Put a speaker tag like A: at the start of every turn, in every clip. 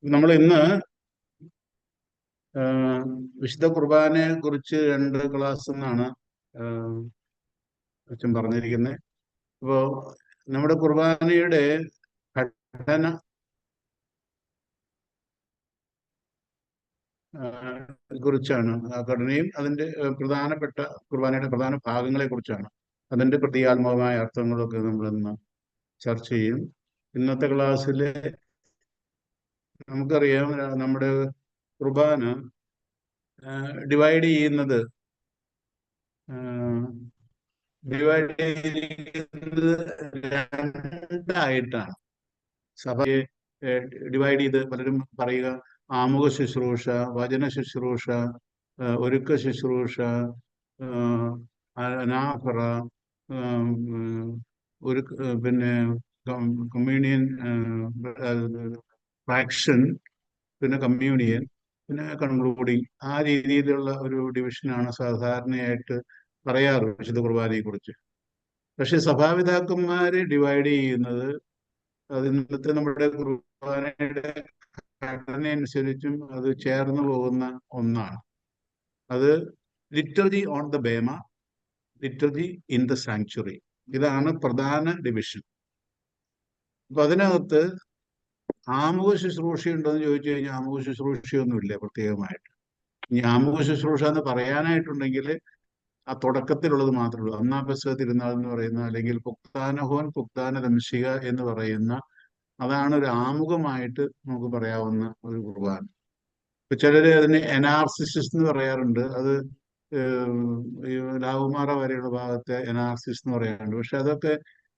A: നമ്മൾ ഇന്ന് വിശുദ്ധ കുർബാനയെ കുറിച്ച് 2 ക്ലാസ് എന്നാണ് അച്ഛൻ പറഞ്ഞിരിക്കുന്നത്. അപ്പോൾ നമ്മുടെ കുർബാനയുടെ ഘടന കുറിച്ചാണ്, ആ ഘടനയും അതിൻ്റെ പ്രധാനപ്പെട്ട കുർബാനയുടെ പ്രധാന ഭാഗങ്ങളെ കുറിച്ചാണ്, അതിൻ്റെ പ്രതീകാത്മകമായ അർത്ഥങ്ങളൊക്കെ നമ്മൾ ഇന്ന് ചർച്ച ചെയ്യും. ഇന്നത്തെ ക്ലാസ്സിൽ നമുക്കറിയാം, നമ്മുടെ കുർബാന ഡിവൈഡ് ചെയ്യുന്നത് രണ്ടായിട്ടാണ്. സഭയെ ഡിവൈഡ് ചെയ്ത് പലരും പറയുക ആമുഖ ശുശ്രൂഷ, വചന ശുശ്രൂഷ, ഒരുക്ക ശുശ്രൂഷ, അനാഫറ, ഒരു പിന്നെ കമ്മ്യൂണിയൻ ഫ്രാക്ഷൻ, പിന്നെ കമ്മ്യൂണിയൻ, പിന്നെ കൺക്ലൂഡിങ്. ആ രീതിയിലുള്ള ഒരു ഡിവിഷനാണ് സാധാരണയായിട്ട് പറയാറ് വിശുദ്ധ കുർബാനയെ കുറിച്ച്. പക്ഷെ സഭാപിതാക്കന്മാര് ഡിവൈഡ് ചെയ്യുന്നത് അത് ഇന്നത്തെ നമ്മുടെ കുർബാനയുടെ ഘടന അനുസരിച്ചും അത് ചേർന്ന് പോകുന്ന ഒന്നാണ്. അത് liturgy on the bema, liturgy in the sanctuary. ഇതാണ് പ്രധാന ഡിവിഷൻ. അപ്പൊ അതിനകത്ത് ആമുഖ ശുശ്രൂഷ ഉണ്ടോയെന്ന് ചോദിച്ചു കഴിഞ്ഞാൽ ആമുഖ ശുശ്രൂഷയൊന്നുമില്ല പ്രത്യേകമായിട്ട്. ഇനി ആമുഖ ശുശ്രൂഷ എന്ന് പറയാനായിട്ടുണ്ടെങ്കിൽ ആ തുടക്കത്തിലുള്ളത് മാത്രമേ ഉള്ളൂ. ഒന്നാം പെസഹ തിരുനാൾ എന്ന് പറയുന്ന, അല്ലെങ്കിൽ പുക്താനഹോൻ പുക്താന ദംശിക എന്ന് പറയുന്ന, അതാണ് ഒരു ആമുഖമായിട്ട് നമുക്ക് പറയാവുന്ന ഒരു കുർബാന. ഇപ്പൊ ചിലര് അതിന് എനാർസിസിസ് എന്ന് പറയാറുണ്ട്. അത് ലാവുമാറ വരെയുള്ള ഭാഗത്തെ എനാർസിസ് എന്ന് പറയാറുണ്ട്. പക്ഷെ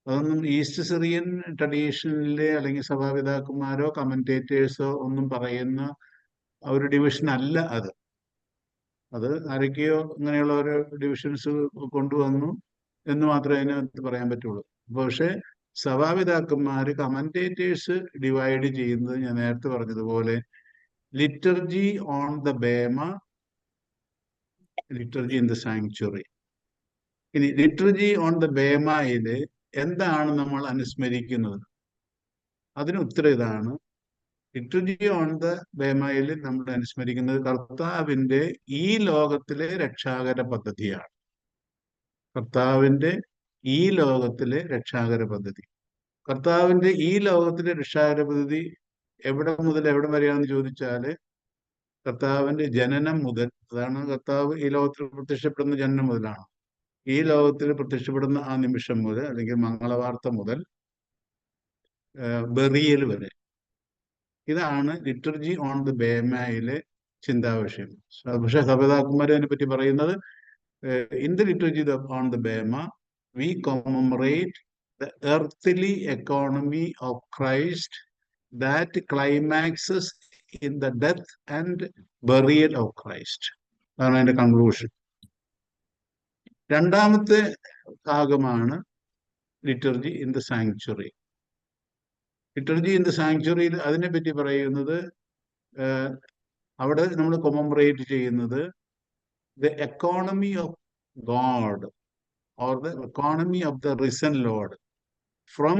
A: അതൊന്നും ഈസ്റ്റ് സിറിയൻ ട്രഡീഷനിലെ അല്ലെങ്കിൽ സഭാപിതാക്കന്മാരോ കമന്റേറ്റേഴ്സോ ഒന്നും പറയുന്ന ഒരു ഡിവിഷൻ അല്ല അത്. അത് ആരൊക്കെയോ ഇങ്ങനെയുള്ള ഒരു ഡിവിഷൻസ് കൊണ്ടുവന്നു എന്ന് മാത്രമേ അതിനകത്ത് പറയാൻ പറ്റുള്ളൂ. പക്ഷെ സഭാപിതാക്കന്മാര് കമന്റേറ്റേഴ്സ് ഡിവൈഡ് ചെയ്യുന്നത് ഞാൻ നേരത്തെ പറഞ്ഞതുപോലെ liturgy on the bema, liturgy in the sanctuary. ഇനി ലിറ്റർജി ഓൺ ദ ബേമയില് എന്താണ് നമ്മൾ അനുസ്മരിക്കുന്നത്? അതിന് ഉത്തരം ഇതാണ്. ലിറ്റർജി ഓൺ ദ ബേമയിൽ നമ്മൾ അനുസ്മരിക്കുന്നത് കർത്താവിന്റെ ഈ ലോകത്തിലെ രക്ഷാകര പദ്ധതിയാണ്. കർത്താവിന്റെ ഈ ലോകത്തിലെ രക്ഷാകര പദ്ധതി. കർത്താവിന്റെ ഈ ലോകത്തിലെ രക്ഷാകര പദ്ധതി എവിടെ മുതൽ എവിടെ വരെയാണെന്ന് ചോദിച്ചാല് കർത്താവിന്റെ ജനനം മുതൽ, അതാണ് കർത്താവ് ഈ ലോകത്തിൽ പ്രത്യക്ഷപ്പെടുന്ന ജനനം മുതലാണ്. ഈ ലോകത്തിൽ പ്രത്യക്ഷപ്പെടുന്ന ആ നിമിഷം മുതൽ, അല്ലെങ്കിൽ മംഗളവാർത്ത മുതൽ ബെറിയൽ വരെ. ഇതാണ് ലിറ്റർജി ഓൺ ദ ബേമയിലെ ചിന്താവിഷയം. പക്ഷെ സഭാപിതാക്കന്മാർ അതിനെ പറ്റി പറയുന്നത് in the liturgy on the bema we commemorate the earthly economy of Christ that climaxes in the death and burial of Christ. അതാണ് അതിന്റെ കൺക്ലൂഷൻ. രണ്ടാമത്തെ ഭാഗമാണ് liturgy in the sanctuary. Liturgy in the സാങ്ച്വറിയിൽ അതിനെ പറ്റി പറയുന്നത്, അവിടെ നമ്മൾ കൊമമറേറ്റ് ചെയ്യുന്നത് the economy of God or the economy of the risen Lord from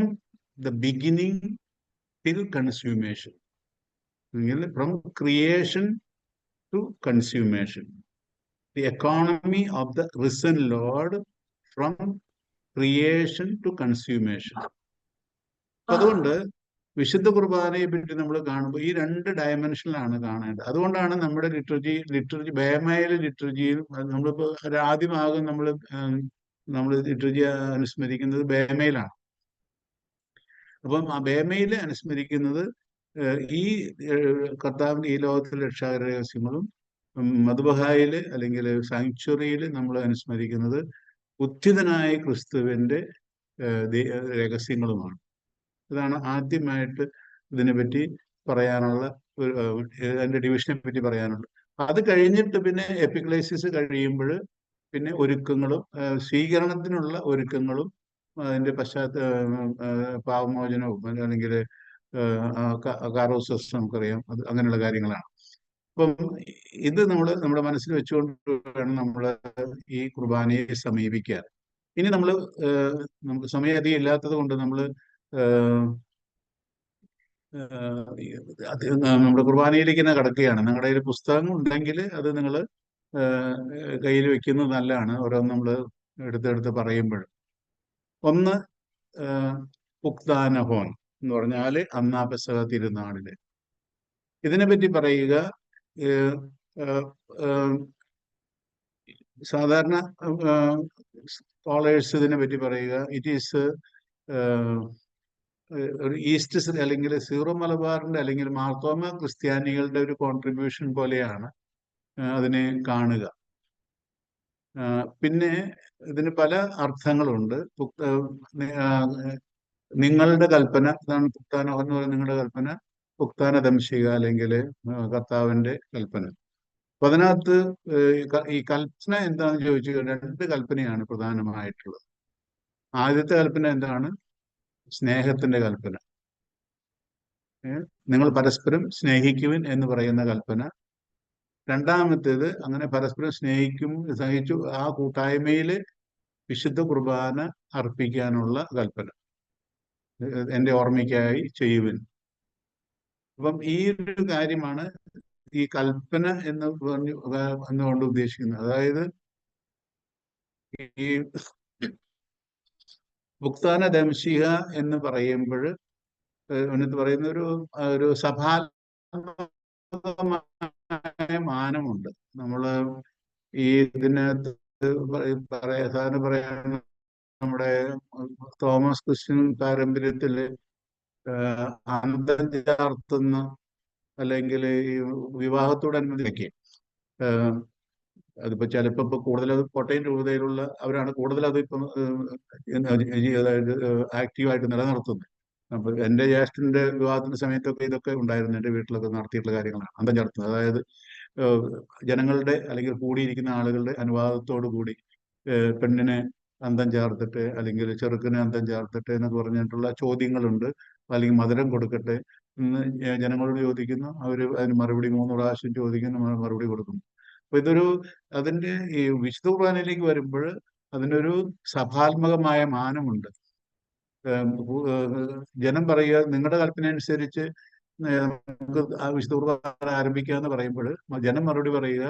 A: the beginning till consummation. From creation to consummation. The economy of the risen Lord from creation to consummation. അതുകൊണ്ട് വിശുദ്ധ കുർബാനയെ പറ്റി നമ്മൾ കാണുമ്പോൾ ഈ 2 ഡയമെൻഷനിലാണ് കാണേണ്ടത്. അതുകൊണ്ടാണ് നമ്മുടെ ലിറ്റർജി ബേമയിലെ ലിറ്റർജിയിൽ നമ്മളിപ്പോൾ ആദ്യമാകും നമ്മൾ ലിറ്റർജി അനുസ്മരിക്കുന്നത് ബേമയിലാണ്. അപ്പം ആ ബേമയിൽ അനുസ്മരിക്കുന്നത് ഈ കർത്താവിന്റെ ഈ ലോകത്തിലെ രക്ഷാകര രഹസ്യങ്ങളും, മദ്ബഹായില് അല്ലെങ്കിൽ സാങ്ച്വറിയിൽ നമ്മൾ അനുസ്മരിക്കുന്നത് ഉത്ഥിതനായ ക്രിസ്തുവിന്റെ രഹസ്യങ്ങളുമാണ്. ഇതാണ് ആദ്യമായിട്ട് ഇതിനെപ്പറ്റി പറയാനുള്ള അതിന്റെ ഡിവിഷനെ പറ്റി പറയാനുള്ളത്. അത് കഴിഞ്ഞിട്ട് പിന്നെ എപ്പിക്ലേസിസ് കഴിയുമ്പോൾ പിന്നെ ഒരുക്കങ്ങളും, സ്വീകരണത്തിനുള്ള ഒരുക്കങ്ങളും, അതിന്റെ പാവമോചനവും, അല്ലെങ്കിൽ കാറോസസ് നമുക്കറിയാം, അത് അങ്ങനെയുള്ള കാര്യങ്ങളാണ്. അപ്പം ഇത് നമ്മുടെ മനസ്സിൽ വെച്ചുകൊണ്ട് വേണം നമ്മൾ ഈ കുർബാനയെ സമീപിക്കാൻ. ഇനി നമുക്ക് സമയം അധികം ഇല്ലാത്തത് കൊണ്ട് നമ്മൾ അത് നമ്മുടെ കുർബാനയിലേക്ക് തന്നെ കടക്കുകയാണ്. നിങ്ങളുടെ കയ്യിൽ പുസ്തകം ഉണ്ടെങ്കിൽ അത് നിങ്ങൾ കയ്യിൽ വെക്കുന്നത് നല്ലതാണ്. ഓരോന്ന് നമ്മൾ എടുത്തെടുത്ത് പറയുമ്പോൾ. ഒന്ന് ഉക്താനഹോൻ എന്ന് പറഞ്ഞാൽ അന്നാ പെസഹ തിരുനാളില് ഇതിനെപ്പറ്റി പറയുക. ഏഹ്, ഏഹ്, ഏഹ്, സാധാരണ സ്കോളേഴ്സ് ഇതിനെ പറ്റി പറയുക, ഇറ്റ് ഈസ് ഒരു ഈസ്റ്റ് അല്ലെങ്കിൽ സീറോ മലബാറിന്റെ അല്ലെങ്കിൽ മാർത്തോമ ക്രിസ്ത്യാനികളുടെ ഒരു കോൺട്രിബ്യൂഷൻ പോലെയാണ് അതിനെ കാണുക. പിന്നെ ഇതിന് പല അർത്ഥങ്ങളുണ്ട്. നിങ്ങളുടെ കൽപ്പന, ഇതാണ് പുക്താന എന്ന് പറയുന്നത്, നിങ്ങളുടെ കൽപ്പന പുക്താന ദംശിക അല്ലെങ്കിൽ കർത്താവിന്റെ കൽപ്പന. അപ്പൊ അതിനകത്ത് ഈ കൽപ്പന എന്താണെന്ന് ചോദിച്ചു കഴിഞ്ഞാൽ രണ്ട് കൽപ്പനയാണ് പ്രധാനമായിട്ടുള്ളത്. ആദ്യത്തെ കൽപ്പന എന്താണ്? സ്നേഹത്തിന്റെ കൽപ്പന. നിങ്ങൾ പരസ്പരം സ്നേഹിക്കുവിൻ എന്ന് പറയുന്ന കൽപ്പന. രണ്ടാമത്തേത്, അങ്ങനെ പരസ്പരം സഹിച്ചു ആ കൂട്ടായ്മയിൽ വിശുദ്ധ കുർബാന അർപ്പിക്കാനുള്ള കൽപ്പന, എന്റെ ഓർമ്മയ്ക്കായി ചെയ്യുവിൻ. അപ്പം ഈ ഒരു കാര്യമാണ് ഈ കൽപ്പന എന്നുകൊണ്ട് ഉദ്ദേശിക്കുന്നത്. അതായത് ഈ ഭുക്താന ദംശിക എന്ന് പറയുമ്പോൾ എന്നിട്ട് പറയുന്ന ഒരു സഭാത്മകമായ മാനമുണ്ട്. നമ്മള് ഈ ഇതിനകത്ത് സാധാരണ പറയാൻ നമ്മുടെ തോമസ് ക്രിസ്ത്യൻ പാരമ്പര്യത്തില് അന്തം ചാർത്തുന്ന അല്ലെങ്കിൽ ഈ വിവാഹത്തോടനുബന്ധിച്ച് അതിപ്പോ ചിലപ്പോ ഇപ്പൊ കൂടുതൽ കോട്ടയം രൂപതയിലുള്ള അവരാണ് കൂടുതൽ അത് ഇപ്പം അതായത് ആക്റ്റീവായിട്ട് നിലനിർത്തുന്നത്. അപ്പൊ എന്റെ ജ്യേഷ്ഠന്റെ വിവാഹത്തിന്റെ സമയത്തൊക്കെ ഇതൊക്കെ ഉണ്ടായിരുന്നു. എന്റെ വീട്ടിലൊക്കെ നടത്തിയിട്ടുള്ള കാര്യങ്ങളാണ് അന്തം ചാർത്തുന്നത്. അതായത് ജനങ്ങളുടെ അല്ലെങ്കിൽ കൂടിയിരിക്കുന്ന ആളുകളുടെ അനുവാദത്തോടു കൂടി പെണ്ണിനെ അന്തം ചേർത്തിട്ട് അല്ലെങ്കിൽ ചെറുക്കനെ അന്തം ചേർത്തിട്ട് എന്നൊക്കെ പറഞ്ഞിട്ടുള്ള ചോദ്യങ്ങളുണ്ട്. അല്ലെങ്കിൽ മധുരം കൊടുക്കട്ടെ എന്ന് ജനങ്ങളോട് ചോദിക്കുന്നു, അവര് അതിന് മറുപടി 3 പ്രാവശ്യം ചോദിക്കുന്നു, മറുപടി കൊടുക്കുന്നു. അപ്പൊ അതിന്റെ ഈ വിശുദ്ധ കുർബാനയിലേക്ക് വരുമ്പോൾ അതിനൊരു സഭാത്മകമായ മാനമുണ്ട്. ജനം പറയുക നിങ്ങളുടെ കൽപ്പന അനുസരിച്ച് നമുക്ക് ആ വിശുദ്ധ കുർബാന ആരംഭിക്കുക പറയുമ്പോൾ ജനം മറുപടി പറയുക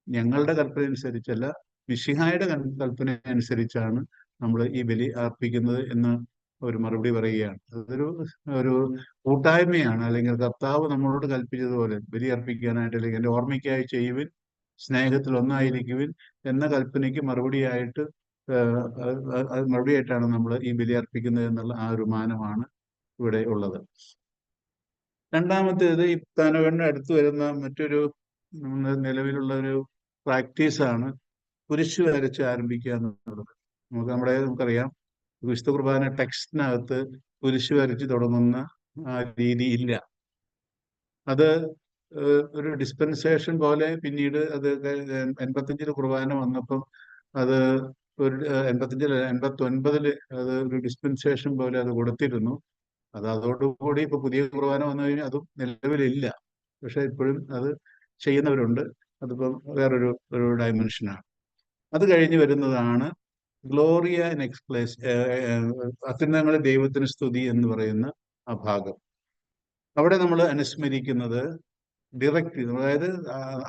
A: ഞങ്ങളുടെ കൽപ്പന അനുസരിച്ചല്ല, മിശിഹായുടെ കൽപ്പന അനുസരിച്ചാണ് നമ്മൾ ഈ ബലി അർപ്പിക്കുന്നത് എന്ന് ഒരു മറുപടി പറയുകയാണ്. ഒരു കൂട്ടായ്മയാണ്. അല്ലെങ്കിൽ കർത്താവ് നമ്മളോട് കൽപ്പിച്ചതുപോലെ ബലി അർപ്പിക്കാനായിട്ട്, അല്ലെങ്കിൽ എൻ്റെ ഓർമ്മയ്ക്കായി ചെയ്യുവിൻ, സ്നേഹത്തിൽ ഒന്നായിരിക്കുവിൻ എന്ന കൽപ്പനയ്ക്ക് മറുപടിയായിട്ടാണ് നമ്മൾ ഈ ബലി അർപ്പിക്കുന്നത് എന്നുള്ള ആ ഒരു മാനമാണ് ഇവിടെ ഉള്ളത്. രണ്ടാമത്തേത് ഈ താനവണ്ണ അടുത്ത് വരുന്ന മറ്റൊരു നിലവിലുള്ള ഒരു പ്രാക്ടീസാണ് കുരിശ് വരച്ച് ആരംഭിക്കുക എന്നുള്ളത്. നമുക്കറിയാം വിശുദ്ധ കുർബാന ടെക്സ്റ്റിനകത്ത് കുരിശ് വരച്ച് തുടങ്ങുന്ന ആ രീതി ഇല്ല. അത് ഒരു ഡിസ്പെൻസേഷൻ പോലെ പിന്നീട് അത് 85 കുർബാന വന്നപ്പം അത് ഒരു 89 അത് ഒരു ഡിസ്പെൻസേഷൻ പോലെ അത് കൊടുത്തിരുന്നു. അതോടുകൂടി ഇപ്പൊ പുതിയ കുർബാന വന്നു കഴിഞ്ഞാൽ അതും നിലവിലില്ല. പക്ഷെ ഇപ്പോഴും അത് ചെയ്യുന്നവരുണ്ട്. അതിപ്പം ഒരു ഡയമെൻഷനാണ്. അത് കഴിഞ്ഞ് വരുന്നതാണ് ഗ്ലോറിയ ഇൻ എക്സ്പ്ലേസ്, അത്യുന്നതങ്ങളിൽ ദൈവത്തിന് സ്തുതി എന്ന് പറയുന്ന ആ ഭാഗം. അവിടെ നമ്മൾ അനുസ്മരിക്കുന്നത് ഡയറക്റ്റ്, അതായത്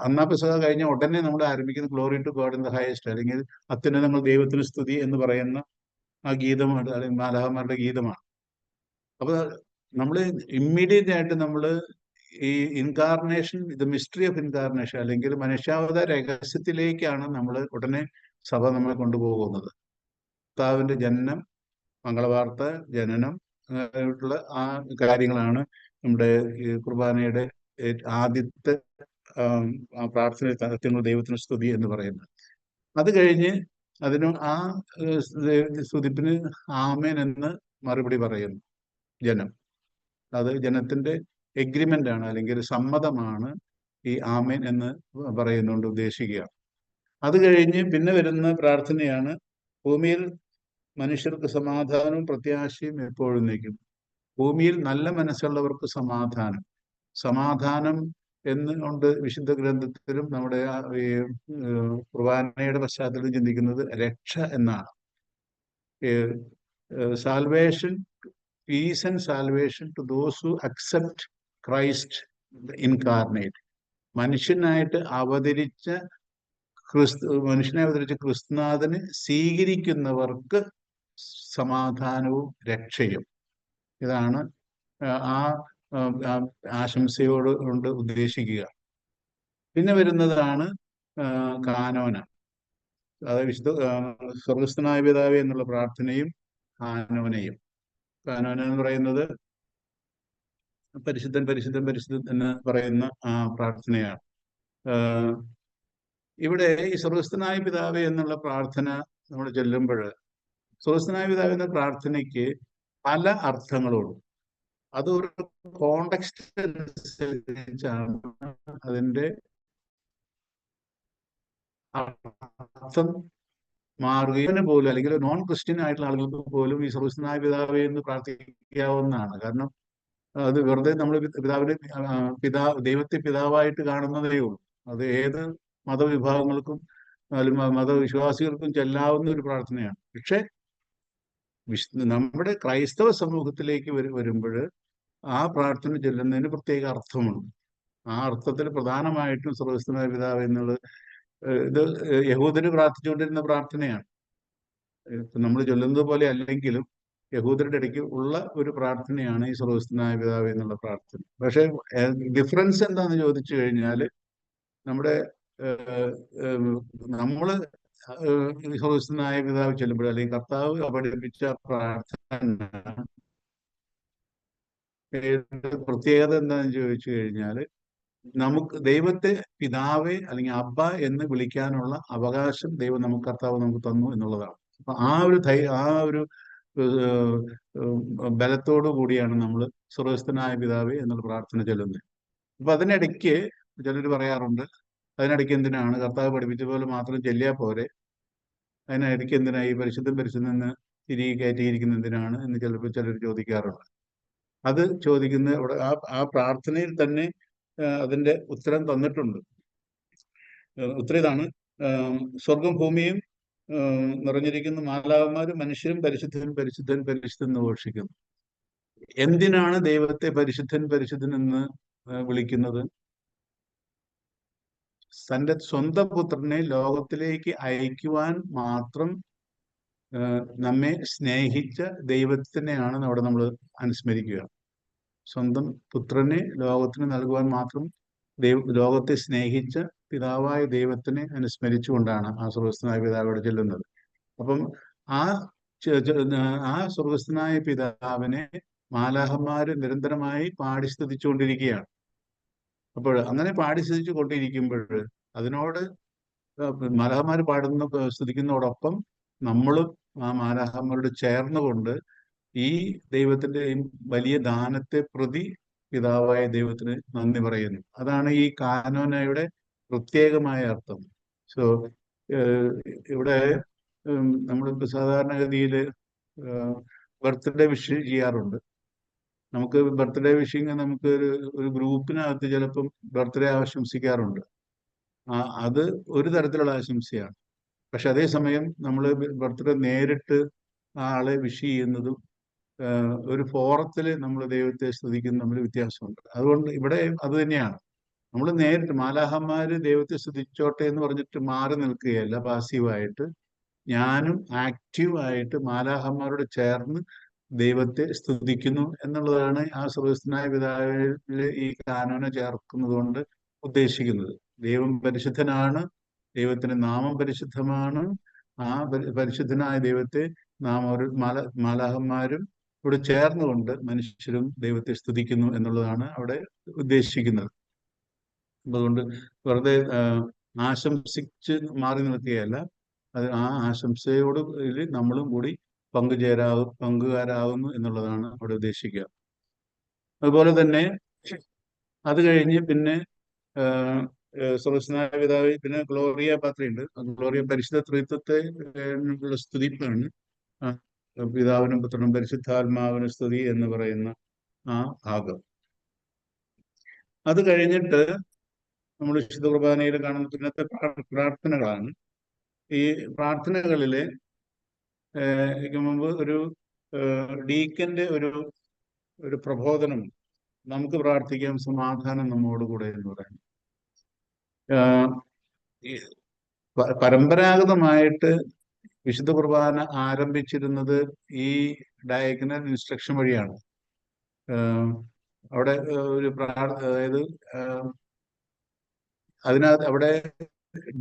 A: അന്നാ പെസഹ കഴിഞ്ഞ ഉടനെ നമ്മൾ ആരംഭിക്കുന്ന glory to God in the highest, അല്ലെങ്കിൽ അത്യുന്നതങ്ങൾ ദൈവത്തിന് സ്തുതി എന്ന് പറയുന്ന ആ ഗീതമാണ്, അല്ലെങ്കിൽ മാലാഖമാരുടെ ഗീതമാണ്. അപ്പൊ നമ്മൾ ഇമ്മീഡിയറ്റ് ആയിട്ട് നമ്മൾ ഈ ഇൻകാർണേഷൻ, ഇത് മിസ്റ്ററി ഓഫ് ഇൻകാർണേഷൻ അല്ലെങ്കിൽ മനുഷ്യാവതാര രഹസ്യത്തിലേക്കാണ് നമ്മൾ ഉടനെ സഭ നമ്മളെ കൊണ്ടുപോകുന്നത്. കർത്താവിന്റെ ജനനം, മംഗളവാർത്ത, ജനനം ആയിട്ടുള്ള ആ കാര്യങ്ങളാണ് നമ്മുടെ ഈ കുർബാനയുടെ ആദ്യത്തെ പ്രാർത്ഥന, സത്യങ്ങൾ ദൈവത്തിന് സ്തുതി എന്ന് പറയുന്നത്. അത് കഴിഞ്ഞ് ആ സ്തുതിപ്പിന് ആമേൻ എന്ന് മറുപടി പറയുന്നു ജനം. അത് ജനത്തിന്റെ എഗ്രിമെന്റ് ആണ്, അല്ലെങ്കിൽ സമ്മതമാണ് ഈ ആമേൻ എന്ന് പറയുന്നുകൊണ്ട് ഉദ്ദേശിക്കുക. അത് കഴിഞ്ഞ് പിന്നെ വരുന്ന പ്രാർത്ഥനയാണ് ഭൂമിയിൽ മനുഷ്യർക്ക് സമാധാനവും പ്രത്യാശയും എപ്പോഴും നിൽക്കും. ഭൂമിയിൽ നല്ല മനസ്സുള്ളവർക്ക് സമാധാനം എന്നുകൊണ്ട് വിശുദ്ധ ഗ്രന്ഥത്തിലും നമ്മുടെ ഈ കുർബാനയുടെ പശ്ചാത്തലത്തിൽ ചിന്തിക്കുന്നത് രക്ഷ എന്നാണ്. Salvation peace and salvation to those who accept Christ incarnate. മനുഷ്യനായിട്ട് അവതരിച്ച മനുഷ്യനെ അവതരിച്ച ക്രിസ്തുനാഥനെ സ്വീകരിക്കുന്നവർക്ക് സമാധാനവും രക്ഷയും. ഇതാണ് ആ ആശംസയോട് കൊണ്ട് ഉദ്ദേശിക്കുക. പിന്നെ വരുന്നതാണ് കാനോന. അതായത് സ്വർഗസ്ഥനായ പിതാവേ എന്നുള്ള പ്രാർത്ഥനയും കാനോനയും. കാനോന എന്ന് പറയുന്നത് പരിശുദ്ധൻ പരിശുദ്ധൻ പരിശുദ്ധൻ എന്ന് പറയുന്ന ആ പ്രാർത്ഥനയാണ്. ഇവിടെ ഈ സ്വർഗസ്ഥനായ പിതാവേ എന്നുള്ള പ്രാർത്ഥന നമ്മൾ ചൊല്ലുമ്പോൾ, സ്വർഗസ്ഥനായ പിതാവേ എന്ന പ്രാർത്ഥനയ്ക്ക് പല അർത്ഥങ്ങളുണ്ട്. അത് ഒരു കോണ്ടെക്സ്റ്റ് അനുസരിച്ചാണ് അതിൻ്റെ അർത്ഥം മാറുകയും പോലും, അല്ലെങ്കിൽ നോൺ ക്രിസ്ത്യൻ ആയിട്ടുള്ള ആളുകൾക്ക് പോലും ഈ സ്വർഗസ്ഥനായ പിതാവേ എന്ന് പ്രാർത്ഥിക്കാവുന്നതാണ്. കാരണം അത് വെറുതെ നമ്മൾ ദൈവത്തെ പിതാവായിട്ട് കാണുന്നതേ ഉള്ളൂ. അത് ഏത് മതവിഭാഗങ്ങൾക്കും മതവിശ്വാസികൾക്കും ചെല്ലാവുന്ന ഒരു പ്രാർത്ഥനയാണ്. പക്ഷെ നമ്മുടെ ക്രൈസ്തവ സമൂഹത്തിലേക്ക് വരുമ്പോൾ ആ പ്രാർത്ഥന ചൊല്ലുന്നതിന് പ്രത്യേക അർത്ഥമുണ്ട്. ആ അർത്ഥത്തിൽ പ്രധാനമായിട്ടും സ്വർഗസ്ഥനായ പിതാവ് എന്നുള്ളത് ഇത് യഹൂദര് പ്രാർത്ഥിച്ചുകൊണ്ടിരുന്ന പ്രാർത്ഥനയാണ്. നമ്മൾ ചൊല്ലുന്നത് പോലെ അല്ലെങ്കിലും യഹൂദരുടെ ഇടയ്ക്ക് ഉള്ള ഒരു പ്രാർത്ഥനയാണ് ഈ സ്വർഗസ്ഥനായ പിതാവ് എന്നുള്ള പ്രാർത്ഥന. പക്ഷെ ഡിഫറൻസ് എന്താന്ന് ചോദിച്ചു കഴിഞ്ഞാൽ, നമ്മുടെ നമ്മള് സ്വർഗസ്ഥനായ പിതാവ് ചൊല്ലുമ്പോൾ, അല്ലെങ്കിൽ കർത്താവ് പഠിപ്പിച്ച പ്രാർത്ഥന പ്രത്യേകത എന്താണെന്ന് ചോദിച്ചു കഴിഞ്ഞാൽ, നമുക്ക് ദൈവത്തെ പിതാവേ അല്ലെങ്കിൽ അബ്ബ എന്ന് വിളിക്കാനുള്ള അവകാശം കർത്താവ് നമുക്ക് തന്നു എന്നുള്ളതാണ്. അപ്പൊ ആ ഒരു ബലത്തോടു കൂടിയാണ് നമ്മൾ സ്വർഗസ്ഥനായ പിതാവേ എന്നുള്ള പ്രാർത്ഥന ചൊല്ലുന്നത്. അപ്പൊ അതിനിടയ്ക്ക് ചിലർ പറയാറുണ്ട്, അതിനിടയ്ക്ക് എന്തിനാണ് കർത്താവ് പഠിപ്പിച്ച പോലെ മാത്രം ചൊല്ലിയാൽ പോരെ, അതിനിടയ്ക്ക് എന്തിനാ ഈ പരിശുദ്ധം പരിശുദ്ധം തിരികെ കയറ്റിയിരിക്കുന്ന എന്തിനാണ് എന്ന് ചിലർ ചോദിക്കാറുണ്ട്. അത് ചോദിക്കുന്ന അവിടെ ആ പ്രാർത്ഥനയിൽ തന്നെ അതിന്റെ ഉത്തരം തന്നിട്ടുണ്ട്. ഉത്തരം ഇതാണ്: സ്വർഗം ഭൂമിയും നിറഞ്ഞിരിക്കുന്ന മാലാഖമാരും മനുഷ്യരും പരിശുദ്ധൻ പരിശുദ്ധൻ പരിശുദ്ധൻ എന്ന് ഘോഷിക്കുന്നു. എന്തിനാണ് ദൈവത്തെ പരിശുദ്ധൻ പരിശുദ്ധൻ എന്ന് വിളിക്കുന്നത്? തന്റെ സ്വന്തം പുത്രനെ ലോകത്തിലേക്ക് അയക്കുവാൻ മാത്രം നമ്മെ സ്നേഹിച്ച ദൈവത്തിനെയാണ് അവിടെ നമ്മൾ അനുസ്മരിക്കുക. സ്വന്തം പുത്രനെ ലോകത്തിന് നൽകുവാൻ മാത്രം ലോകത്തെ സ്നേഹിച്ച പിതാവായ ദൈവത്തിനെ അനുസ്മരിച്ചുകൊണ്ടാണ് ആ സ്വർഗസ്ഥനായ പിതാവോട് ചെല്ലുന്നത്. അപ്പം ആ സ്വർഗസ്ഥനായ പിതാവിനെ മാലാഖമാര് നിരന്തരമായി പാടി സ്തുതിച്ചുകൊണ്ടിരിക്കുകയാണ്. അപ്പോൾ അങ്ങനെ പാടി സ്തുതിച്ചു കൊണ്ടിരിക്കുമ്പോൾ അതിനോട് മാലാഖമാര് സ്തുതിക്കുന്നതോടൊപ്പം നമ്മളും ആ മാലാഖമാരോട് ചേർന്നുകൊണ്ട് ഈ ദൈവത്തിന്റെ വലിയ ദാനത്തെ പ്രതി പിതാവായ ദൈവത്തിന് നന്ദി പറയുന്നു. അതാണ് ഈ കാനോനയുടെ പ്രത്യേകമായ അർത്ഥം. സോ ഇവിടെ നമ്മളിപ്പോൾ സാധാരണഗതിയിൽ ബർത്ത്ഡേ വിഷ് ചെയ്യാറുണ്ട്. നമുക്ക് ബർത്ത്ഡേ വിഷിങ് നമുക്ക് ഒരു ഗ്രൂപ്പിനകത്ത് ചിലപ്പം ബർത്ത്ഡേ ആശംസിക്കാറുണ്ട്. അത് ഒരു തരത്തിലുള്ള ആശംസയാണ്. പക്ഷെ അതേസമയം നമ്മൾ ബർത്ത്ഡേ നേരിട്ട് ആ ആളെ വിഷ് ചെയ്യുന്നതും ഒരു ഫോറത്തിൽ നമ്മൾ ദൈവത്തെ സ്തുതിക്കുന്ന തമ്മിൽ വ്യത്യാസമുണ്ട്. അതുകൊണ്ട് ഇവിടെ അത് തന്നെയാണ്. നമ്മൾ നേരിട്ട് മാലാഖമാര് ദൈവത്തെ സ്തുതിച്ചോട്ടെ എന്ന് പറഞ്ഞിട്ട് മാറി നിൽക്കുകയല്ല പാസീവായിട്ട്, ഞാനും ആക്റ്റീവായിട്ട് മാലാഖമാരോട് ചേർന്ന് ദൈവത്തെ സ്തുതിക്കുന്നു എന്നുള്ളതാണ് ആ സ്വർഗസ്ഥനായ പിതാവിൽ ഈ കാനോന ചേർക്കുന്നത് കൊണ്ട് ഉദ്ദേശിക്കുന്നത്. ദൈവം പരിശുദ്ധനാണ്, ദൈവത്തിന്റെ നാമം പരിശുദ്ധമാണ്. ആ പരിശുദ്ധനായ ദൈവത്തെ മാലാഖമാരും ഇവിടെ ചേർന്നുകൊണ്ട് മനുഷ്യരും ദൈവത്തെ സ്തുതിക്കുന്നു എന്നുള്ളതാണ് അവിടെ ഉദ്ദേശിക്കുന്നത്. അതുകൊണ്ട് വെറുതെ ആശംസിച്ച് മാറി നിൽക്കുകയല്ല, അത് ആ ആശംസയോട് നമ്മളും കൂടി പങ്കുകാരാകുന്നു എന്നുള്ളതാണ് അവിടെ ഉദ്ദേശിക്കുക. അതുപോലെ തന്നെ അത് കഴിഞ്ഞ് പിന്നെ സ്വർഗസ്ഥനായ പിതാവ്, പിന്നെ ഗ്ലോറിയ പാത്രയുണ്ട്. ഗ്ലോറിയ പരിശുദ്ധ ത്രിത്വത്തെ ഉള്ള സ്തുതിപ്പാണ് പിതാവിനും പുത്രനും പരിശുദ്ധാത്മാവിനും സ്തുതി എന്ന് പറയുന്ന ആ ഭാഗം. അത് കഴിഞ്ഞിട്ട് നമ്മൾ വിശുദ്ധ കുർബാനയിൽ കാണുന്ന പിന്നത്തെ പ്രാർത്ഥനകളാണ്. ഈ പ്രാർത്ഥനകളില് മുമ്പ് ഒരു ഡീക്കന്റെ ഒരു പ്രബോധനം, നമുക്ക് പ്രാർത്ഥിക്കാം സമാധാനം നമ്മോടുകൂടെ എന്ന് പറയുന്നത്. ഈ പരമ്പരാഗതമായിട്ട് വിശുദ്ധ കുർബാന ആരംഭിച്ചിരുന്നത് ഈ ഡയഗണൽ ഇൻസ്ട്രക്ഷൻ വഴിയാണ്. അവിടെ ഒരു അതായത് അതിനകത്ത് അവിടെ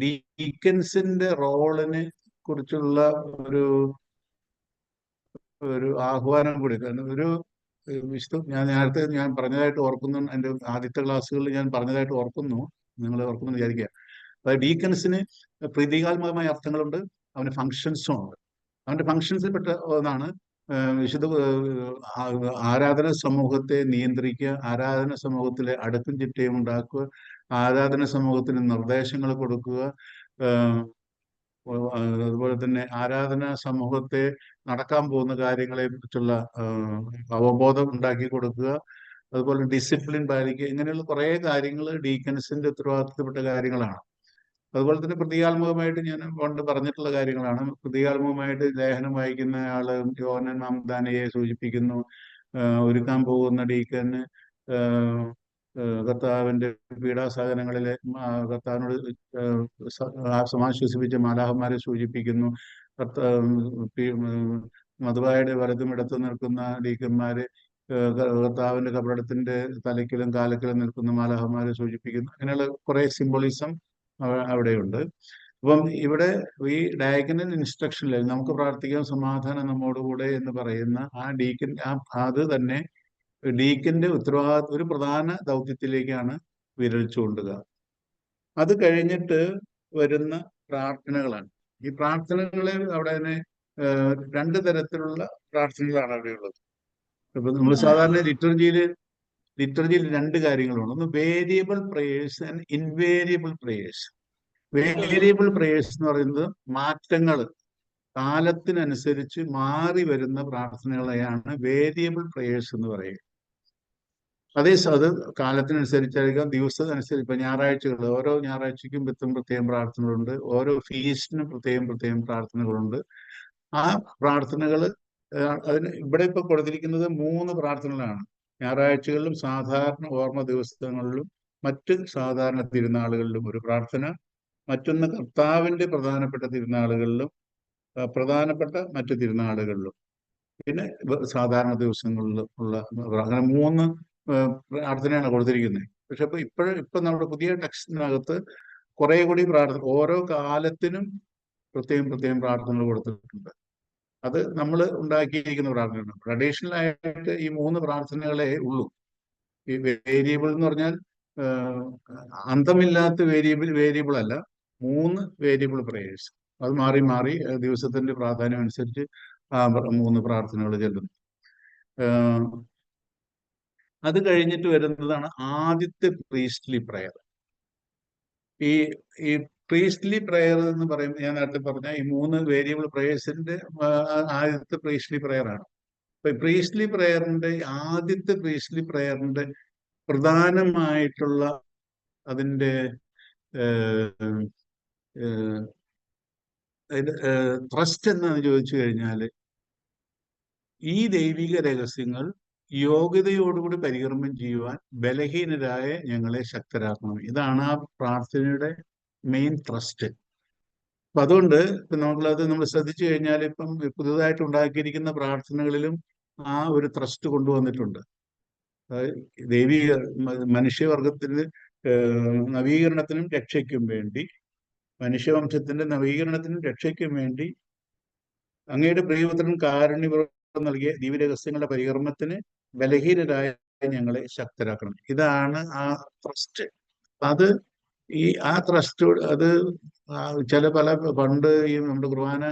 A: ഡീക്കൻസിന്റെ റോളിനെ കുറിച്ചുള്ള ഒരു ഒരു ആഹ്വാനം കൂടി. കാരണം ഞാൻ നേരത്തെ പറഞ്ഞതായിട്ട് ഓർക്കുന്നു, എൻ്റെ ആദ്യത്തെ ക്ലാസ്സുകളിൽ ഞാൻ പറഞ്ഞതായിട്ട് ഓർക്കുന്നു, നിങ്ങൾ ഓർക്കുന്നു വിചാരിക്കുക. അതായത് ഡീക്കൻസിന് പ്രതീകാത്മകമായ അർത്ഥങ്ങളുണ്ട്, അവന് ഫങ്ഷൻസും ഉണ്ട്. അവന്റെ ഫങ്ഷൻസിൽ പെട്ട ഒന്നാണ് വിശുദ്ധ ആരാധന സമൂഹത്തെ നിയന്ത്രിക്കുക, ആരാധന സമൂഹത്തിലെ അടുക്കും ചിട്ടയും ഉണ്ടാക്കുക, ആരാധന സമൂഹത്തിന് നിർദ്ദേശങ്ങൾ കൊടുക്കുക, അതുപോലെ തന്നെ ആരാധന സമൂഹത്തെ നടക്കാൻ പോകുന്ന കാര്യങ്ങളെ കുറിച്ചുള്ള അവബോധം ഉണ്ടാക്കി കൊടുക്കുക, അതുപോലെ ഡിസിപ്ലിൻ പാലിക്കുക. ഇങ്ങനെയുള്ള കുറേ കാര്യങ്ങൾ ഡീക്കൻസിന്റെ ഉത്തരവാദിത്തപ്പെട്ട കാര്യങ്ങളാണ്. അതുപോലെ തന്നെ പ്രതീകാത്മകമായിട്ട് ഞാൻ പണ്ട് പറഞ്ഞിട്ടുള്ള കാര്യങ്ങളാണ്. പ്രതീകാത്മകമായിട്ട് ലേഖനം വായിക്കുന്ന ആള് യോഹന്നാൻ മാംദാനയെ സൂചിപ്പിക്കുന്നു. ഒരുക്കാൻ പോകുന്ന ഡീക്കന് കർത്താവിന്റെ പീഡാസഹനങ്ങളിലെ കർത്താവിനോട് സമാശ്വസിപ്പിച്ച മാലാഹന്മാരെ സൂചിപ്പിക്കുന്നു. മധുവായുടെ വലതും ഇടത്തും നിൽക്കുന്ന ഡീക്കന്മാര് കർത്താവിന്റെ കബറിടത്തിന്റെ തലയ്ക്കലും കാലക്കലും നിൽക്കുന്ന മാലാഹന്മാരെ സൂചിപ്പിക്കുന്നു. അങ്ങനെയുള്ള കുറെ സിംബോളിസം അവിടെയുണ്ട്. അപ്പം ഇവിടെ ഈ ഡയഗണൽ ഇൻസ്ട്രക്ഷനിൽ നമുക്ക് പ്രാർത്ഥിക്കാം സമാധാനം നമ്മോടുകൂടെ എന്ന് പറയുന്ന ആ ഡീക്കൻ അത് തന്നെ ഡീക്കന്റെ ഒരു പ്രധാന ദൗത്യത്തിലേക്കാണ് വിരൽ ചൂണ്ടുക. അത് കഴിഞ്ഞിട്ട് വരുന്ന പ്രാർത്ഥനകളാണ്. ഈ പ്രാർത്ഥനകളെ അവിടെ തന്നെ രണ്ട് തരത്തിലുള്ള പ്രാർത്ഥനകളാണ് അവിടെയുള്ളത്. ഇപ്പൊ നമ്മൾ സാധാരണ ലിറ്റർജിയിൽ രണ്ട് കാര്യങ്ങളുണ്ട്. ഒന്ന് variable prayers and invariable prayers. Variable prayers എന്ന് പറയുന്നത് മാറ്റങ്ങൾ, കാലത്തിനനുസരിച്ച് മാറി വരുന്ന പ്രാർത്ഥനകളെയാണ് വേരിയബിൾ പ്രേയേഴ്സ് എന്ന് പറയുന്നത്. അത് കാലത്തിനനുസരിച്ചായിരിക്കാം, ദിവസത്തിനനുസരിച്ച്. ഇപ്പൊ ഞായറാഴ്ചകൾ, ഓരോ ഞായറാഴ്ചയ്ക്കും പ്രത്യേകം പ്രാർത്ഥനകളുണ്ട്, ഓരോ ഫീസ്റ്റിനും പ്രത്യേകം പ്രാർത്ഥനകളുണ്ട്. ആ പ്രാർത്ഥനകൾ ഇവിടെ ഇപ്പൊ കൊടുത്തിരിക്കുന്നത് 3 പ്രാർത്ഥനകളാണ്. ഞായറാഴ്ചകളിലും സാധാരണ ഓർമ്മ ദിവസങ്ങളിലും മറ്റ് സാധാരണ തിരുനാളുകളിലും ഒരു പ്രാർത്ഥന, മറ്റൊന്ന് കർത്താവിന്റെ പ്രധാനപ്പെട്ട തിരുനാളുകളിലും പ്രധാനപ്പെട്ട മറ്റു തിരുനാളുകളിലും, പിന്നെ സാധാരണ ദിവസങ്ങളിലും ഉള്ള അങ്ങനെ 3 പ്രാർത്ഥനയാണ് കൊടുത്തിരിക്കുന്നത്. പക്ഷെ ഇപ്പൊ നമ്മുടെ പുതിയ ടെക്സ്റ്റിനകത്ത് കുറെ കൂടി ഓരോ കാലത്തിനും പ്രത്യേകം പ്രാർത്ഥനകൾ കൊടുത്തിട്ടുണ്ട്. അത് നമ്മൾ ഉണ്ടാക്കിയിരിക്കുന്ന പ്രാർത്ഥനയാണ്. ട്രഡീഷണൽ ആയിട്ട് ഈ 3 പ്രാർത്ഥനകളെ ഉള്ളൂ. ഈ വേരിയബിൾ എന്ന് പറഞ്ഞാൽ അന്തമില്ലാത്ത വേരിയബിൾ അല്ല, 3 വേരിയബിൾ പ്രേയേഴ്സ്. അത് മാറി ദിവസത്തിന്റെ പ്രാധാന്യം അനുസരിച്ച് 3 പ്രാർത്ഥനകൾ ചെല്ലുന്നു. അത് കഴിഞ്ഞിട്ട് വരുന്നതാണ് ആദ്യത്തെ പ്രീസ്റ്റ്ലി പ്രയർ. ഈ പ്രീസ്റ്റ്ലി പ്രയർ എന്ന് പറയുമ്പോൾ ഞാൻ നേരത്തെ പറഞ്ഞ ഈ 3 വേരിയബിൾ പ്രേയേഴ്സിന്റെ ആദ്യത്തെ പ്രീസ്റ്റ്ലി പ്രയർ ആണ്. അപ്പൊ ആദ്യത്തെ പ്രീസ്റ്റ്ലി പ്രയറിന്റെ പ്രധാനമായിട്ടുള്ള അതിന്റെ ട്രസ്റ്റ് എന്താണെന്ന് ചോദിച്ചു കഴിഞ്ഞാൽ, ഈ ദൈവിക രഹസ്യങ്ങൾ യോഗ്യതയോടുകൂടി പരികർമ്മം ചെയ്യുവാൻ ബലഹീനരായ ഞങ്ങളെ ശക്തരാക്കണം. ഇതാണ് ആ പ്രാർത്ഥനയുടെ മെയിൻ ട്രസ്റ്റ്. അപ്പൊ അതുകൊണ്ട് നമ്മൾ ശ്രദ്ധിച്ചു കഴിഞ്ഞാൽ ഇപ്പം പുതുതായിട്ട് ഉണ്ടാക്കിയിരിക്കുന്ന പ്രാർത്ഥനകളിലും ആ ഒരു ട്രസ്റ്റ് കൊണ്ടുവന്നിട്ടുണ്ട്. ദൈവിക മനുഷ്യവർഗത്തിന് നവീകരണത്തിനും രക്ഷയ്ക്കും വേണ്ടി, മനുഷ്യവംശത്തിന്റെ നവീകരണത്തിനും രക്ഷയ്ക്കും വേണ്ടി അങ്ങയുടെ പ്രിയപുത്രൻ കാരുണ്യപൂർവ്വം നൽകിയ ദിവ്യരഹസ്യങ്ങളുടെ പരികർമ്മത്തിന് ബലഹീനരായ ഞങ്ങളെ ശക്തരാക്കണം. ഇതാണ് ആ ട്രസ്റ്റ്. അത് ആ ട്രസ്റ്റ് അത് പണ്ട് ഈ നമ്മുടെ കുർബാന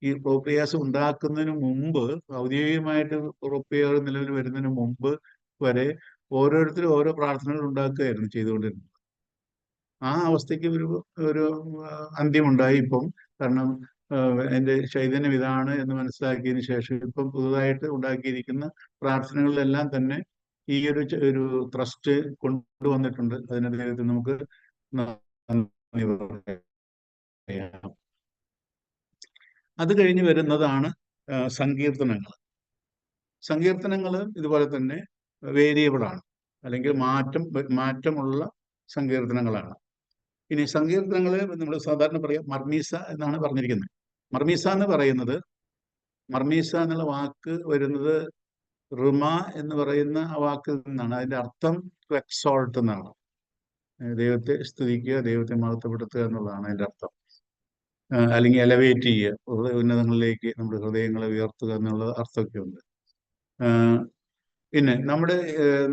A: ഈ പ്രോപ്രിയാസ് ഉണ്ടാക്കുന്നതിന് മുമ്പ്, ഔദ്യോഗികമായിട്ട് പ്രോപ്രിയർ നിലവിൽ വരുന്നതിന് മുമ്പ് വരെ ഓരോരുത്തരും ഓരോ പ്രാർത്ഥനകൾ ഉണ്ടാക്കുകയായിരുന്നു ചെയ്തുകൊണ്ടിരുന്നത്. ആ അവസ്ഥയ്ക്ക് ഒരു അന്ത്യമുണ്ടായി ഇപ്പം. കാരണം അതിന്റെ ചൈതന്യം ഇതാണ് എന്ന് മനസ്സിലാക്കിയതിന് ശേഷം ഇപ്പം പുതുതായിട്ട് ഉണ്ടാക്കിയിരിക്കുന്ന പ്രാർത്ഥനകളിലെല്ലാം തന്നെ ഈ ഒരു ട്രസ്റ്റ് കൊണ്ടുവന്നിട്ടുണ്ട്. അതിന് ദൈവത്തിൽ നമുക്ക് നന്ദി പറയാം. അത് കഴിഞ്ഞ് വരുന്നതാണ് സങ്കീർത്തനങ്ങൾ. സങ്കീർത്തനങ്ങൾ ഇതുപോലെ തന്നെ വേരിയബിൾ ആണ്, അല്ലെങ്കിൽ മാറ്റമുള്ള സങ്കീർത്തനങ്ങളാണ്. ഇനി സങ്കീർത്തനങ്ങൾ നമ്മൾ സാധാരണ പറയാം മർമീസ എന്നാണ് പറഞ്ഞിരിക്കുന്നത്. മർമീസ എന്ന് പറയുന്നത്, മർമീസ എന്നുള്ള വാക്ക് വരുന്നത് റുമ എന്ന് പറയുന്ന ആ വാക്കിൽ നിന്നാണ്. അതിന്റെ അർത്ഥം ടു എക്സോൾട്ട് എന്നാണ്. ദൈവത്തെ സ്തുതിക്കുക, ദൈവത്തെ മഹത്വപ്പെടുത്തുക എന്നുള്ളതാണ് അതിന്റെ അർത്ഥം. അല്ലെങ്കിൽ എലവേറ്റ് ചെയ്യുക, ഉന്നതങ്ങളിലേക്ക് നമ്മുടെ ഹൃദയങ്ങളെ ഉയർത്തുക എന്നുള്ള അർത്ഥമൊക്കെ ഉണ്ട്. പിന്നെ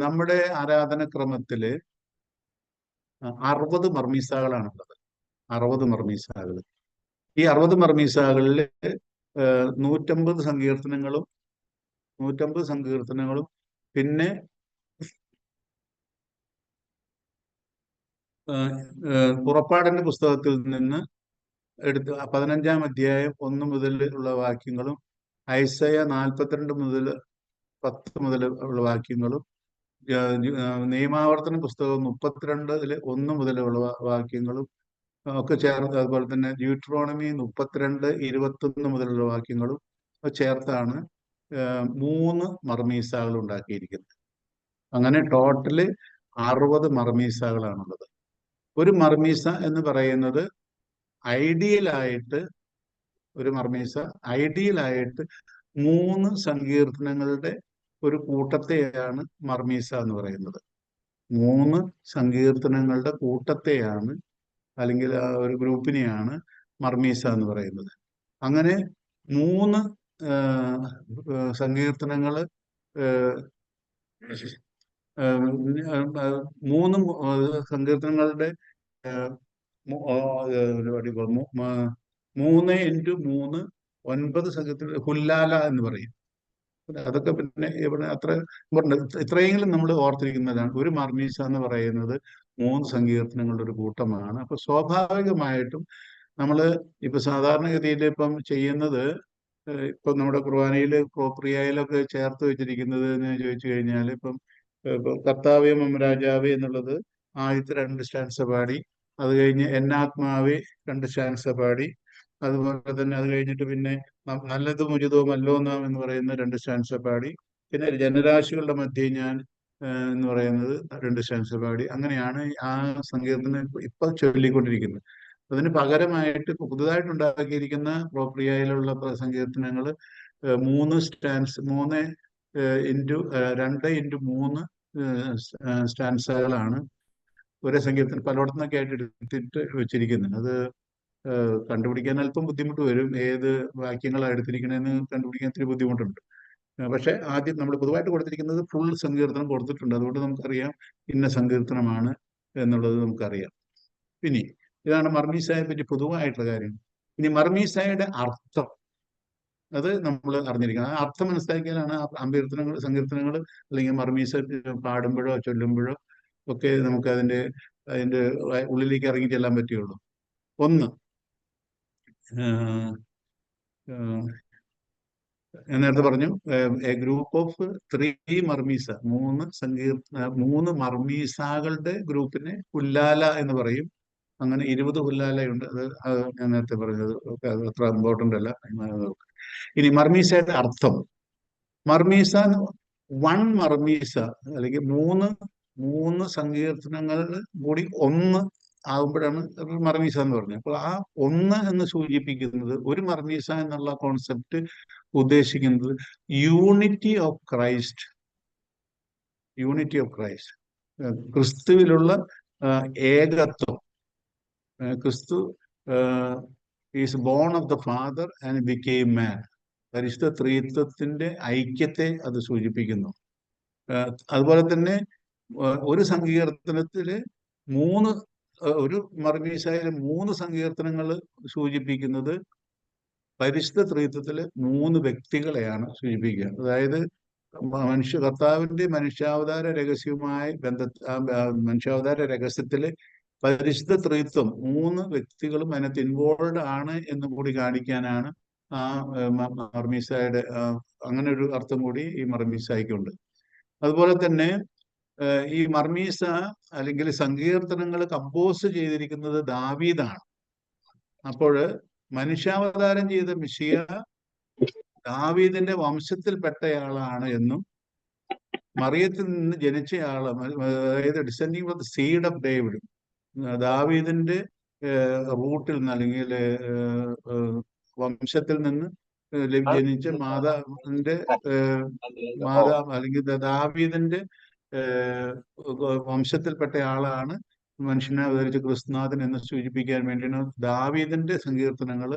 A: നമ്മുടെ ആരാധനക്രമത്തില് 60 മർമീസാകളാണുള്ളത്. 60 മർമീസാകൾ. ഈ 60 മർമീസാകളിൽ 150 സങ്കീർത്തനങ്ങളും പിന്നെ പുറപ്പാടിന്റെ പുസ്തകത്തിൽ നിന്ന് എടുത്ത് 15-ാം അധ്യായം 1 മുതൽ ഉള്ള വാക്യങ്ങളും, ഐസയ 42 മുതൽ 10 മുതൽ ഉള്ള വാക്യങ്ങളും, നിയമാവർത്തന പുസ്തകം 32 1 മുതലുള്ള വാക്യങ്ങളും ഒക്കെ ചേർത്ത്, അതുപോലെ തന്നെ ഡ്യൂട്രോണമി 32 21 മുതലുള്ള വാക്യങ്ങളും ചേർത്താണ് 3 മർമീസാകൾ ഉണ്ടാക്കിയിരിക്കുന്നത്. അങ്ങനെ ടോട്ടല് 60 മർമീസാകളാണുള്ളത്. ഒരു മർമീസ എന്ന് പറയുന്നത് ഐഡിയലായിട്ട് 3 സങ്കീർത്തനങ്ങളുടെ ഒരു കൂട്ടത്തെയാണ് മർമീസ എന്ന് പറയുന്നത്. 3 സങ്കീർത്തനങ്ങളുടെ കൂട്ടത്തെയാണ്, അല്ലെങ്കിൽ ആ ഒരു ഗ്രൂപ്പിനെയാണ് മർമീസ എന്ന് പറയുന്നത്. അങ്ങനെ 3 സങ്കീർത്തനങ്ങൾ 3 സങ്കീർത്തനങ്ങളുടെ 3x3 9 സങ്കീർത്തന ഹുല്ലാല എന്ന് പറയും. അതൊക്കെ പിന്നെ ഇവിടെ അത്ര ഇത്രയെങ്കിലും നമ്മൾ ഓർത്തിരിക്കുന്നതാണ്. ഒരു മർമീസ എന്ന് പറയുന്നത് 3 സങ്കീർത്തനങ്ങളുടെ ഒരു കൂട്ടമാണ്. അപ്പൊ സ്വാഭാവികമായിട്ടും നമ്മൾ ഇപ്പൊ സാധാരണഗതിയിൽ ഇപ്പം ചെയ്യുന്നത്, ഇപ്പം നമ്മുടെ കുർബാനയിൽ പ്രോപ്രിയയിലൊക്കെ ചേർത്ത് വെച്ചിരിക്കുന്നത് എന്ന് ചോദിച്ചു കഴിഞ്ഞാൽ, ഇപ്പം കർത്താവേ മമരാജാവേ എന്നുള്ളത് ആദ്യത്തെ 2 സ്റ്റാൻസ പാടി, അത് കഴിഞ്ഞ് എന്നാത്മാവേ 2 സ്റ്റാൻസ പാടി, അതുപോലെ തന്നെ അത് കഴിഞ്ഞിട്ട് പിന്നെ നല്ലതും ഉചിതവും അല്ലോ നാം എന്ന് പറയുന്ന 2 സ്റ്റാൻസ പാടി, പിന്നെ ജനരാശികളുടെ മധ്യേ ഞാൻ എന്ന് പറയുന്നത് 2 സ്റ്റാൻസ പാടി. അങ്ങനെയാണ് ആ സങ്കീർത്തനം ഇപ്പൊ ചൊല്ലിക്കൊണ്ടിരിക്കുന്നത്. അതിന് പകരമായിട്ട് പുതുതായിട്ട് ഉണ്ടാക്കിയിരിക്കുന്ന പ്രോപ്രിയയിലുള്ള സങ്കീർത്തനങ്ങൾ 3 2x3 സ്റ്റാൻസകളാണ് ഒരേ സങ്കീർത്തനം പലയിടത്തുനിന്നൊക്കെ ആയിട്ട് എടുത്തിട്ട് വെച്ചിരിക്കുന്നത്. അത് കണ്ടുപിടിക്കാൻ അല്പം ബുദ്ധിമുട്ട് വരും. ഏത് വാക്യങ്ങളാണ് എടുത്തിരിക്കണമെന്ന് കണ്ടുപിടിക്കാൻ ഇത്തിരി ബുദ്ധിമുട്ടുണ്ട്. പക്ഷെ ആദ്യം നമ്മൾ പൊതുവായിട്ട് കൊടുത്തിരിക്കുന്നത് ഫുൾ സങ്കീർത്തനം കൊടുത്തിട്ടുണ്ട്. അതുകൊണ്ട് നമുക്കറിയാം ഇന്ന സങ്കീർത്തനമാണ് എന്നുള്ളത് നമുക്കറിയാം. ഇനി ഇതാണ് മർമീസായെ പറ്റി പൊതുവായിട്ടുള്ള കാര്യം. ഇനി മർമീസായുടെ അർത്ഥം അത് നമ്മൾ അറിഞ്ഞിരിക്കണം. ആ അർത്ഥം മനസ്സിലാക്കിയാലാണ് സങ്കീർത്തനങ്ങൾ അല്ലെങ്കിൽ മർമീസ പാടുമ്പോഴോ ചൊല്ലുമ്പോഴോ ഒക്കെ നമുക്ക് അതിന്റെ ഉള്ളിലേക്ക് ഇറങ്ങി ചെല്ലാൻ പറ്റുകയുള്ളൂ. ഒന്ന്, ഞാൻ നേരത്തെ പറഞ്ഞു, എ ഗ്രൂപ്പ് ഓഫ് 3 മർമീസ, 3 മർമീസാകളുടെ ഗ്രൂപ്പിനെ ഹുല്ലാല എന്ന് പറയും. അങ്ങനെ 20 ഹുല്ലാലയുണ്ട്. അത് ഞാൻ നേരത്തെ പറഞ്ഞത് അത് അത്ര ഇമ്പോർട്ടൻ്റ് അല്ല. ഇനി മർമീസയുടെ അർത്ഥം, മർമീസ 1 മർമീസ അല്ലെങ്കിൽ 3 സങ്കീർത്തനങ്ങൾ കൂടി 1 ആകുമ്പോഴാണ് മർമീസ എന്ന് പറഞ്ഞത്. അപ്പോൾ ആ 1 എന്ന് സൂചിപ്പിക്കുന്നത്, ഒരു മർമീസ എന്നുള്ള കോൺസെപ്റ്റ് ഉദ്ദേശിക്കുന്നത് യൂണിറ്റി ഓഫ് ക്രൈസ്റ്റ്, ക്രിസ്തുവിലുള്ള ഏകത്വം. ക്രിസ്തു is born of the father and became man. പരിശുദ്ധ ത്രിത്വത്തിന്റെ ഐക്യത്തെ അത് സൂചിപ്പിക്കുന്നു. അതുപോലെ തന്നെ ഒരു സങ്കീർത്തനത്തില് ഒരു മർമീസായിലെ 3 സങ്കീർത്തനങ്ങൾ സൂചിപ്പിക്കുന്നത് പരിശുദ്ധ ത്രിത്വത്തില് 3 വ്യക്തികളെയാണ് സൂചിപ്പിക്കുക. അതായത് കർത്താവിന്റെ മനുഷ്യാവതാര രഹസ്യവുമായി മനുഷ്യാവതാര രഹസ്യത്തില് പരിശുദ്ധ ത്രിത്വം 3 വ്യക്തികളും അതിനകത്ത് ഇൻവോൾവ് ആണ് എന്ന് കൂടി കാണിക്കാനാണ് ആ മർമീസായുടെ അങ്ങനെ ഒരു അർത്ഥം കൂടി ഈ മർമീസായിക്കുണ്ട്. അതുപോലെ തന്നെ ഈ മർമീസ അല്ലെങ്കിൽ സങ്കീർത്തനങ്ങൾ കമ്പോസ് ചെയ്തിരിക്കുന്നത് ദാവീദാണ്. അപ്പോൾ മനുഷ്യാവതാരം ചെയ്ത മിശിഹ ദാവീദിന്റെ വംശത്തിൽപ്പെട്ടയാളാണ് എന്നും മറിയത്തിൽ നിന്ന് ജനിച്ചയാള്, അതായത് descending from the seed of David, ദാവീദിന്റെ റൂട്ടിൽ നിന്ന് അല്ലെങ്കിൽ വംശത്തിൽ നിന്ന് ജനിച്ച മാതാവിന്റെ മാതാവ് അല്ലെങ്കിൽ ദാവീദിന്റെ വംശത്തിൽപ്പെട്ട ആളാണ് മനുഷ്യനെ അവതരിച്ച ക്രിസ്തുനാഥൻ എന്ന് സൂചിപ്പിക്കാൻ വേണ്ടിയാണ് ദാവീദിന്റെ സങ്കീർത്തനങ്ങൾ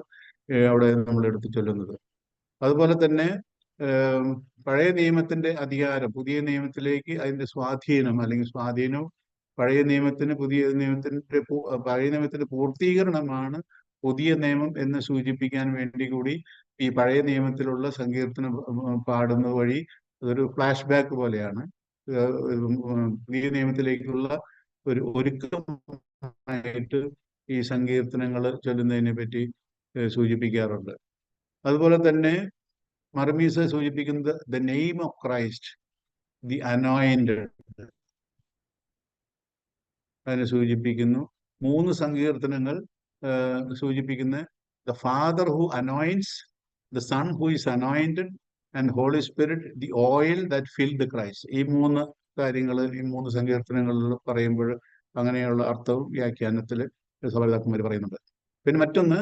A: അവിടെ നമ്മൾ എടുത്തു ചൊല്ലുന്നത്. അതുപോലെ തന്നെ പഴയ നിയമത്തിന്റെ അധികാരം പുതിയ നിയമത്തിലേക്ക് അതിന്റെ സ്വാധീനം അല്ലെങ്കിൽ സ്വാധീനവും പഴയ നിയമത്തിന് പഴയ നിയമത്തിന്റെ പൂർത്തീകരണമാണ് പുതിയ നിയമം എന്ന് സൂചിപ്പിക്കാൻ വേണ്ടി കൂടി ഈ പഴയ നിയമത്തിലുള്ള സങ്കീർത്തനം പാടുന്നത് വഴി അതൊരു ഫ്ലാഷ് ബാക്ക് പോലെയാണ്. പുതിയ നിയമത്തിലേക്കുള്ള ഒരു ഒരുക്കമായിട്ട് ഈ സങ്കീർത്തനങ്ങൾ ചൊല്ലുന്നതിനെ പറ്റി സൂചിപ്പിക്കാറുണ്ട്. അതുപോലെ തന്നെ മർമീസ സൂചിപ്പിക്കുന്നത് the name of Christ, the anointed, അതിനെ സൂചിപ്പിക്കുന്നു. 3 സങ്കീർത്തനങ്ങൾ സൂചിപ്പിക്കുന്ന the Father who anoints, the Son who is anointed and Holy Spirit, the oil that filled the Christ. ഈ 3 കാര്യങ്ങൾ ഈ 3 സങ്കീർത്തനങ്ങളിൽ പറയുമ്പോൾ അങ്ങനെയുള്ള അർത്ഥവും വ്യാഖ്യാനത്തിൽ സഭാപിതാക്കന്മാർ പറയുന്നുണ്ട്. പിന്നെ മറ്റൊന്ന്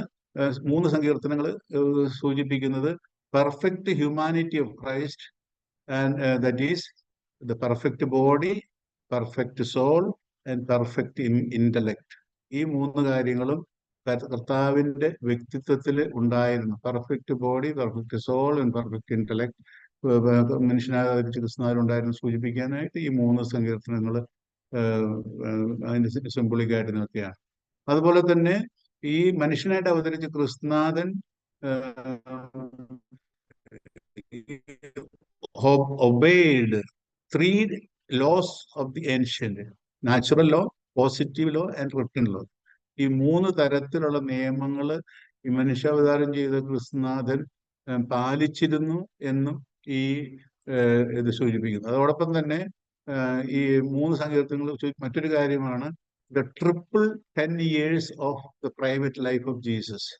A: 3 സങ്കീർത്തനങ്ങൾ സൂചിപ്പിക്കുന്നത് perfect humanity of Christ, and that is the perfect body, perfect soul and perfect intellect. ഈ 3 കാര്യങ്ങളും കർത്താവിന്റെ വ്യക്തിത്വത്തിൽ ഉണ്ടായിരുന്നു. Perfect body, perfect soul and perfect intellect മനുഷ്യനായ ക്രിസ്തുനാഥനുണ്ടായിരുന്നു സൂചിപ്പിക്കാനായിട്ട് ഈ 3 സങ്കീർത്തനങ്ങൾ അതിന്റെ സിംബോളിക്കായിട്ട് നിർത്തിയാണ്. അതുപോലെ തന്നെ ഈ മനുഷ്യനായിട്ട് അവതരിച്ച ക്രിസ്തുനാഥൻ obeyed 3 laws of the ancient: natural law, positive law and written law. ഈ 3 തരത്തിലുള്ള നിയമങ്ങൾ ഈ മനുഷ്യാവതാരം ചെയ്ത ക്രിസ്തുനാഥൻ പാലിച്ചിരുന്നു എന്നും ഈ ഇത് സൂചിപ്പിക്കുന്നു. അതോടൊപ്പം തന്നെ ഈ 3 സങ്കീർത്തനങ്ങൾ മറ്റൊരു കാര്യമാണ് the triple 10 years of the private life of Jesus.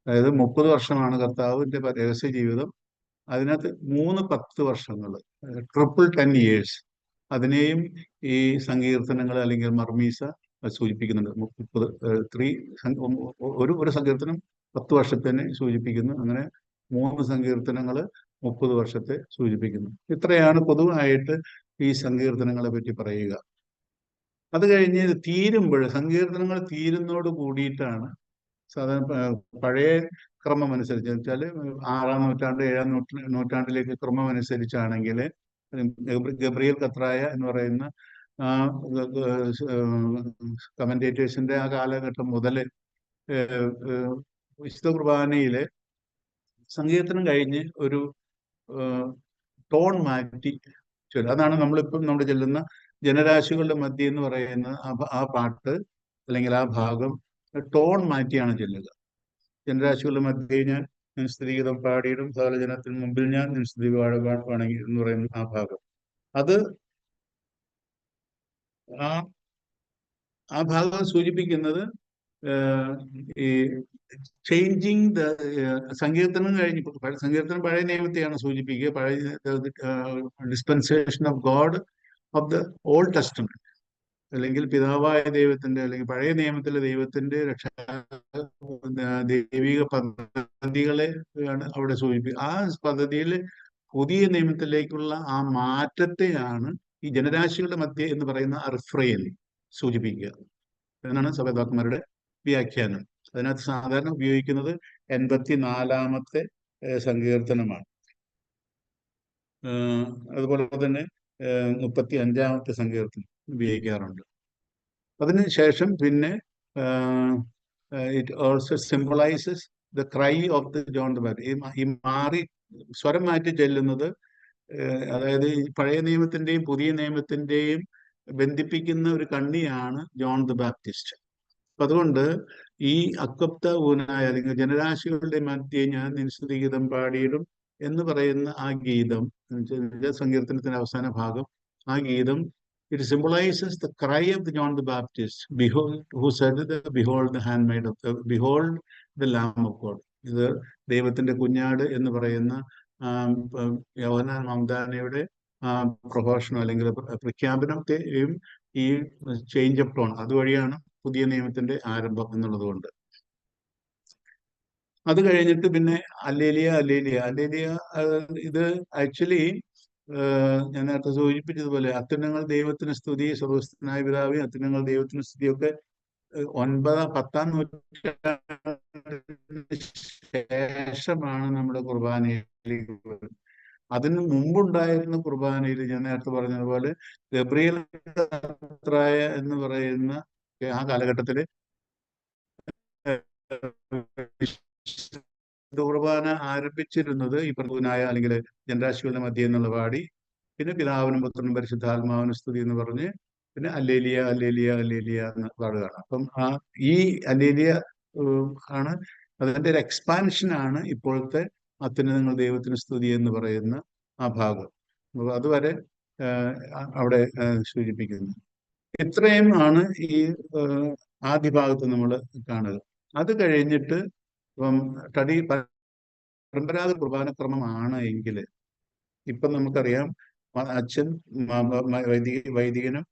A: അതായത് 30 വർഷമാണ് കർത്താവിന്റെ രഹസ്യ ജീവിതം. അതിനകത്ത് 3 10 വർഷങ്ങൾ, ട്രിപ്പിൾ 10 years, അതിനെയും ഈ സങ്കീർത്തനങ്ങൾ അല്ലെങ്കിൽ മർമീസ സൂചിപ്പിക്കുന്നുണ്ട്. 30 ഒരു സങ്കീർത്തനം 10 വർഷത്തിനെ സൂചിപ്പിക്കുന്നു. അങ്ങനെ 3 സങ്കീർത്തനങ്ങൾ 30 വർഷത്തെ സൂചിപ്പിക്കുന്നു. ഇത്രയാണ് പൊതുവായിട്ട് ഈ സങ്കീർത്തനങ്ങളെ പറ്റി പറയുക. അത് കഴിഞ്ഞ് തീരുമ്പോൾ, സങ്കീർത്തനങ്ങൾ തീരുന്നോട് കൂടിയിട്ടാണ് സാധാരണ പഴയ ക്രമം അനുസരിച്ച് വെച്ചാൽ 6-ാം നൂറ്റാണ്ട് 7-ാം നൂറ്റാണ്ടിലേക്ക് ക്രമം അനുസരിച്ചാണെങ്കിൽ ഗബ്രിയേൽ കത്രായ എന്ന് പറയുന്ന കമന്റേറ്റേഴ്സിന്റെ ആ കാലഘട്ടം മുതൽ വിശുദ്ധ കുർബാനയിലെ സങ്കീർത്തനം കഴിഞ്ഞ് ഒരു ടോൺ മാറ്റി ചൊല്ലും. അതാണ് നമ്മളിപ്പം നമ്മൾ ചെല്ലുന്ന ജനരാശികളുടെ മധ്യ എന്ന് പറയുന്ന ആ പാട്ട് അല്ലെങ്കിൽ ആ ഭാഗം ടോൺ മാറ്റിയാണ് ചൊല്ലുക. ജനരാശികളുടെ മധ്യേ ഞാൻ സ്തുതിഗീതം പാടിയിടും, സകല ജനത്തിന് മുമ്പിൽ ഞാൻ സ്തുതി പാടുവാണെങ്കിൽ എന്ന് പറയുന്ന ആ ഭാഗം, അത് ആ ഭാഗം സൂചിപ്പിക്കുന്നത് ഈ ചേഞ്ചിങ് ദ സങ്കീർത്തനം കഴിഞ്ഞ് സങ്കീർത്തനം പഴയ നിയമത്തെയാണ് സൂചിപ്പിക്കുക. പഴയ dispensation of God of the old testament, അല്ലെങ്കിൽ പിതാവായ ദൈവത്തിന്റെ അല്ലെങ്കിൽ പഴയ നിയമത്തിലെ ദൈവത്തിന്റെ ദൈവിക പദ്ധതികളെ ആണ് അവിടെ സൂചിപ്പിക്കുക. ആ പദ്ധതിയിൽ പുതിയ നിയമത്തിലേക്കുള്ള ആ മാറ്റത്തെയാണ് ഈ ജനരാശികളുടെ മധ്യ എന്ന് പറയുന്ന റിഫ്രെയിൻ സൂചിപ്പിക്കുക എന്നാണ് സഭാപിതാക്കന്മാരുടെ വ്യാഖ്യാനം. അതിനകത്ത് സാധാരണ ഉപയോഗിക്കുന്നത് 84-ാമത്തെ സങ്കീർത്തനമാണ്. അതുപോലെ തന്നെ 35-ാമത്തെ സങ്കീർത്തനം ഉപയോഗിക്കാറുണ്ട്. അതിനുശേഷം പിന്നെ it also symbolises the cry of the John the Baptist. ഈ മാറി സ്വരം മാറ്റി ചെല്ലുന്നത്, അതായത് പഴയ നിയമത്തിന്റെയും പുതിയ നിയമത്തിന്റെയും ബന്ധിപ്പിക്കുന്ന ഒരു കണ്ണിയാണ് ജോൺ ദ ബാപ്റ്റിസ്റ്റ്. അപ്പൊ അതുകൊണ്ട് ഈ അക്വപ്ത ഊനായ അല്ലെങ്കിൽ ജനരാശികളുടെ മധ്യേ ഞാൻ നിൻസ്തുതിഗീതം പാടിയിടും എന്ന് പറയുന്ന ആ ഗീതം, സങ്കീർത്തനത്തിന്റെ അവസാന ഭാഗം, ആ ഗീതം it symbolizes the cry of the John the Baptist, behold, who said, behold the handmaid of the, behold the Lamb of God. ഇത് ദൈവത്തിന്റെ കുഞ്ഞാട് എന്ന് പറയുന്ന യോഹന്നാൻ മംദാനയുടെ പ്രഘോഷണം അല്ലെങ്കിൽ പ്രഖ്യാപനത്തെയും ഈ ചേഞ്ച് ഓഫ് ടോൺ അതുവഴിയാണ് പുതിയ നിയമത്തിന്റെ ആരംഭം എന്നുള്ളത് കൊണ്ട്. അത് കഴിഞ്ഞിട്ട് പിന്നെ അല്ലേലിയ അല്ലേലിയ അല്ലേലിയ, ഇത് ആക്ച്വലി ഞാൻ നേരത്തെ സൂചിപ്പിച്ചതുപോലെ അത്യുന്നതങ്ങൾ ദൈവത്തിന് സ്തുതി, സർവ്വസ്ഥനായ പിതാവേ അത്യുന്നതങ്ങൾ ദൈവത്തിന് സ്തുതിയൊക്കെ 10-ാം നൂറ്റാണ്ടിന് ശേഷമാണ് നമ്മുടെ കുർബാനയിലേക്ക് വരുന്നത്. അതിന് മുമ്പുണ്ടായിരുന്ന കുർബാനയിൽ ഞാൻ നേരത്തെ പറഞ്ഞതുപോലെ ഗബ്രിയേൽ കർത്തായ എന്ന് പറയുന്ന ആ കാലഘട്ടത്തില് കുർബാന ആരംഭിച്ചിരുന്നത് ഈ പ്രഭുവിനായ അല്ലെങ്കിൽ ജനരാശികളുടെ മധ്യ എന്നുള്ള പാടി, പിന്നെ പിതാവിനും പുത്രനും പരിശുദ്ധാത്മാവിനും സ്തുതി എന്ന് പറഞ്ഞ് പിന്നെ അല്ലേലിയ അല്ലേലിയ അല്ലേലിയ എന്ന് പാടുകയാണ്. അപ്പം ഈ അല്ലേലിയ ആണ് അതിന്റെ ഒരു എക്സ്പാൻഷനാണ് ഇപ്പോഴത്തെ അത്യുന്നതങ്ങൾ ദൈവത്തിന് സ്തുതി എന്ന് പറയുന്ന ആ ഭാഗം. അപ്പോൾ അതുവരെ അവിടെ സൂചിപ്പിക്കുന്നു. ഇത്രയും ആണ് ഈ ആദ്യ ഭാഗത്ത് നമ്മൾ കാണുക. അത് കഴിഞ്ഞിട്ട് ഇപ്പം പരമ്പരാഗത കുർബാനക്രമമാണ് എങ്കിൽ ഇപ്പം നമുക്കറിയാം അച്ഛൻ വൈദികനും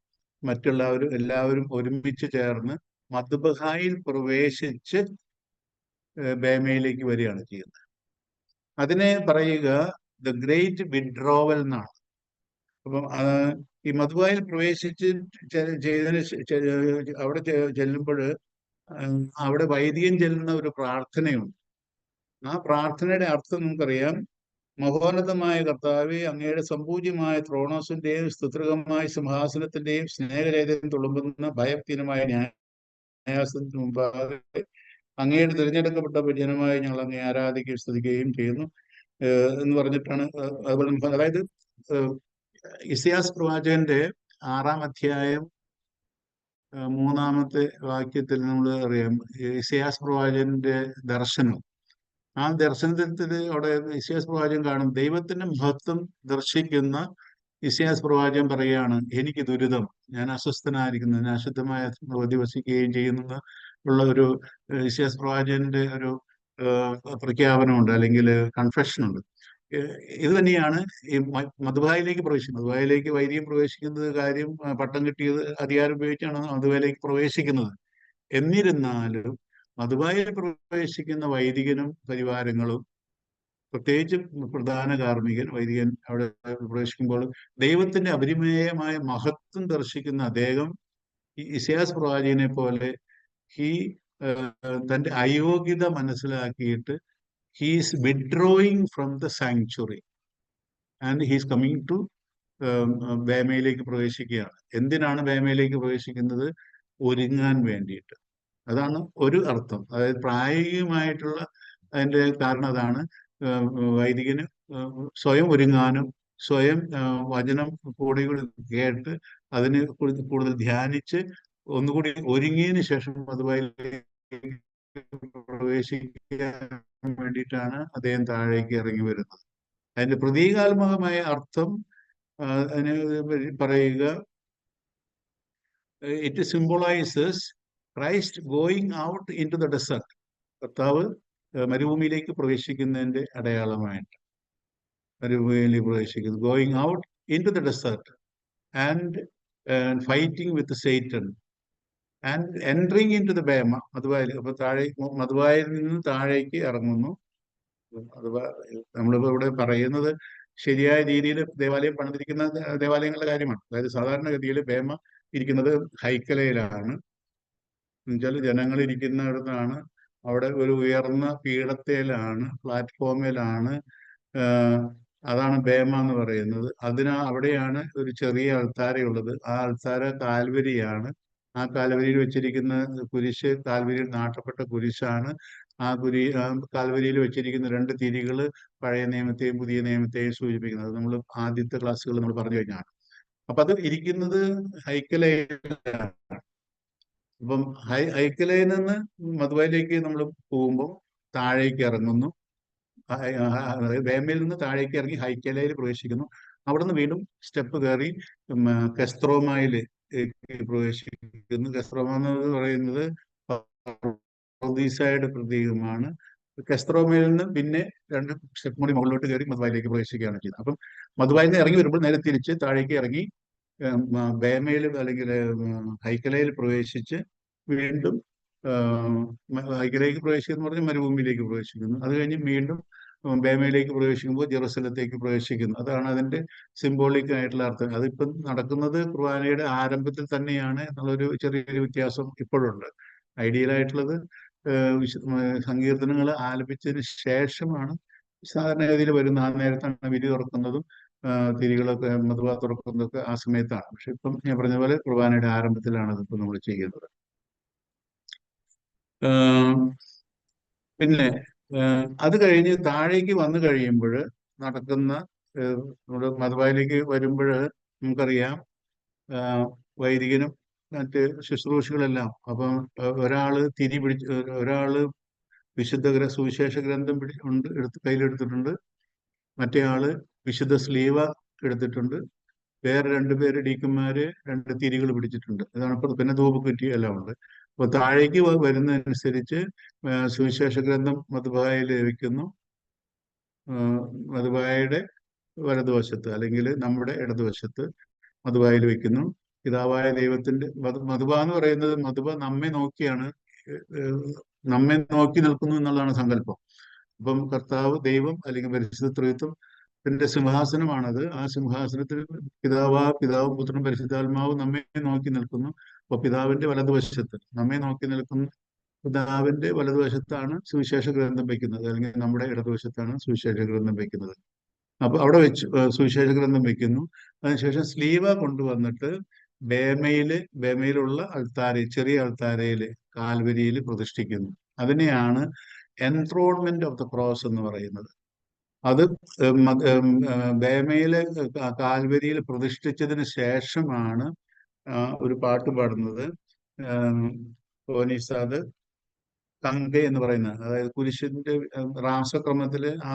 A: മറ്റുള്ളവരും എല്ലാവരും ഒരുമിച്ച് ചേർന്ന് മദ്ബഹായിൽ പ്രവേശിച്ച് ബേമയിലേക്ക് വരികയാണ് ചെയ്യുന്നത്. അതിനെ പറയുക ദ ഗ്രേറ്റ് വിഡ്രോവൽ എന്നാണ്. അപ്പം ഈ മദ്ബഹായിൽ പ്രവേശിച്ച് ചെയ്തതിന് അവിടെ ചെല്ലുമ്പോൾ അവിടെ വൈദികൻ ചെല്ലുന്ന ഒരു പ്രാർത്ഥനയുണ്ട്. ആ പ്രാർത്ഥനയുടെ അർത്ഥം നമുക്കറിയാം. മഹോന്നതമായ കർത്താവേ, അങ്ങയുടെ സമ്പൂജ്യമായ ത്രോണോസിന്റെയും സ്തുത്രകമായ സിംഹാസനത്തിന്റെയും സ്നേഹരേഖയും തുളുമ്പുന്ന ഭയഹീനമായ ന്യായാസനത്തിന് മുമ്പാകെ അങ്ങയുടെ തിരഞ്ഞെടുക്കപ്പെട്ട ജനമായി ഞങ്ങൾ അങ്ങേ ആരാധിക്കുകയും സ്തുതിക്കുകയും ചെയ്യുന്നു എന്ന് പറഞ്ഞിട്ടാണ്. അതുപോലെ അതായത് ഇസയാസ് പ്രവാചകന്റെ 6-ാം അധ്യായം 3-ാമത്തെ വാക്യത്തിൽ നമ്മൾ അറിയാം ഇസയാസ് പ്രവാചകന്റെ ദർശനം. ആ ദർശനത്തിൽ അവിടെ ഇസയാസ് പ്രവാചകൻ കാണും ദൈവത്തിന്റെ മഹത്വം ദർശിക്കുന്ന ഇസയാസ് പ്രവാചകൻ പറയുകയാണ്, എനിക്ക് ദുരിതം, ഞാൻ അസ്വസ്ഥനായിരിക്കുന്നു, ഞാൻ അശുദ്ധമായ അധിവസിക്കുകയും ചെയ്യുന്നത് ഉള്ള ഒരു ഇസയാസ് പ്രവാചകന്റെ ഒരു പ്രഖ്യാപനമുണ്ട്, അല്ലെങ്കിൽ കൺഫെഷനുണ്ട്. ഇത് തന്നെയാണ് ഈ മദ്ബഹായിലേക്ക് പ്രവേശിക്കുന്നത്. മദ്ബഹായിലേക്ക് വൈദികം പ്രവേശിക്കുന്നത് കാര്യം പട്ടം കിട്ടിയത് അധികാരം ഉപയോഗിച്ചാണ് മദ്ബഹായിലേക്ക് പ്രവേശിക്കുന്നത്. എന്നിരുന്നാലും മദ്ബഹായിൽ പ്രവേശിക്കുന്ന വൈദികനും പരിവാരങ്ങളും, പ്രത്യേകിച്ച് പ്രധാന കാർമ്മികൻ വൈദികൻ അവിടെ പ്രവേശിക്കുമ്പോൾ ദൈവത്തിന്റെ അപരിമേയമായ മഹത്വം ദർശിക്കുന്ന അദ്ദേഹം ഈ ഇസയാസ് പ്രവാചകനെ പോലെ തന്റെ അയോഗ്യത മനസ്സിലാക്കിയിട്ട് he's withdrawing from the sanctuary and he's coming to ബേമയിലേക്ക് പ്രവേശിക്കുകയാണ്. എന്തിനാണ് ബേമയിലേക്ക് പ്രവേശിക്കുന്നത്? ഒരുങ്ങാൻ വേണ്ടിയിട്ട്. അതാണ് ഒരു അർത്ഥം. അതായത് പ്രായോഗികമായിട്ടുള്ള അതിന്റെ കാരണം അതാണ്. വൈദികന് സ്വയം ഒരുങ്ങാനും സ്വയം വചനം കൂടി കേട്ട് അതിന് കൂടുതൽ ധ്യാനിച്ച് ഒന്നുകൂടി ഒരുങ്ങിയതിന് ശേഷം അതുമായി പ്രവേശിക്കാൻ വേണ്ടിയിട്ടാണ് അദ്ദേഹം താഴേക്ക് ഇറങ്ങി വരുന്നത്. അതിന്റെ പ്രതീകാത്മകമായ അർത്ഥം അതിന് പറയുക, it symbolises Christ going out into the desert. കർത്താവ് മരുഭൂമിയിലേക്ക് പ്രവേശിക്കുന്നതിന്റെ അടയാളമായിട്ട് മരുഭൂമിയിലേക്ക് പ്രവേശിക്കുന്നത്, going out into the desert and fighting with Satan and entering into the bema. മധുവായിൽ അപ്പൊ മധുവായിൽ നിന്ന് താഴേക്ക് ഇറങ്ങുന്നു. നമ്മളിപ്പോ ഇവിടെ പറയുന്നത് ശരിയായ രീതിയിൽ ദേവാലയം പണിതിരിക്കുന്ന ദേവാലയങ്ങളുടെ കാര്യമാണ്. അതായത് സാധാരണഗതിയിൽ ബേമ ഇരിക്കുന്നത് ഹൈക്കലയിലാണ്. എന്നുവെച്ചാൽ ജനങ്ങൾ ഇരിക്കുന്നിടത്താണ്. അവിടെ ഒരു ഉയർന്ന പീഠത്തേലാണ്, പ്ലാറ്റ്ഫോമിലാണ്. അതാണ് ബേമ എന്ന് പറയുന്നത്. അവിടെയാണ് ഒരു ചെറിയ അൾത്താരയുള്ളത്. ആ അൾത്താര കാൽവരിയാണ്. ആ കാൽവരിയിൽ വെച്ചിരിക്കുന്ന കുരിശ് കാൽവരിയിൽ നാട്ടപ്പെട്ട കുരിശാണ്. കാൽവരിയിൽ വെച്ചിരിക്കുന്ന 2 തിരികൾ പഴയ നിയമത്തെയും പുതിയ നിയമത്തെയും സൂചിപ്പിക്കുന്നത് നമ്മൾ ആദ്യത്തെ ക്ലാസ്സുകൾ നമ്മൾ പറഞ്ഞു കഴിഞ്ഞാണ്. അപ്പൊ അത് ഇരിക്കുന്നത് ഹൈക്കലയിലാണ്. അപ്പം ഹൈക്കലയിൽ നിന്ന് മധുവയിലേക്ക് നമ്മൾ പോകുമ്പോൾ താഴേക്ക് ഇറങ്ങുന്നു. ബേമയിൽ നിന്ന് താഴേക്ക് ഇറങ്ങി ഹൈക്കലയിൽ പ്രവേശിക്കുന്നു. അവിടെ നിന്ന് വീണ്ടും സ്റ്റെപ്പ് കയറി കെസ്ത്രോമയിൽ പ്രവേശിക്കുന്നു. കെസ്ത്രോമ എന്ന് പറയുന്നത് പറുദീസയുടെ പ്രതീകമാണ്. കെസ്ത്രോമയിൽ നിന്ന് പിന്നെ 2 സ്റ്റെപ്പ് കൂടി മുകളിലോട്ട് കയറി മധുബായിലേക്ക് പ്രവേശിക്കുകയാണ് ചെയ്യുന്നത്. അപ്പം മധുബായിൽ നിന്ന് ഇറങ്ങി വരുമ്പോൾ നേരെ തിരിച്ച് താഴേക്ക് ഇറങ്ങി ബേമയിൽ അല്ലെങ്കിൽ ഹൈക്കലയിൽ പ്രവേശിച്ച് വീണ്ടും ഹൈക്കലയിലേക്ക് പ്രവേശിക്കുന്നു പറഞ്ഞാൽ മരുഭൂമിയിലേക്ക് പ്രവേശിക്കുന്നു. അത് കഴിഞ്ഞ് വീണ്ടും ബേമയിലേക്ക് പ്രവേശിക്കുമ്പോൾ ജെറുസലത്തേക്ക് പ്രവേശിക്കുന്നു. അതാണ് അതിന്റെ സിംബോളിക് ആയിട്ടുള്ള അർത്ഥം. അതിപ്പം നടക്കുന്നത് ഖുർആനയുടെ ആരംഭത്തിൽ തന്നെയാണ് എന്നുള്ളൊരു ചെറിയൊരു വ്യത്യാസം ഇപ്പോഴുണ്ട്. ഐഡിയൽ ആയിട്ടുള്ളത് സങ്കീർത്തനങ്ങൾ ആലപിച്ചതിന് ശേഷമാണ് സാധാരണഗതിയിൽ വരുന്ന. ആ നേരത്താണ് വിധി തുറക്കുന്നതും തിരികളൊക്കെ മധുബ തുറക്കുന്നതൊക്കെ ആ സമയത്താണ്. പക്ഷെ ഇപ്പം ഞാൻ പറഞ്ഞ പോലെ ഖുർആനയുടെ ആരംഭത്തിലാണ് ഇതിപ്പോൾ നമ്മൾ ചെയ്യുന്നത്. പിന്നെ അത് കഴിഞ്ഞ് താഴേക്ക് വന്നു കഴിയുമ്പോൾ നടക്കുന്ന നമ്മുടെ മധുബായിലേക്ക് വരുമ്പോൾ നമുക്കറിയാം വൈദികനും മറ്റ് ശുശ്രൂഷകളെല്ലാം. അപ്പം ഒരാള് തിരി പിടിച്ച് ഒരാള് വിശുദ്ധ സുവിശേഷ ഗ്രന്ഥം കയ്യിലെടുത്തിട്ടുണ്ട്. മറ്റേ ആള് വിശുദ്ധ സ്ലീവ എടുത്തിട്ടുണ്ട്. വേറെ 2 പേര് ഡീക്കന്മാര് 2 തിരികൾ പിടിച്ചിട്ടുണ്ട്. ഇതാണ് പിന്നെ ധൂപക്കുറ്റി എല്ലാം ഉണ്ട്. അപ്പൊ താഴേക്ക് വരുന്നതനുസരിച്ച് സുവിശേഷ ഗ്രന്ഥം മധുബായിൽ വെക്കുന്നു. മധുബായുടെ വലതുവശത്ത് അല്ലെങ്കിൽ നമ്മുടെ ഇടതുവശത്ത് മധുബായിൽ വെക്കുന്നു. പിതാവായ ദൈവത്തിന്റെ മധുബ എന്ന് പറയുന്നത് മധുബ നമ്മെ നോക്കിയാണ്, നമ്മെ നോക്കി നിൽക്കുന്നു എന്നുള്ളതാണ് സങ്കല്പം. അപ്പം കർത്താവ് ദൈവം അല്ലെങ്കിൽ പരിശുദ്ധ ത്രിത്വത്തിന്റെ സിംഹാസനമാണത്. ആ സിംഹാസനത്തിൽ പിതാവും പുത്രനും പരിശുദ്ധാത്മാവും നമ്മെ നോക്കി നിൽക്കുന്നു. അപ്പൊ പിതാവിന്റെ വലതുവശത്ത് നമ്മെ നോക്കി നിൽക്കുന്ന പിതാവിന്റെ വലതുവശത്താണ് സുവിശേഷ ഗ്രന്ഥം വയ്ക്കുന്നത്, അല്ലെങ്കിൽ നമ്മുടെ ഇടതുവശത്താണ് സുവിശേഷ ഗ്രന്ഥം വയ്ക്കുന്നത്. അപ്പൊ അവിടെ വെച്ച് സുവിശേഷ ഗ്രന്ഥം വെക്കുന്നു. അതിനുശേഷം സ്ലീവ കൊണ്ടുവന്നിട്ട് ബേമയിലുള്ള ചെറിയ അൾത്താരയില് കാൽവരിയിൽ പ്രതിഷ്ഠിക്കുന്നു. അതിനെയാണ് എൻത്രോൺമെന്റ് ഓഫ് ദ ക്രോസ് എന്ന് പറയുന്നത്. അത് ബേമയിലെ കാൽവരിയിൽ പ്രതിഷ്ഠിച്ചതിന് ശേഷമാണ് ഒരു പാട്ട് പാടുന്നത്. ഓനിസാദ് കങ്ക എന്ന് പറയുന്നത്, അതായത് കുരിശിന്റെ റാസക്രമത്തില് ആ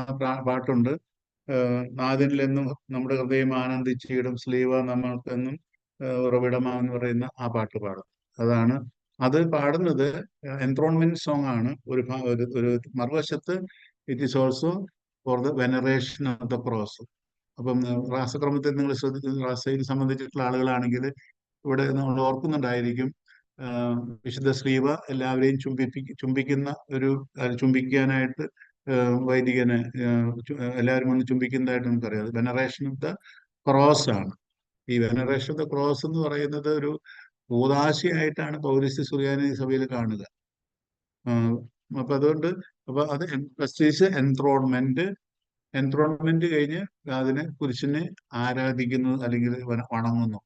A: പാട്ടുണ്ട്. നാഥനിലെന്നും നമ്മുടെ ഹൃദയം ആനന്ദിച്ചിടും സ്ലീവ നമ്മൾക്കെന്നും ഉറവിടമാന്ന് പറയുന്ന ആ പാട്ട് പാടും. അത് പാടുന്നത് എൻത്രോൺമെന്റ് സോങ് ആണ്. ഒരു മറുവശത്ത് it is also for the veneration of the cross. അപ്പം റാസക്രമത്തിൽ നിങ്ങൾ റാസയിൽ സംബന്ധിച്ചിട്ടുള്ള ആളുകളാണെങ്കിൽ ഇവിടെ നമ്മൾ ഓർക്കുന്നുണ്ടായിരിക്കും, വിശുദ്ധ സ്ലീവ എല്ലാവരെയും ചുംബിക്കാനായിട്ട് വൈദികന് എല്ലാവരും വന്ന് ചുംബിക്കുന്നതായിട്ട് നമുക്കറിയാം. വെനറേഷൻ ഓഫ് ദ ക്രോസ് ആണ്. ഈ വെനറേഷൻ ഓഫ് ദ ക്രോസ് എന്ന് പറയുന്നത് ഒരു കൂദാശയായിട്ടാണ് പൗരസ്ത്യ സുറിയാനി സഭയിൽ കാണുക. അപ്പൊ അതുകൊണ്ട് അത് പ്രസ്റ്റീജ് എൻത്രോൺമെന്റ് കഴിഞ്ഞ് കുരിശിനെ ആരാധിക്കുന്നു അല്ലെങ്കിൽ വണങ്ങുന്നു.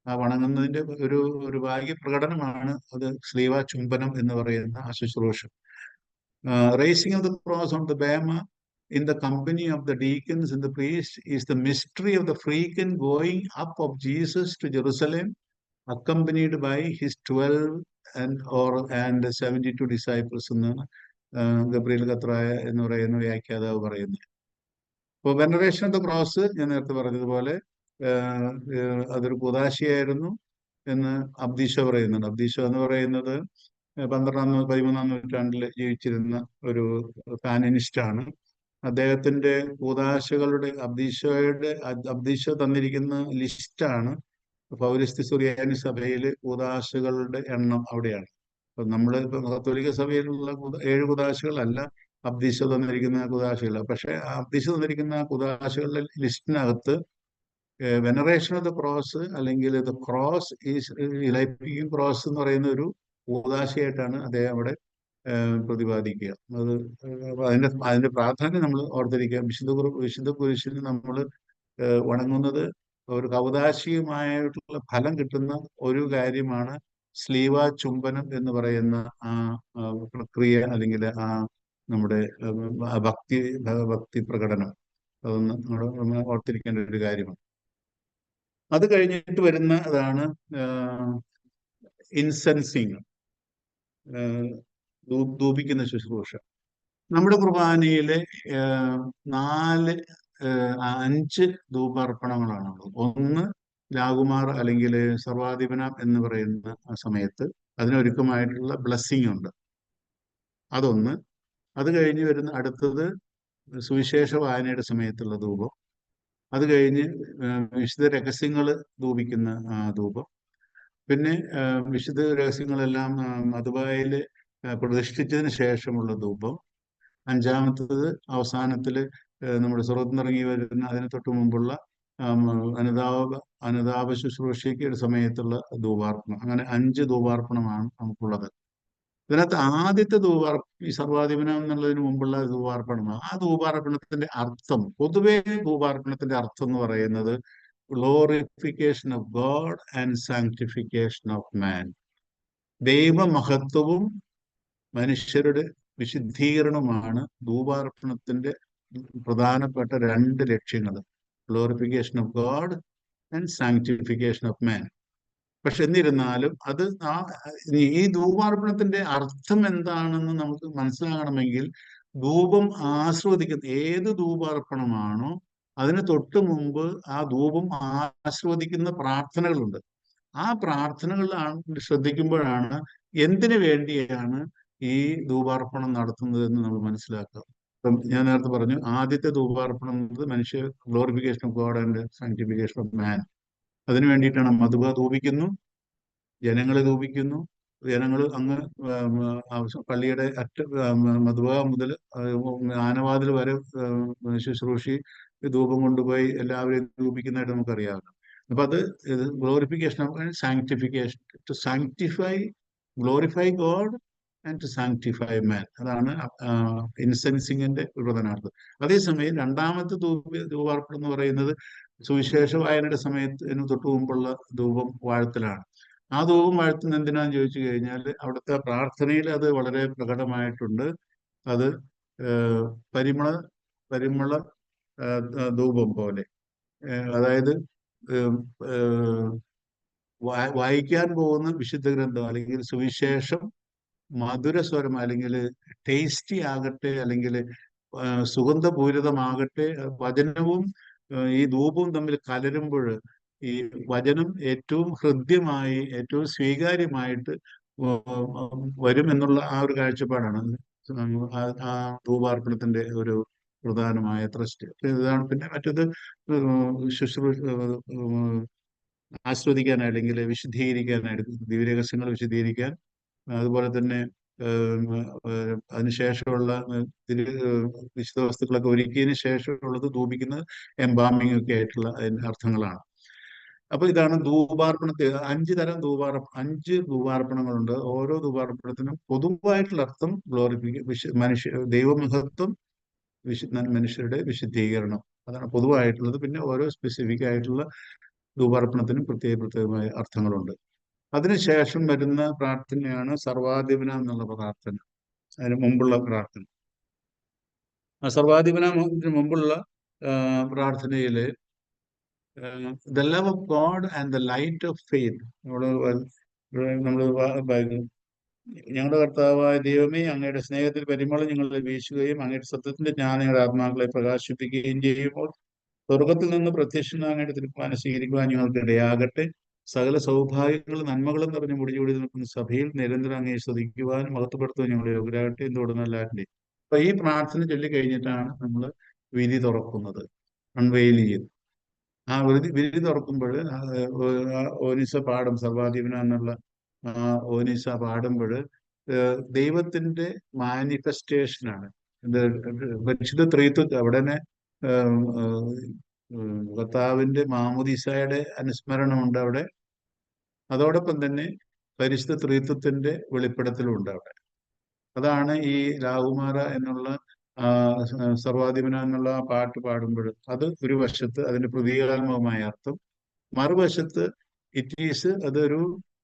A: ആ വണങ്ങുന്നതിന്റെ ഒരു ഭാഗ്യ പ്രകടനമാണ് അത് സ്ലീവ ചുംബനം എന്ന് പറയുന്ന ആ ശുശ്രൂഷ. Raising of the cross on the bema in the company of the deacons and the priests is the mystery of the frequent going up of Jesus to Jerusalem, accompanied by his 12 and 72 disciples എന്നാണ് Gabriel കത്രായ എന്ന് പറയുന്ന വ്യാഖ്യാതാവ് പറയുന്നത്. അപ്പോൾ veneration of the cross ഞാൻ നേരത്തെ പറഞ്ഞതുപോലെ അതൊരു കൂദാശയായിരുന്നു എന്ന് അബ്ദീശ പറയുന്നുണ്ട്. അബ്ദീശ എന്ന് പറയുന്നത് 13-13 നൂറ്റാണ്ടിൽ ജീവിച്ചിരുന്ന ഒരു കാനനിസ്റ്റാണ്. അദ്ദേഹത്തിന്റെ കൂദാശകളുടെ അബ്ദീശ തന്നിരിക്കുന്ന ലിസ്റ്റാണ് പൗരസ്ത്യ സുറിയാനി സഭയിലെ കൂദാശകളുടെ എണ്ണം അവിടെയാണ്. അപ്പൊ നമ്മള് ഇപ്പൊ കത്തോലിക്ക സഭയിലുള്ള 7 കൂദാശകളല്ല അബ്ദീശ തന്നിരിക്കുന്ന കൂദാശകൾ. പക്ഷെ അബ്ദീശ തന്നിരിക്കുന്ന കൂദാശകളുടെ ലിസ്റ്റിനകത്ത് വെനറേഷൻ ഓഫ് ദ ക്രോസ് അല്ലെങ്കിൽ ദ ക്രോസ് ഈസ് ലൈഫിംഗ് ക്രോസ് എന്ന് പറയുന്ന ഒരു കൂദാശയായിട്ടാണ് അദ്ദേഹം അവിടെ പ്രതിപാദിക്കുക. അതിന്റെ പ്രാധാന്യം നമ്മൾ ഓർത്തിരിക്കുക. വിശുദ്ധ കുരിശിന് നമ്മൾ വണങ്ങുന്നത് ഒരു കൗദാശികമായിട്ടുള്ള ഫലം കിട്ടുന്ന ഒരു കാര്യമാണ് സ്ലീവ ചുംബനം എന്ന് പറയുന്ന ആ പ്രക്രിയ, അല്ലെങ്കിൽ ആ നമ്മുടെ ഭക്തി പ്രകടനം. അതൊന്ന് നമ്മൾ ഓർത്തിരിക്കേണ്ട ഒരു കാര്യമാണ്. അത് കഴിഞ്ഞിട്ട് വരുന്നതാണ് ഇൻസെൻസിങ്, ധൂപിക്കുന്ന ശുശ്രൂഷ. നമ്മുടെ കുർബാനയിലെ 5 ധൂപാർപ്പണങ്ങളാണുള്ളത്. ഒന്ന് ലാകുമാർ അല്ലെങ്കിൽ സർവാധിപനം എന്ന് പറയുന്ന ആ സമയത്ത് അതിനൊരുക്കമായിട്ടുള്ള ബ്ലെസ്സിങ് ഉണ്ട്, അതൊന്ന്. അത് കഴിഞ്ഞ് വരുന്ന അടുത്തത് സുവിശേഷ വായനയുടെ സമയത്തുള്ള ധൂപം. അത് കഴിഞ്ഞ് വിശുദ്ധ രഹസ്യങ്ങൾ ധൂപിക്കുന്ന ധൂപം. പിന്നെ വിശുദ്ധ രഹസ്യങ്ങളെല്ലാം മധുബായിൽ പ്രതിഷ്ഠിച്ചതിന് ശേഷമുള്ള ധൂപം. അഞ്ചാമത്തത് അവസാനത്തിൽ നമ്മുടെ സ്വർഗ്ഗത്തിൽ ഇറങ്ങി വരുന്ന അതിന് തൊട്ട് മുമ്പുള്ള അനുതാപ ശുശ്രൂഷയ്ക്ക് സമയത്തുള്ള ധൂപാർപ്പണം. അങ്ങനെ 5 ധൂപാർപ്പണമാണ് നമുക്കുള്ളത്. ഇതിനകത്ത് ആദ്യത്തെ ഈ സർവാധിപനം എന്നുള്ളതിന് മുമ്പുള്ള ധൂപാർപ്പണമാണ്. ആ ധൂപാർപ്പണത്തിന്റെ അർത്ഥം, പൊതുവെ ധൂപാർപ്പണത്തിന്റെ അർത്ഥം എന്ന് പറയുന്നത് glorification of God and sanctification of man. ദൈവമഹത്വവും മനുഷ്യരുടെ വിശുദ്ധീകരണവുമാണ് ധൂപാർപ്പണത്തിന്റെ പ്രധാനപ്പെട്ട 2 ലക്ഷ്യങ്ങൾ. Glorification of God and sanctification of man. പക്ഷെ എന്നിരുന്നാലും അത് ഈ ധൂപാർപ്പണത്തിന്റെ അർത്ഥം എന്താണെന്ന് നമുക്ക് മനസ്സിലാകണമെങ്കിൽ ധൂപം ആസ്വദിക്കുന്ന ഏത് ധൂപാർപ്പണമാണോ അതിന് തൊട്ട് മുമ്പ് ആ ധൂപം ആസ്വദിക്കുന്ന പ്രാർത്ഥനകളുണ്ട്. ആ പ്രാർത്ഥനകളിലാണ് ശ്രദ്ധിക്കുമ്പോഴാണ് എന്തിനു വേണ്ടിയാണ് ഈ ധൂപാർപ്പണം നടത്തുന്നതെന്ന് നമ്മൾ മനസ്സിലാക്കുക. ഇപ്പം ഞാൻ നേരത്തെ പറഞ്ഞു, ആദ്യത്തെ ധൂപാർപ്പണം മനുഷ്യ glorification of God and sanctification of മാൻ. അതിനു വേണ്ടിയിട്ടാണ് മധുബ ധൂപിക്കുന്നു, ജനങ്ങളെ ധൂപിക്കുന്നു. ജനങ്ങൾ അങ്ങ് പള്ളിയുടെ മധുബ മുതൽ ആനവാതിൽ വരെ ശുശ്രൂഷി ധൂപം കൊണ്ടുപോയി എല്ലാവരെയും ധൂപിക്കുന്നതായിട്ട് നമുക്കറിയാമല്ലോ. അപ്പൊ അത് glorification of sanctification, to sanctify, glorify God and to sanctify man. അതാണ് ഇൻസെൻസിങ്ങിന്റെ ഒരു പ്രധാനാർത്ഥം. അതേസമയം രണ്ടാമത്തെ ധൂപാർപ്പണം എന്ന് പറയുന്നത് സുവിശേഷ വായനയുടെ സമയത്തിന് തൊട്ട് മുമ്പുള്ള ധൂപം വാഴ്ത്തലാണ്. ആ ധൂപം വാഴ്ത്തുന്ന എന്തിനാന്ന് ചോദിച്ചു കഴിഞ്ഞാൽ അവിടുത്തെ പ്രാർത്ഥനയിൽ അത് വളരെ പ്രകടമായിട്ടുണ്ട്. അത് പരിമള ധൂപം പോലെ, അതായത് വായിക്കാൻ പോകുന്ന വിശുദ്ധ ഗ്രന്ഥം അല്ലെങ്കിൽ സുവിശേഷം മധുരസ്വരം അല്ലെങ്കിൽ ടേസ്റ്റി ആകട്ടെ, അല്ലെങ്കിൽ സുഗന്ധപൂരിതമാകട്ടെ, വചനവും ഈ ധൂപവും തമ്മിൽ കലരുമ്പോൾ ഈ വചനം ഏറ്റവും ഹൃദ്യമായി, ഏറ്റവും സ്വീകാര്യമായിട്ട് വരും എന്നുള്ള ആ ഒരു കാഴ്ചപ്പാടാണ് ആ ധൂപാർപ്പണത്തിന്റെ ഒരു പ്രധാനമായ ത്രസ്റ്റ്. ഇതാണ്. പിന്നെ മറ്റത് ശുശ്രൂഷ ആസ്വദിക്കാനായി അല്ലെങ്കിൽ വിശുദ്ധീകരിക്കാനായിട്ട്, ദിവ്യരഹസ്യങ്ങൾ വിശുദ്ധീകരിക്കാൻ, അതുപോലെ തന്നെ അതിനുശേഷമുള്ള വിശുദ്ധ വസ്തുക്കളൊക്കെ ഒരുക്കിയതിന് ശേഷമുള്ളത് ധൂപിക്കുന്നത് എംബാമിങ് ഒക്കെ ആയിട്ടുള്ള അർത്ഥങ്ങളാണ്. അപ്പൊ ഇതാണ് ധൂപാർപ്പണത്തിൽ 5 തരം 5 ധൂപാർപ്പണങ്ങളുണ്ട്. ഓരോ ധൂപാർപ്പണത്തിനും പൊതുവായിട്ടുള്ള അർത്ഥം ദൈവമഹത്വം, മനുഷ്യരുടെ വിശുദ്ധീകരണം, അതാണ് പൊതുവായിട്ടുള്ളത്. പിന്നെ ഓരോ സ്പെസിഫിക് ആയിട്ടുള്ള ധൂപാർപ്പണത്തിനും പ്രത്യേകമായ അർത്ഥങ്ങളുണ്ട്. അതിനുശേഷം വരുന്ന പ്രാർത്ഥനയാണ് സർവാധിപന എന്നുള്ള പ്രാർത്ഥന. അതിന് മുമ്പുള്ള പ്രാർത്ഥന, സർവാധിപനത്തിന് മുമ്പുള്ള പ്രാർത്ഥനയില് the love of God and the light of faith. ഞങ്ങളുടെ കർത്താവായ ദൈവമേ, അങ്ങയുടെ സ്നേഹത്തിൽ പരിമളം ഞങ്ങളെ വീശുകയും അങ്ങയുടെ സത്യത്തിന്റെ ജ്ഞാനം ഞങ്ങളുടെ ആത്മാക്കളെ പ്രകാശിപ്പിക്കുകയും ചെയ്യുമ്പോൾ സ്വർഗത്തിൽ നിന്ന് പ്രത്യക്ഷനായ അങ്ങയുടെ തിരുപ്പാനം സ്വീകരിക്കുവാൻ ഞങ്ങൾക്ക് ഇടയാകട്ടെ. സകല സൗഭാഗ്യങ്ങളും നന്മകളും നിറഞ്ഞ് മുടിചൂടി നിൽക്കുന്ന സഭയിൽ നിരന്തരം അങ്ങയെ സ്തുതിക്കുവാനും മഹത്വപ്പെടുത്തുവാൻ ഞങ്ങളുടെ യോഗ്യരാകട്ടെ എന്ന് തുടർന്നെല്ലാവരുടെയും. അപ്പൊ ഈ പ്രാർത്ഥന ചൊല്ലിക്കഴിഞ്ഞിട്ടാണ് നമ്മൾ വിധി തുറക്കുന്നത്, അൺവെയിൽ ചെയ്യുന്നത്. ആ വിധി തുറക്കുമ്പോൾ ഓനിസ പാടും, സർവാധിപന എന്നുള്ള ഓനിസ പാടുമ്പോൾ ദൈവത്തിന്റെ മാനിഫെസ്റ്റേഷനാണ്. പരിശുദ്ധ ത്രിത്വം അവിടെ തന്നെ കർത്താവിന്റെ മാമോദീസായുടെ അനുസ്മരണമുണ്ട് അവിടെ. അതോടൊപ്പം തന്നെ പരിശുദ്ധ ത്രിത്വത്തിന്റെ വെളിപ്പെടുത്തലുമുണ്ട് അവിടെ. അതാണ് ഈ രാഹുമാര എന്നുള്ള സർവാധിപന എന്നുള്ള പാട്ട് പാടുമ്പോൾ അത് ഒരു വശത്ത് അതിന്റെ പ്രതീകാത്മകമായ അർത്ഥം, മറുവശത്ത് അതൊരു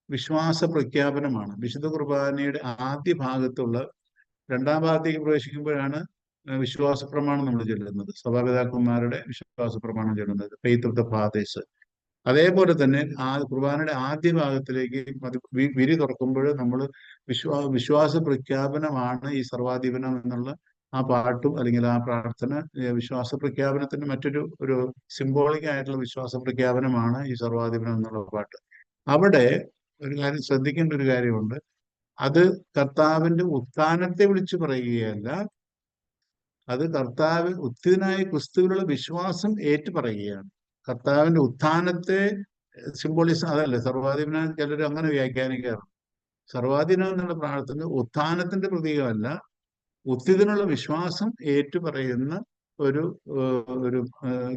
A: വിശ്വാസ പ്രഖ്യാപനമാണ്. വിശുദ്ധ കുർബാനയുടെ ആദ്യ ഭാഗത്തുള്ള, രണ്ടാം ഭാഗത്തേക്ക് പ്രവേശിക്കുമ്പോഴാണ് വിശ്വാസ പ്രമാണം നമ്മൾ ചൊല്ലുന്നത്, സഭാപിതാക്കന്മാരുടെ വിശ്വാസ പ്രമാണം ചൊല്ലുന്നത്, ഫെയ്ത്ത് ഓഫ് ദ ഫാദേഴ്സ്. അതേപോലെ തന്നെ കുർബാനയുടെ ആദ്യ ഭാഗത്തിലേക്ക് വിരി തുറക്കുമ്പോൾ നമ്മൾ വിശ്വാസ പ്രഖ്യാപനമാണ് ഈ സർവാധിപനം എന്നുള്ള ആ പാട്ടും അല്ലെങ്കിൽ ആ പ്രാർത്ഥന. വിശ്വാസ പ്രഖ്യാപനത്തിന്റെ ഒരു സിംബോളിക് ആയിട്ടുള്ള വിശ്വാസ പ്രഖ്യാപനമാണ് ഈ സർവാധിപനം എന്നുള്ള പാട്ട്. അവിടെ ഒരു കാര്യം ശ്രദ്ധിക്കേണ്ട ഒരു കാര്യമുണ്ട്. അത് കർത്താവിന്റെ ഉത്ഥാനത്തെ വിളിച്ചു പറയുകയല്ല, അത് കർത്താവ് ഉത്ഥിതനായ ക്രിസ്തുവിലുള്ള വിശ്വാസം ഏറ്റുപറയുകയാണ്. കർത്താവിന്റെ ഉത്ഥാനത്തെ സിംബോളിസം അതല്ലേ സർവാധിപനായ ചിലർ അങ്ങനെ വ്യാഖ്യാനിക്കാറുണ്ട്. സർവാധീനം എന്നുള്ള പ്രാർത്ഥന ഉത്ഥാനത്തിന്റെ പ്രതീകമല്ല, ഉത്തിതിനുള്ള വിശ്വാസം ഏറ്റുപറയുന്ന ഒരു ഒരു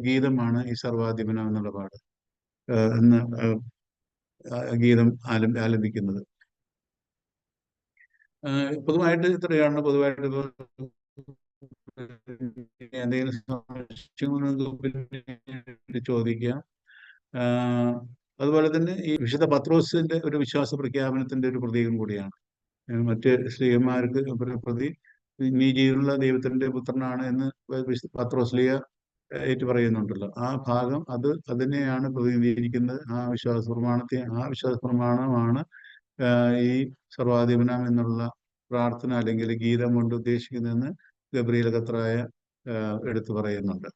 A: ഗീതമാണ് ഈ സർവാധിപനം എന്നുള്ള പാട്ട് എന്ന് ഗീതം ആലപിക്കുന്നത്. പൊതുവായിട്ട് ഇത്രയാണ്. പൊതുവായിട്ട് എന്തെങ്കിലും ചോദിക്കാം. അതുപോലെ തന്നെ ഈ വിശുദ്ധ പത്രോസിന്റെ ഒരു വിശ്വാസ പ്രഖ്യാപനത്തിന്റെ ഒരു പ്രതീകം കൂടിയാണ്. മറ്റ് സ്ത്രീയന്മാർക്ക് പ്രതി നീ ജീവനുള്ള ദൈവത്തിന്റെ പുത്രനാണ് എന്ന് പത്രോസ്ലിയ ഏറ്റു പറയുന്നുണ്ടല്ലോ. ആ ഭാഗം അതിനെയാണ് പ്രതിനിധീകരിക്കുന്നത്. ആ വിശ്വാസ പ്രമാണമാണ് ഈ സർവാധിപനം എന്നുള്ള പ്രാർത്ഥന അല്ലെങ്കിൽ ഗീതം കൊണ്ട് ഉദ്ദേശിക്കുന്നതെന്ന് ഗബ്രിയേൽ കത്രായ എടുത്തു പറയുന്നുണ്ട്.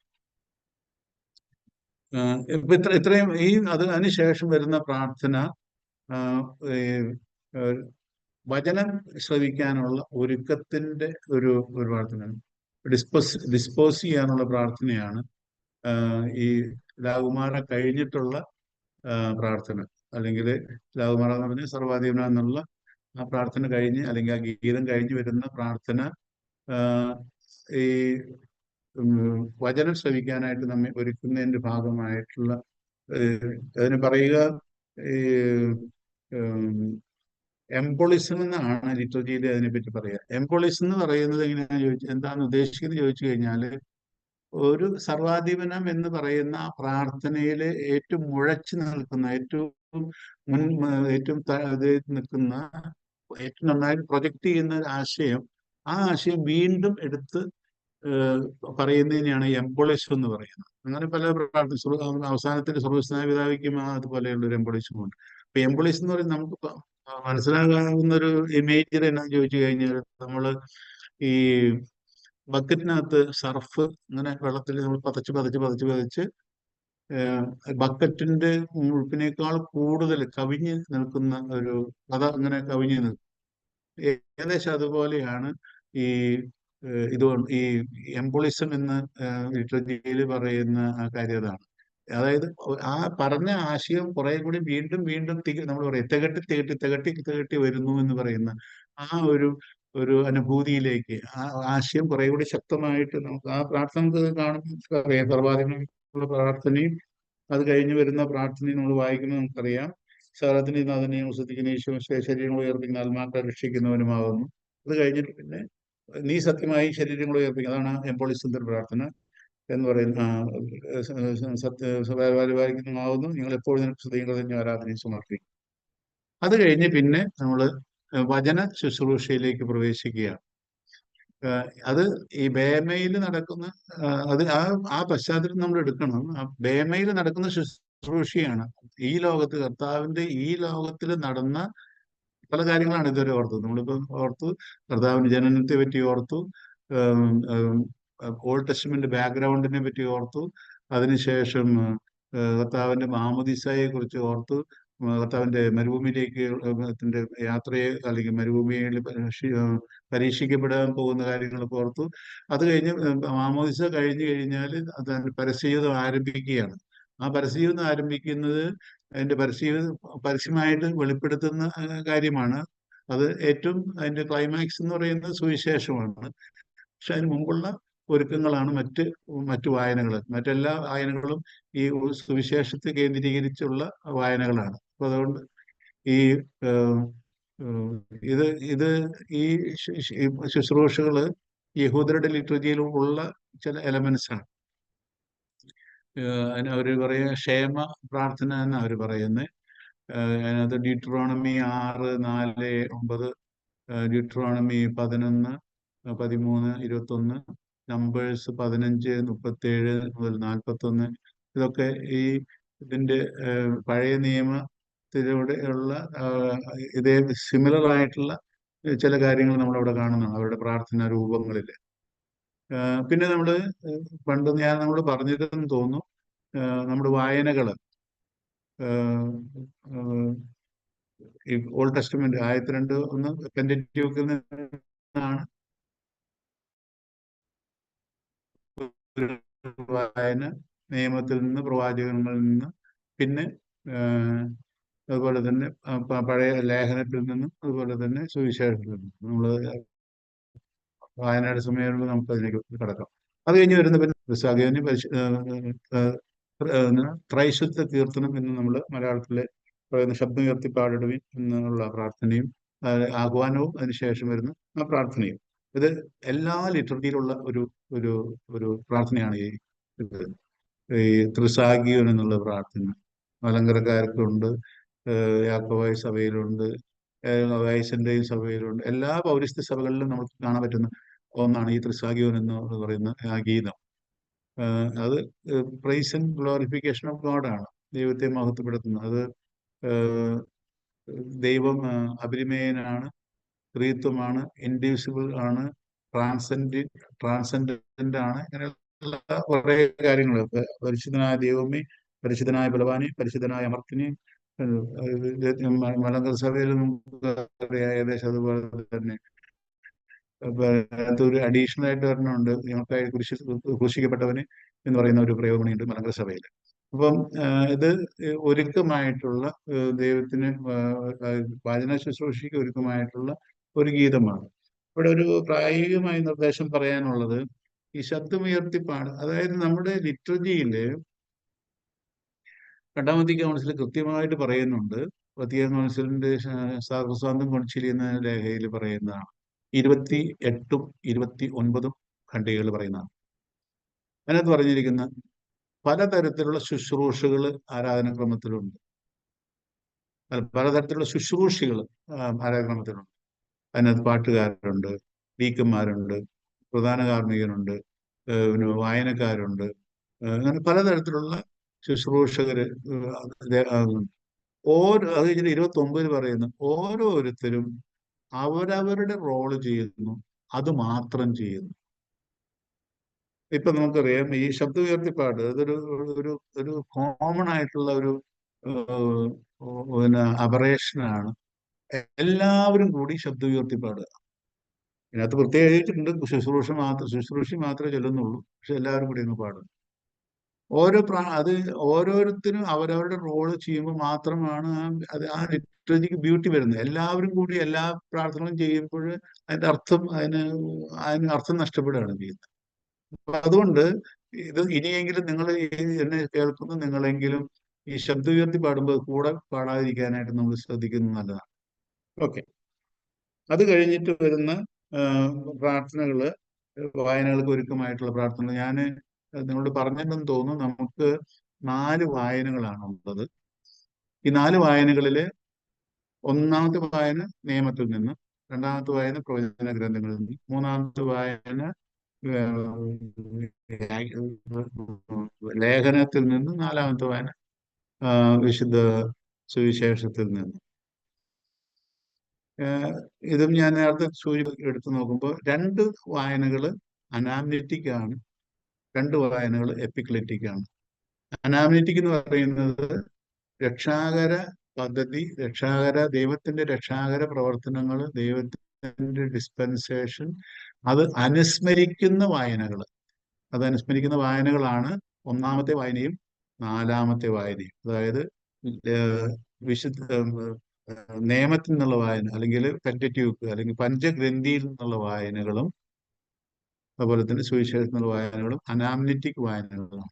A: ഇപ്പൊ ഇത്രയും അതിനുശേഷം വരുന്ന പ്രാർത്ഥന വചനം ശ്രവിക്കാനുള്ള ഒരുക്കത്തിന്റെ ഒരു പ്രാർത്ഥനയാണ്. ഡിസ്പോസ് ചെയ്യാനുള്ള പ്രാർത്ഥനയാണ് ഈ ലാകുമാര കഴിഞ്ഞിട്ടുള്ള പ്രാർത്ഥന. അല്ലെങ്കിൽ ലാകുമാര എന്ന് പറഞ്ഞാൽ സർവാധിപന എന്നുള്ള ആ പ്രാർത്ഥന കഴിഞ്ഞ് അല്ലെങ്കിൽ ആ ഗീതം കഴിഞ്ഞ് വരുന്ന പ്രാർത്ഥന ഈ വചനം ശ്രവിക്കാനായിട്ട് നമ്മെ ഒരുക്കുന്നതിന്റെ ഭാഗമായിട്ടുള്ള അതിന് പറയുക ഈ എംബോളിസം എന്നാണ് ലിറ്റർജിയിൽ അതിനെപ്പറ്റി പറയുക. എംബോളിസം എന്ന് പറയുന്നത് എന്താണ് ഉദ്ദേശിക്കുന്നത് ചോദിച്ചു കഴിഞ്ഞാൽ, ഒരു സർവാധിപനം എന്ന് പറയുന്ന ആ പ്രാർത്ഥനയിൽ ഏറ്റവും മുഴച്ചു നിൽക്കുന്ന ഏറ്റവും നിൽക്കുന്ന ഏറ്റവും നന്നായിട്ട് പ്രൊജക്ട് ചെയ്യുന്ന ഒരു ആശയം, ആ ആശയം വീണ്ടും എടുത്ത് പറയുന്നതിനെയാണ് എംബോളിസം എന്ന് പറയുന്നത്. അങ്ങനെ പല അവസാനത്തിൽ സർവ്വസ്നായ പിതാവിക്കും അതുപോലെയുള്ള ഒരു എംബോളിസം ഉണ്ട്. അപ്പൊ എംബോളിസം എന്ന് പറയുന്നത് നമുക്ക് മനസ്സിലാകാവുന്ന ഒരു ഇമേജ് എന്നാ ചോദിച്ചു കഴിഞ്ഞാൽ, നമ്മള് ഈ ബക്കറ്റിനകത്ത് സർഫ് ഇങ്ങനെ വെള്ളത്തിൽ നമ്മൾ പതച്ച് ബക്കറ്റിന്റെ മുഴുപ്പിനേക്കാൾ കൂടുതൽ കവിഞ്ഞ് നിൽക്കുന്ന ഒരു അങ്ങനെ കവിഞ്ഞ് നിൽക്കും. ഏകദേശം അതുപോലെയാണ് ഈ ഈ എംബോളിസം എന്ന് ലിറ്ററേച്ചറിൽ പറയുന്ന ആ കാര്യം അതാണ്. അതായത് ആ പറഞ്ഞ ആശയം കുറെ കൂടി വീണ്ടും നമ്മൾ പറയും തികട്ടി വരുന്നു എന്ന് പറയുന്ന ആ ഒരു അനുഭൂതിയിലേക്ക് ആ ആശയം കുറെ കൂടി ശക്തമായിട്ട് നമുക്ക് ആ പ്രാർത്ഥന കാണുമ്പോൾ അറിയാം. സർവാധികമുള്ള പ്രാർത്ഥനയും അത് കഴിഞ്ഞ് വരുന്ന പ്രാർത്ഥനയും നമ്മൾ വായിക്കുമ്പോൾ നമുക്കറിയാം. സകലത്തിനെയും നാഥനെയും ശ്രദ്ധിക്കുന്ന ഈശോ ശരീരങ്ങൾ ഉയർപ്പിക്കുന്ന ആത്മാക്കളെ രക്ഷിക്കുന്നവനുമാകുന്നു. അത് കഴിഞ്ഞിട്ട് പിന്നെ നീ സത്യമായി ശരീരങ്ങൾ ഉയർപ്പിക്കുക. അതാണ് എംബോളിസത്തിന്റെ പ്രാർത്ഥന എന്ന് പറയുന്ന പരിപാലിക്കുന്നതാകുന്നു. നിങ്ങൾ എപ്പോഴും നിനക്ക് സ്തുതിയും തന്നെ ആരാധനയും സമർപ്പിക്കും. അത് കഴിഞ്ഞ് പിന്നെ നമ്മൾ വചന ശുശ്രൂഷയിലേക്ക് പ്രവേശിക്കുകയാണ്. അത് ഈ ബേമയിൽ നടക്കുന്ന ആ പശ്ചാത്തലം നമ്മൾ എടുക്കണം. ആ ബേമയിൽ നടക്കുന്ന ശുശ്രൂഷയാണ് ഈ ലോകത്ത് കർത്താവിന്റെ ഈ ലോകത്തിൽ നടന്ന പല കാര്യങ്ങളാണ് ഇതുവരെ ഓർത്തത്. നമ്മളിപ്പോ കർത്താവിന്റെ ജനനത്തെ പറ്റി ഓർത്തു, ഓൾഡ് ടെസ്റ്റ്മെന്റ് ബാക്ക്ഗ്രൗണ്ടിനെ പറ്റി ഓർത്തു, അതിനുശേഷം കർത്താവിന്റെ മാമോദീസയെ കുറിച്ച് ഓർത്തു, കർത്താവിന്റെ മരുഭൂമിയിലേക്ക് യാത്രയെ അല്ലെങ്കിൽ മരുഭൂമിയിൽ പരീക്ഷിക്കപ്പെടാൻ പോകുന്ന കാര്യങ്ങളൊക്കെ ഓർത്തു. അത് കഴിഞ്ഞ് മാമോദീസ കഴിഞ്ഞു കഴിഞ്ഞാൽ പരസ്യജീവിതം ആരംഭിക്കുകയാണ്. ആ പരസ്യജീവിതം ആരംഭിക്കുന്നത് അതിന്റെ പരസ്യമായിട്ട് വെളിപ്പെടുത്തുന്ന കാര്യമാണ്. അത് ഏറ്റവും അതിന്റെ ക്ലൈമാക്സ് എന്ന് പറയുന്നത് സുവിശേഷമാണ്. പക്ഷെ അതിന് മുമ്പുള്ള ഒരുക്കങ്ങളാണ് മറ്റു വായനകൾ. മറ്റെല്ലാ വായനകളും ഈ സുവിശേഷത്തെ കേന്ദ്രീകരിച്ചുള്ള വായനകളാണ്. അപ്പൊ അതുകൊണ്ട് ഈ ഈ ശുശ്രൂഷകള് യഹൂദരുടെ ലിറ്ററേച്ചറിൽ ഉള്ള ചില എലമെന്റ്സ് ആണ്. അവര് പറയുക ക്ഷേമ പ്രാർത്ഥന എന്ന് അവർ പറയുന്നത്. അതിനകത്ത് ഡ്യൂട്രോണമി 6:4-9, ഡ്യൂട്രോണമി 11, 13, 21, നമ്പേഴ്സ് 15:37-41, ഇതൊക്കെ ഇതിന്റെ പഴയ നിയമത്തിലൂടെയുള്ള ഇതേ സിമിലർ ആയിട്ടുള്ള ചില കാര്യങ്ങൾ നമ്മളവിടെ കാണുന്നതാണ് അവരുടെ പ്രാർത്ഥനാ രൂപങ്ങളിൽ. പിന്നെ പണ്ട് ഞാൻ നമ്മളോട് പറഞ്ഞിരുന്നു തോന്നുന്നു, നമ്മുടെ വായനകള് ഈ ഓൾഡ് ടെസ്റ്റ്മെന്റ് 1 പെന്ററ്റ്യൂക്കിൽ നിന്നാണ് ഒരു വായന നിയമത്തിൽ നിന്ന്, പ്രവാചകങ്ങളിൽ നിന്ന്, പിന്നെ അതുപോലെ തന്നെ പഴയ ലേഖനത്തിൽ നിന്നും, അതുപോലെ തന്നെ സുവിശേഷത്തിൽ നിന്നും നമ്മൾ വായനയുടെ സമയങ്ങളിൽ നമുക്ക് അതിലേക്ക് കടക്കാം. അത് കഴിഞ്ഞ് വരുന്ന പിന്നെ സകേന് ത്രൈശുദ്ധ കീർത്തനം എന്ന് നമ്മൾ മലയാളത്തിലെ പറയുന്ന ശബ്ദം ഉയർത്തി പാടിടുവിൻ എന്നുള്ള പ്രാർത്ഥനയും ആഹ്വാനവും അതിനുശേഷം വരുന്ന ആ പ്രാർത്ഥനയും, ഇത് എല്ലാ ലിറ്റർജിയിലുള്ള ഒരു ഒരു ഒരു പ്രാർത്ഥനയാണ് ഇത്. ഈ ത്രിസാഗിയോൻ എന്നുള്ള പ്രാർത്ഥന മലങ്കരക്കാർക്കുണ്ട്, യാക്കോബായ സഭയിലുണ്ട്, വയസ്സിന്റെയും സഭയിലുണ്ട്. എല്ലാ പൗരസ്ത്യ സഭകളിലും നമുക്ക് കാണാൻ പറ്റുന്ന ഒന്നാണ് ഈ ത്രിസാഗിയോൻ എന്ന് പറയുന്ന ആ ഗീതം. അത് praise and glorification of God ആണ്, ദൈവത്തെ മഹത്വപ്പെടുത്തുന്നത്. അത് ദൈവം അപരിമേയനാണ്, ത്രിത്വമാണ്, ഇൻഡിവിസിബിൾ ആണ്, ട്രാൻസെൻഡന്റ് ആണ്. ഇങ്ങനെയുള്ള കുറെ കാര്യങ്ങൾ, പരിശുദ്ധനായ ദൈവമേ, പരിശുദ്ധനായ ബലവാനെ, പരിശുദ്ധനായ അമർത്തിനെ, മലങ്കര സഭയിൽ ഏകദേശം അതുപോലെ തന്നെ ഒരു അഡീഷണൽ ആയിട്ട് വരണമുണ്ട്, ഞങ്ങൾക്കായി ക്രൂശിക്കപ്പെട്ടവന് എന്ന് പറയുന്ന ഒരു പ്രയോഗമുണ്ട് മലങ്കര സഭയിൽ. അപ്പം ഇത് ഒരുക്കമായിട്ടുള്ള ദൈവത്തിന് വാചന ശുശ്രൂഷയ്ക്ക് ഒരുക്കമായിട്ടുള്ള ഒരു ഗീതമാണ്. ഇവിടെ ഒരു പ്രായോഗികമായ നിർദ്ദേശം പറയാനുള്ളത് ഈ ശബ്ദമുയർത്തിപ്പാട്, അതായത് നമ്മുടെ ലിറ്റർജിയില് രണ്ടാം വത്തിക്കാൻ കൗൺസിൽ കൃത്യമായിട്ട് പറയുന്നുണ്ട്. വത്തിക്കാൻ കൗൺസിലിന്റെ സർവ്വസാന്തം കൊൺച്ചിലി എന്ന ലേഖയിൽ പറയുന്നതാണ്. 28ഉം 29ഉം ഖണ്ഡികകൾ പറയുന്നതാണ്. അതിനകത്ത് പറഞ്ഞിരിക്കുന്ന പലതരത്തിലുള്ള ശുശ്രൂഷകൾ ആരാധനാക്രമത്തിലുണ്ട്, പലതരത്തിലുള്ള ശുശ്രൂഷികൾ ആരാധനാക്രമത്തിലുണ്ട്. അതിനകത്ത് പാട്ടുകാരുണ്ട്, ഡീക്കന്മാരുണ്ട്, പ്രധാന കാർമ്മികനുണ്ട്, പിന്നെ വായനക്കാരുണ്ട്, അങ്ങനെ പലതരത്തിലുള്ള ശുശ്രൂഷകര്. അത് കഴിഞ്ഞിട്ട് 29 പറയുന്നു, ഓരോരുത്തരും അവരവരുടെ റോള് ചെയ്യുന്നു, അത് മാത്രം ചെയ്യുന്നു. ഇപ്പൊ നമുക്കറിയാം ഈ ശബ്ദ ഉയർത്തിപ്പാട് അതൊരു ഒരു ഒരു കോമൺ ആയിട്ടുള്ള ഒരു പിന്നെ അബറേഷനാണ്. എല്ലാവരും കൂടി ശബ്ദ ഉയർത്തിപ്പാടുക. ഇതിനകത്ത് പ്രത്യേകിച്ചിട്ടുണ്ട് ശുശ്രൂഷി മാത്രമേ ചൊല്ലുന്നുള്ളൂ, പക്ഷെ എല്ലാവരും കൂടി ഒന്ന് പാടും. അത് ഓരോരുത്തരും അവരവരുടെ റോള് ചെയ്യുമ്പോൾ മാത്രമാണ് ആ ലിറ്ററേച്ചർക്ക് ബ്യൂട്ടി വരുന്നത്. എല്ലാവരും കൂടി എല്ലാ പ്രാർത്ഥനകളും ചെയ്യുമ്പോൾ അതിന് അർത്ഥം നഷ്ടപ്പെടുകയാണ് ചെയ്യുന്നത്. അപ്പൊ അതുകൊണ്ട് ഇത് ഇനിയെങ്കിലും നിങ്ങൾ എന്നെ കേൾക്കുന്ന നിങ്ങളെങ്കിലും ഈ ശബ്ദം ഉയർത്തി പാടുമ്പോൾ കൂടെ പാടാതിരിക്കാനായിട്ട് നമ്മൾ ശ്രദ്ധിക്കുന്നത് നല്ലതാണ്. ഓക്കെ. അത് കഴിഞ്ഞിട്ട് വരുന്ന പ്രാർത്ഥനകള്, വായനകൾക്ക് ഒരുക്കമായിട്ടുള്ള പ്രാർത്ഥനകൾ ഞാൻ നിങ്ങളോട് പറഞ്ഞിട്ടുണ്ടെന്ന് തോന്നുന്നു. നമുക്ക് 4 വായനകളാണ് ഉള്ളത്. ഈ 4 വായനകളില് ഒന്നാമത്തെ വായന നിയമത്തിൽ നിന്ന്, രണ്ടാമത്തെ വായന പ്രവചന ഗ്രന്ഥങ്ങളിൽ നിന്ന്, മൂന്നാമത്തെ വായന ലേഖനത്തിൽ നിന്ന്, നാലാമത്തെ വായന വിശുദ്ധ സുവിശേഷത്തിൽ നിന്ന്. ഇതും ഞാൻ നേരത്തെ എടുത്തു നോക്കുമ്പോൾ 2 വായനകൾ അനാംനെറ്റിക് ആണ്, 2 വായനകൾ എപ്പിക്ലെറ്റിക് ആണ്. അനാംനെറ്റിക് എന്ന് പറയുന്നത് രക്ഷാകര പദ്ധതി, ദൈവത്തിന്റെ രക്ഷാകര പ്രവർത്തനങ്ങൾ, ദൈവത്തിന്റെ ഡിസ്പെൻസേഷൻ, അത് അനുസ്മരിക്കുന്ന വായനകളാണ് ഒന്നാമത്തെ വായനയും നാലാമത്തെ വായനയും. അതായത് വിശുദ്ധ നിയമത്തിൽ നിന്നുള്ള വായന, അല്ലെങ്കിൽ പെന്ററ്റ്യൂക്ക് അല്ലെങ്കിൽ പഞ്ചഗ്രന്ഥിയിൽ നിന്നുള്ള വായനകളും, അതുപോലെ തന്നെ സുവിശേഷത്തിൽ നിന്നുള്ള വായനകളും അനാംനെറ്റിക് വായനകളാണ്.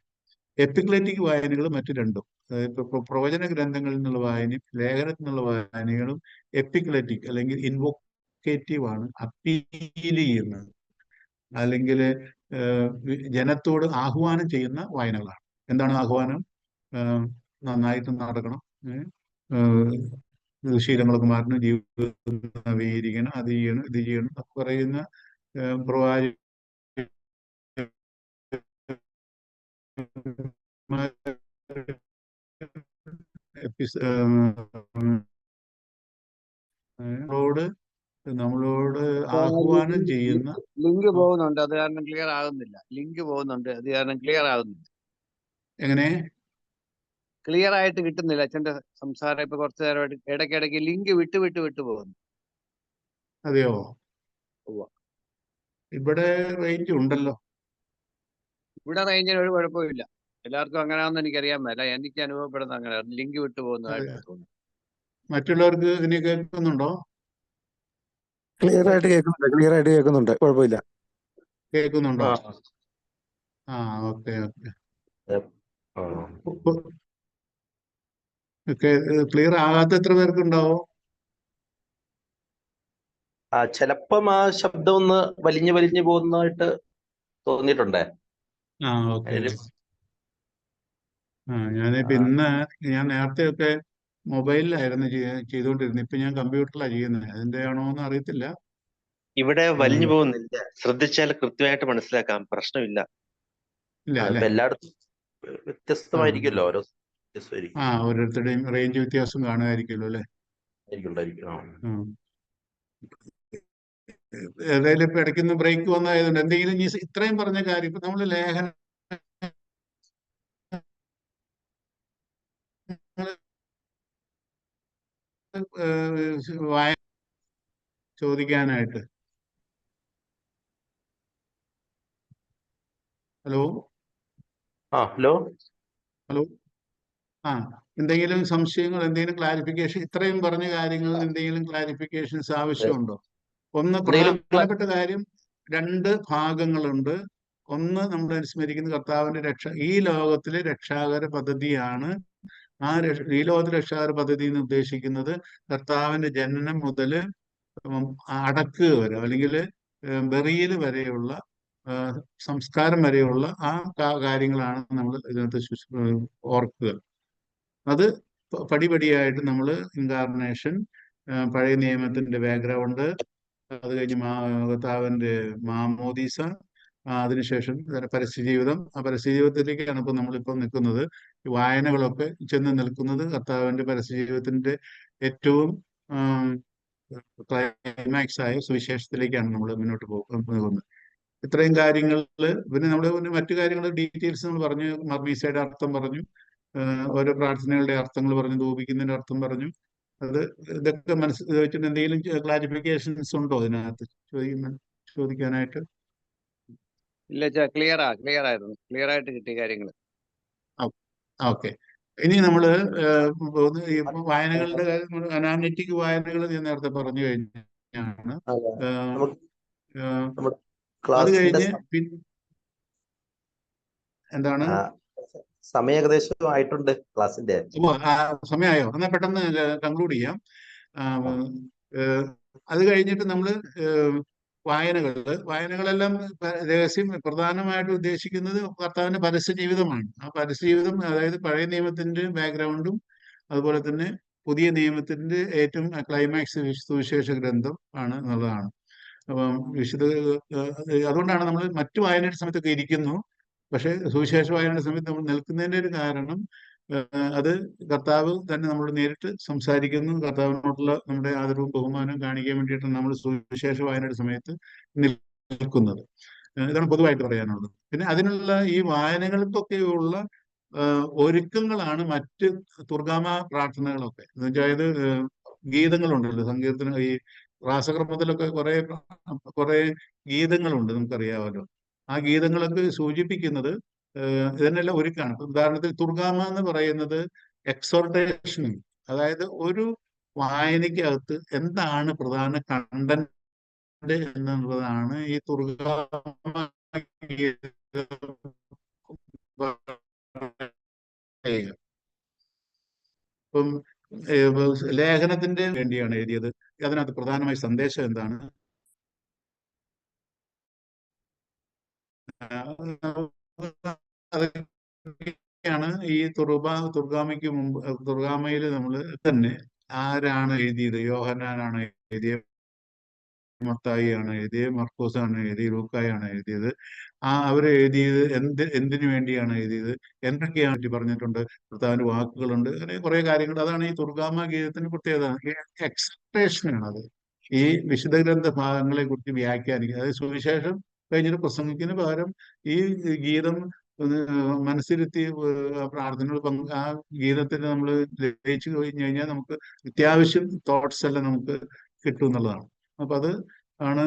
A: എപ്പിക്ലെറ്റിക് വായനകൾ മറ്റു രണ്ടും, ഇപ്പൊ പ്രവചന ഗ്രന്ഥങ്ങളിൽ നിന്നുള്ള വായനയും ലേഖനത്തിൽ നിന്നുള്ള വായനകളും എപ്പിക്ലെറ്റിക് അല്ലെങ്കിൽ ഇൻവോക്കേറ്റീവ് ആണ്, അപ്പീൽ ചെയ്യുന്നത് അല്ലെങ്കിൽ ജനത്തോട് ആഹ്വാനം ചെയ്യുന്ന വായനകളാണ്. എന്താണ് ആഹ്വാനം? നന്നായിട്ട് നടക്കണം, ശീലങ്ങളൊക്കെ മാറ്റണം, ജീവിതം നവീകരിക്കണം, അത് ചെയ്യണം, ഇത് ചെയ്യണം എന്നൊക്കെ പറയുന്ന പ്രവാചക നമ്മളോട് ആഹ്വാനം ചെയ്യുന്ന.
B: ലിങ്ക് പോകുന്നുണ്ട്, അത് കാരണം ക്ലിയർ ആകുന്നില്ല.
A: എങ്ങനെ
B: ക്ലിയർ ആയിട്ട് കിട്ടുന്നില്ല അച്ഛന്റെ സംസാരം. ഇപ്പൊ കുറച്ചു നേരമായിട്ട് ഇടയ്ക്കിടയ്ക്ക് ലിങ്ക് വിട്ട് പോകുന്നു.
A: അതെയോ? ഇവിടെ റേഞ്ച് ഉണ്ടല്ലോ.
B: ഇവിടെ റേഞ്ചിന് ഒരു കുഴപ്പമില്ല. എല്ലാവർക്കും അങ്ങനെയാണെന്ന് എനിക്കറിയാൻ മേല. എനിക്ക് അനുഭവപ്പെടുന്ന അങ്ങനെ ലിങ്ക് വിട്ടു
A: അതെ.
B: പോകുന്നതായിട്ട് തോന്നുന്നു.
A: മറ്റുള്ളവർക്ക് ഇനി കേൾക്കുന്നുണ്ടോ?
C: ക്ലിയർ ആയിട്ട് കേൾക്കുന്നുണ്ട്, കുഴപ്പമില്ല.
A: കേൾക്കുന്നുണ്ടോ?
D: ആ
A: ആ, ഓക്കെ ഓക്കെ.
D: ആ.
A: ക്ലിയർ ആകാത്ത എത്ര പേർക്കുണ്ടാവോ?
D: ചിലപ്പം ആ ശബ്ദം ഒന്ന് വലിഞ്ഞു വലിഞ്ഞു പോകുന്നതായിട്ട് തോന്നിയിട്ടുണ്ടേ.
A: ആ, ഓക്കെ.
D: അതിന്
A: ഞാനിപ്പോ
D: ആ,
A: ഇന്ന് ഞാൻ നേരത്തെയൊക്കെ മൊബൈലിലായിരുന്നു ചെയ്തുകൊണ്ടിരുന്നത്. ഇപ്പൊ ഞാൻ കമ്പ്യൂട്ടറിലാണ് ചെയ്യുന്നത്. അതിന്റെ ആണോ എന്ന് അറിയത്തില്ല.
D: ഇവിടെ
A: ആ,
D: വലിഞ്ഞു പോകുന്നില്ല. ശ്രദ്ധിച്ചാൽ കൃത്യമായിട്ട് മനസ്സിലാക്കാം, പ്രശ്നമില്ല.
A: ഇല്ല അല്ലേ?
D: അതിപ്പോ എല്ലായിടത്തും
A: ആ,
D: വ്യത്യസ്തമായിരിക്കുമല്ലോ, ഓരോ വ്യത്യസ്തമായിരിക്കും.
A: ഓരോരുത്തരുടെയും റേഞ്ച് വ്യത്യാസം കാണുമായിരിക്കുമല്ലോ അല്ലേ?
D: ഉണ്ടായിരിക്കും.
A: ഉം. ഏതായാലും ഇപ്പൊ ഇടയ്ക്കൊന്ന് ബ്രേക്ക് വന്നതായതുകൊണ്ട് എന്തെങ്കിലും ഈ ഇത്രയും പറഞ്ഞ കാര്യം ഇപ്പൊ നമ്മള് ലേഖനങ്ങൾ വായ ചോദിക്കാനായിട്ട്. Hello
D: hello.
A: ഹലോ ആ, എന്തെങ്കിലും സംശയങ്ങൾ, എന്തെങ്കിലും ക്ലാരിഫിക്കേഷൻ, ഇത്രയും പറഞ്ഞ കാര്യങ്ങളിൽ എന്തെങ്കിലും ക്ലാരിഫിക്കേഷൻസ് ആവശ്യമുണ്ടോ? ഒന്ന്
D: എന്തെങ്കിലും
A: പ്രധാനപ്പെട്ട കാര്യം, രണ്ട് ഭാഗങ്ങളുണ്ട്. ഒന്ന് നമ്മൾ അനുസ്മരിക്കുന്ന കർത്താവിന്റെ ഈ ലോകത്തിലെ രക്ഷാകര പദ്ധതിയാണ്. ഈ ലോകത്തിലെ രക്ഷാകര പദ്ധതി എന്ന് ഉദ്ദേശിക്കുന്നത് കർത്താവിന്റെ ജനനം മുതൽ അടക്കുക വരെ, അല്ലെങ്കിൽ ബെറിയൽ വരെയുള്ള, സംസ്കാരം വരെയുള്ള ആ കാര്യങ്ങളാണ് നമ്മൾ ഇതിനകത്ത് ഓർക്കുക. അത് പടിപടിയായിട്ട് നമ്മൾ ഇൻകാർണേഷൻ, പഴയ നിയമത്തിന്റെ ബാക്ക്ഗ്രൗണ്ട്, അത് കഴിഞ്ഞ് കർത്താവിന്റെ മാമോദീസ, അതിനുശേഷം പരസ്യജീവിതം. ആ പരസ്യജീവിതത്തിലേക്കാണ് ഇപ്പൊ നമ്മളിപ്പോൾ നിൽക്കുന്നത്. ഈ വായനകളൊക്കെ ചെന്ന് നിൽക്കുന്നത് കർത്താവിന്റെ പരസ്യജീവിതത്തിന്റെ ഏറ്റവും ക്ലൈമാക്സ് ആയ സുവിശേഷത്തിലേക്കാണ് നമ്മൾ മുന്നോട്ട് പോകുന്നത്. ഇത്രയും കാര്യങ്ങളില് പിന്നെ നമ്മൾ മറ്റു കാര്യങ്ങൾ ഡീറ്റെയിൽസ് നമ്മൾ പറഞ്ഞു. മർമീസയുടെ അർത്ഥം പറഞ്ഞു, ഓരോ പ്രാർത്ഥനകളുടെ അർത്ഥങ്ങൾ പറഞ്ഞു, ധൂപിക്കുന്നതിന്റെ അർത്ഥം പറഞ്ഞു. അത് ഇതൊക്കെ വെച്ചിട്ട് എന്തെങ്കിലും ക്ലാരിഫിക്കേഷൻസ് ഉണ്ടോ ഇതിനകത്ത് ചോദിക്കാനായിട്ട്?
B: ഇല്ല, ക്ലിയർ ആയിരുന്നു. ക്ലിയർ ആയിട്ട് കിട്ടിയ കാര്യങ്ങൾ.
A: ഓക്കെ. ഇനി നമ്മള് ഈ വായനകളുടെ കാര്യം, അനാലിറ്റിക് വായനകൾ ഞാൻ നേരത്തെ പറഞ്ഞു കഴിഞ്ഞാണ്. അത്
D: ക്ലാസിന്റെ
A: കഴിഞ്ഞ് എന്താണ്
D: സമയം ഏകദേശം ആയിട്ടുണ്ട് ക്ലാസിന്റെ.
A: സമയമായോ? എന്നാൽ പെട്ടെന്ന് കൺക്ലൂഡ് ചെയ്യാം. അത് കഴിഞ്ഞിട്ട് നമ്മള് വായനകളെല്ലാം രഹസ്യം പ്രധാനമായിട്ട് ഉദ്ദേശിക്കുന്നത് കർത്താവിന്റെ പരസ്യ ജീവിതമാണ്. ആ പരസ്യ ജീവിതം, അതായത് പഴയ നിയമത്തിന്റെ ബാക്ക്ഗ്രൗണ്ടും അതുപോലെ തന്നെ പുതിയ നിയമത്തിന്റെ ഏറ്റവും ക്ലൈമാക്സ് സുവിശേഷ ഗ്രന്ഥം ആണ് എന്നുള്ളതാണ്. അപ്പം അതുകൊണ്ടാണ് നമ്മൾ മറ്റു വായനയുടെ സമയത്തൊക്കെ ഇരിക്കുന്നു, പക്ഷെ സുവിശേഷ വായനയുടെ സമയത്ത് നമ്മൾ നിൽക്കുന്നതിന്റെ ഒരു കാരണം അത് കർത്താവ് തന്നെ നമ്മളോട് നേരിട്ട് സംസാരിക്കുന്നു. കർത്താവിനോടുള്ള നമ്മുടെ ആദരവും ബഹുമാനവും കാണിക്കാൻ വേണ്ടിയിട്ടാണ് നമ്മൾ സുവിശേഷ വായനയുടെ സമയത്ത് നിൽക്കുന്നത്. ഇതാണ് പൊതുവായിട്ട് പറയാനുള്ളത്. പിന്നെ അതിനുള്ള ഈ വായനകൾക്കൊക്കെയുള്ള ഒരുക്കങ്ങളാണ് മറ്റ് തുർഗാമ പ്രാർത്ഥനകളൊക്കെ. അതായത് ഗീതങ്ങളുണ്ടല്ലോ, സങ്കീർത്തനം, ഈ രാസക്രമത്തിലൊക്കെ കുറെ ഗീതങ്ങളുണ്ട്, നമുക്കറിയാമല്ലോ. ആ ഗീതങ്ങളൊക്കെ സൂചിപ്പിക്കുന്നത് ഇതിനെല്ലാം ഒരുക്കാണ്. ഉദാഹരണത്തിൽ തുർഗാമ എന്ന് പറയുന്നത് എക്സോർട്ടേഷനും, അതായത് ഒരു വായനയ്ക്കകത്ത് എന്താണ് പ്രധാന കണ്ടന്റ് എന്നുള്ളതാണ് ഈ തുർഗാമ ഇപ്പം ലേഖനത്തിന്റെ വേണ്ടിയാണ് എഴുതിയത്. അതിനകത്ത് പ്രധാനമായ സന്ദേശം എന്താണ്? അതൊക്കെയാണ് ഈ തുർഗാമയ്ക്ക് മുമ്പ്, തുർഗാമയിൽ നമ്മൾ തന്നെ ആരാണ് എഴുതിയത്? യോഹന്നാനാണ് എഴുതിയത്, മത്തായി ആണ് എഴുതിയത്, മർക്കോസ് ആണ് എഴുതിയത്, ലൂക്കായാണ് എഴുതിയത്. അവര് എഴുതിയത് എന്തിനു വേണ്ടിയാണ് എഴുതിയത്, എന്തൊക്കെയാണ് പറ്റി പറഞ്ഞിട്ടുണ്ട്, കർത്താവിന്റെ വാക്കുകളുണ്ട്, അങ്ങനെ കുറെ കാര്യങ്ങൾ. അതാണ് ഈ തുർഗാമ ഗീതത്തിന്റെ പ്രത്യേകത. എക്സ്പെക്ടേഷനാണ് അത്. ഈ വിശുദ്ധ ഗ്രന്ഥ ഭാഗങ്ങളെ കുറിച്ച് വ്യാഖ്യാനിക്കുക. അതായത് സുവിശേഷം കഴിഞ്ഞിട്ട് പ്രസംഗിക്കുന്നതിന് പകരം ഈ ഗീതം മനസ്സിരുത്തി പ്രാർത്ഥനകൾ ആ ഗീതത്തിന് നമ്മൾ ലയിച്ചു കഴിഞ്ഞു കഴിഞ്ഞാൽ നമുക്ക് അത്യാവശ്യം തോട്ട്സ് എല്ലാം നമുക്ക് കിട്ടും എന്നുള്ളതാണ്. അപ്പൊ അത് ആണ്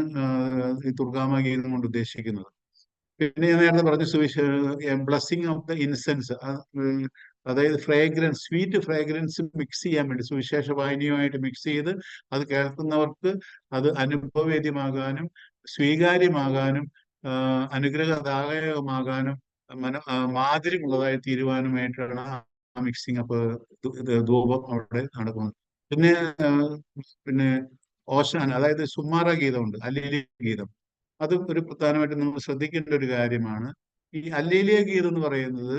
A: ഈ തുർഗാമ ഗീതം കൊണ്ട് ഉദ്ദേശിക്കുന്നത്. പിന്നെ ഞാൻ നേരത്തെ പറഞ്ഞു ബ്ലസ്സിങ് ഓഫ് ദ ഇൻസെൻസ്, അതായത് ഫ്രേഗ്രൻസ്, സ്വീറ്റ് ഫ്രേഗ്രൻസ് മിക്സ് ചെയ്യാൻ വേണ്ടി സുവിശേഷ വായനയുമായിട്ട് മിക്സ് ചെയ്ത് അത് കേൾക്കുന്നവർക്ക് അത് അനുഭവവേദ്യമാകാനും സ്വീകാര്യമാകാനും അനുഗ്രഹദായകമാകാനും മാധുര്യമുള്ളതായി തീരുവാനുമായിട്ടാണ് ആ മിക്സിങ് അപ്പൊ ധൂപം അവിടെ നടക്കുന്നത്. പിന്നെ പിന്നെ ഓശാന, അതായത് സുമാറ ഗീതമുണ്ട്, അല്ലേലി ഗീതം. അത് ഒരു പ്രധാനമായിട്ടും നമ്മൾ ശ്രദ്ധിക്കേണ്ട ഒരു കാര്യമാണ്. ഈ അല്ലേലിയ ഗീതം എന്ന് പറയുന്നത്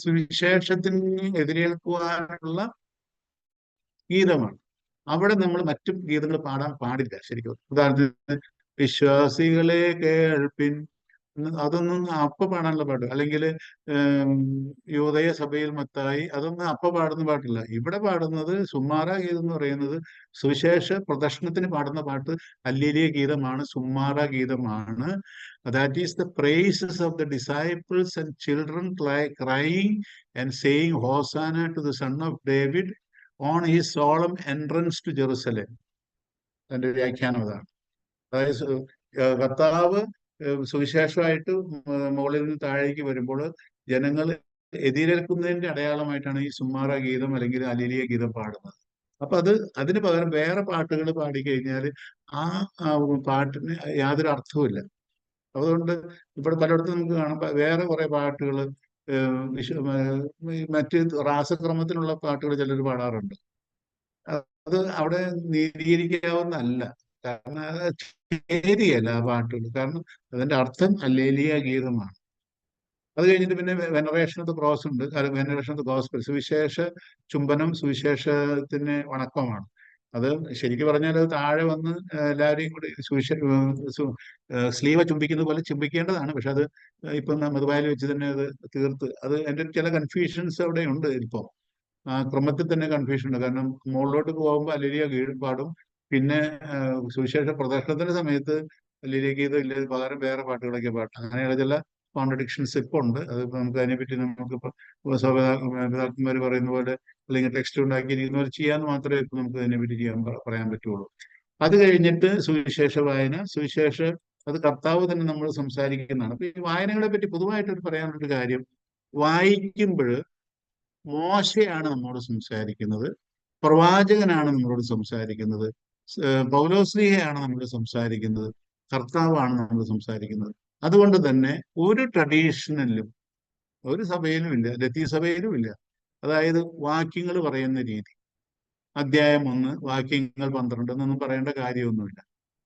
A: സുവിശേഷത്തിന് എതിരേൽക്കുവാനുള്ള ഗീതമാണ്. അവിടെ നമ്മൾ മറ്റു ഗീതങ്ങൾ പാടാൻ പാടില്ല ശരിക്കും. ഉദാഹരണത്തിന് വിശ്വാസികളെ കേൾപ്പിൻ, അതൊന്നും അപ്പ പാടാനുള്ള പാട്ട്, അല്ലെങ്കിൽ യോദയ സഭയിൽ മത്തായി, അതൊന്നും അപ്പ പാടുന്ന പാട്ടില്ല. ഇവിടെ പാടുന്നത് സുമ്മാറ ഗീതം എന്ന് പറയുന്നത് സുവിശേഷ പ്രദർശനത്തിന് പാടുന്ന പാട്ട് അല്ലേലിയ ഗീതമാണ്, സുമ്മാറ ഗീതമാണ്. That is the praises of the disciples and children crying and saying hosanna to the son of David on his solemn entrance to Jerusalem. അതിന്റെ വ്യാഖ്യാനം അതാണ്. അതായത് കർത്താവ് സുവിശേഷമായിട്ട് മുകളിൽ നിന്ന് താഴേക്ക് വരുമ്പോൾ ജനങ്ങൾ എതിരേൽക്കുന്നതിന്റെ അടയാളമായിട്ടാണ് ഈ സുമ്മാറ ഗീതം അല്ലെങ്കിൽ അല്ലേലിയ ഗീതം പാടുന്നത്. അപ്പൊ അതിന് പകരം വേറെ പാട്ടുകൾ പാടിക്കഴിഞ്ഞാൽ ആ പാട്ടിന് യാതൊരു അർത്ഥവുമില്ല. അതുകൊണ്ട് ഇവിടെ പലയിടത്തും നമുക്ക് കാണാം വേറെ കുറെ പാട്ടുകൾ, മറ്റ് റാസക്രമത്തിലുള്ള പാട്ടുകൾ ചിലർ പാടാറുണ്ട്. അത് അവിടെ നീതീകരിക്കാവുന്നതല്ല. കാരണം അത് ശരിയല്ല ആ പാട്ടുകൾ. കാരണം അതിന്റെ അർത്ഥം അല്ലേലിയ ഗീതമാണ്. അത് കഴിഞ്ഞിട്ട് പിന്നെ വെനറേഷൻ ഓഫ് ദ ക്രോസ് ഉണ്ട്, വെനറേഷൻ ഓഫ് ദ ഗോസ്പൽ, സുവിശേഷ ചുംബനം, സുവിശേഷത്തിന് വണക്കമാണ്. അത് ശരിക്കും പറഞ്ഞാൽ അത് താഴെ വന്ന് എല്ലാവരെയും കൂടി സ്ലീവ ചുംബിക്കുന്നത് പോലെ ചുംബിക്കേണ്ടതാണ്. പക്ഷെ അത് ഇപ്പം മധുബായിൽ വെച്ച് തന്നെ അത് തീർത്ത്, അത് എൻ്റെ ചില കൺഫ്യൂഷൻസ് അവിടെ ഉണ്ട്. ഇപ്പോൾ ആ ക്രമത്തിൽ തന്നെ കൺഫ്യൂഷൻ ഉണ്ട്. കാരണം മുകളിലോട്ട് പോകുമ്പോൾ അല്ലേലിയ പാടും, പിന്നെ സുവിശേഷ പ്രദർശനത്തിന്റെ സമയത്ത് അല്ലേലിയ ഗീതം ഇല്ല, പകരം വേറെ പാട്ടുകളൊക്കെ പാട്ടും. അങ്ങനെയുള്ള ചില കോൺട്രഡിക്ഷൻസ് ഇപ്പൊ ഉണ്ട്. അത് നമുക്ക് അതിനെപ്പറ്റി നമുക്കിപ്പോ പിതാക്കന്മാർ പറയുന്ന പോലെ അല്ലെങ്കിൽ ടെക്സ്റ്റ് ഉണ്ടാക്കിയിരിക്കുന്ന പോലെ ചെയ്യാന്ന് മാത്രമേ ഇപ്പൊ നമുക്ക് അതിനെപ്പറ്റി പറയാൻ പറ്റുള്ളൂ. അത് കഴിഞ്ഞിട്ട് സുവിശേഷ വായന, അത് കർത്താവ് തന്നെ നമ്മൾ സംസാരിക്കുന്നതാണ്. അപ്പൊ ഈ വായനകളെ പറ്റി പൊതുവായിട്ട് പറയാനുള്ളൊരു കാര്യം, വായിക്കുമ്പോൾ മോശയാണ് നമ്മോട് സംസാരിക്കുന്നത്, പ്രവാചകനാണ് നമ്മളോട് സംസാരിക്കുന്നത്, പൗലോസ്ലീഹയാണ് നമ്മൾ സംസാരിക്കുന്നത്, കർത്താവാണ് നമ്മൾ സംസാരിക്കുന്നത്. അതുകൊണ്ട് തന്നെ ഒരു ട്രഡീഷണലിലും ഒരു സഭയിലും ഇല്ല, ലത്തീൻ സഭയിലും ഇല്ല, അതായത് വാക്യങ്ങൾ പറയുന്ന രീതി, അധ്യായം 1 വാക്യങ്ങൾ 12 എന്നൊന്നും പറയേണ്ട കാര്യമൊന്നുമില്ല.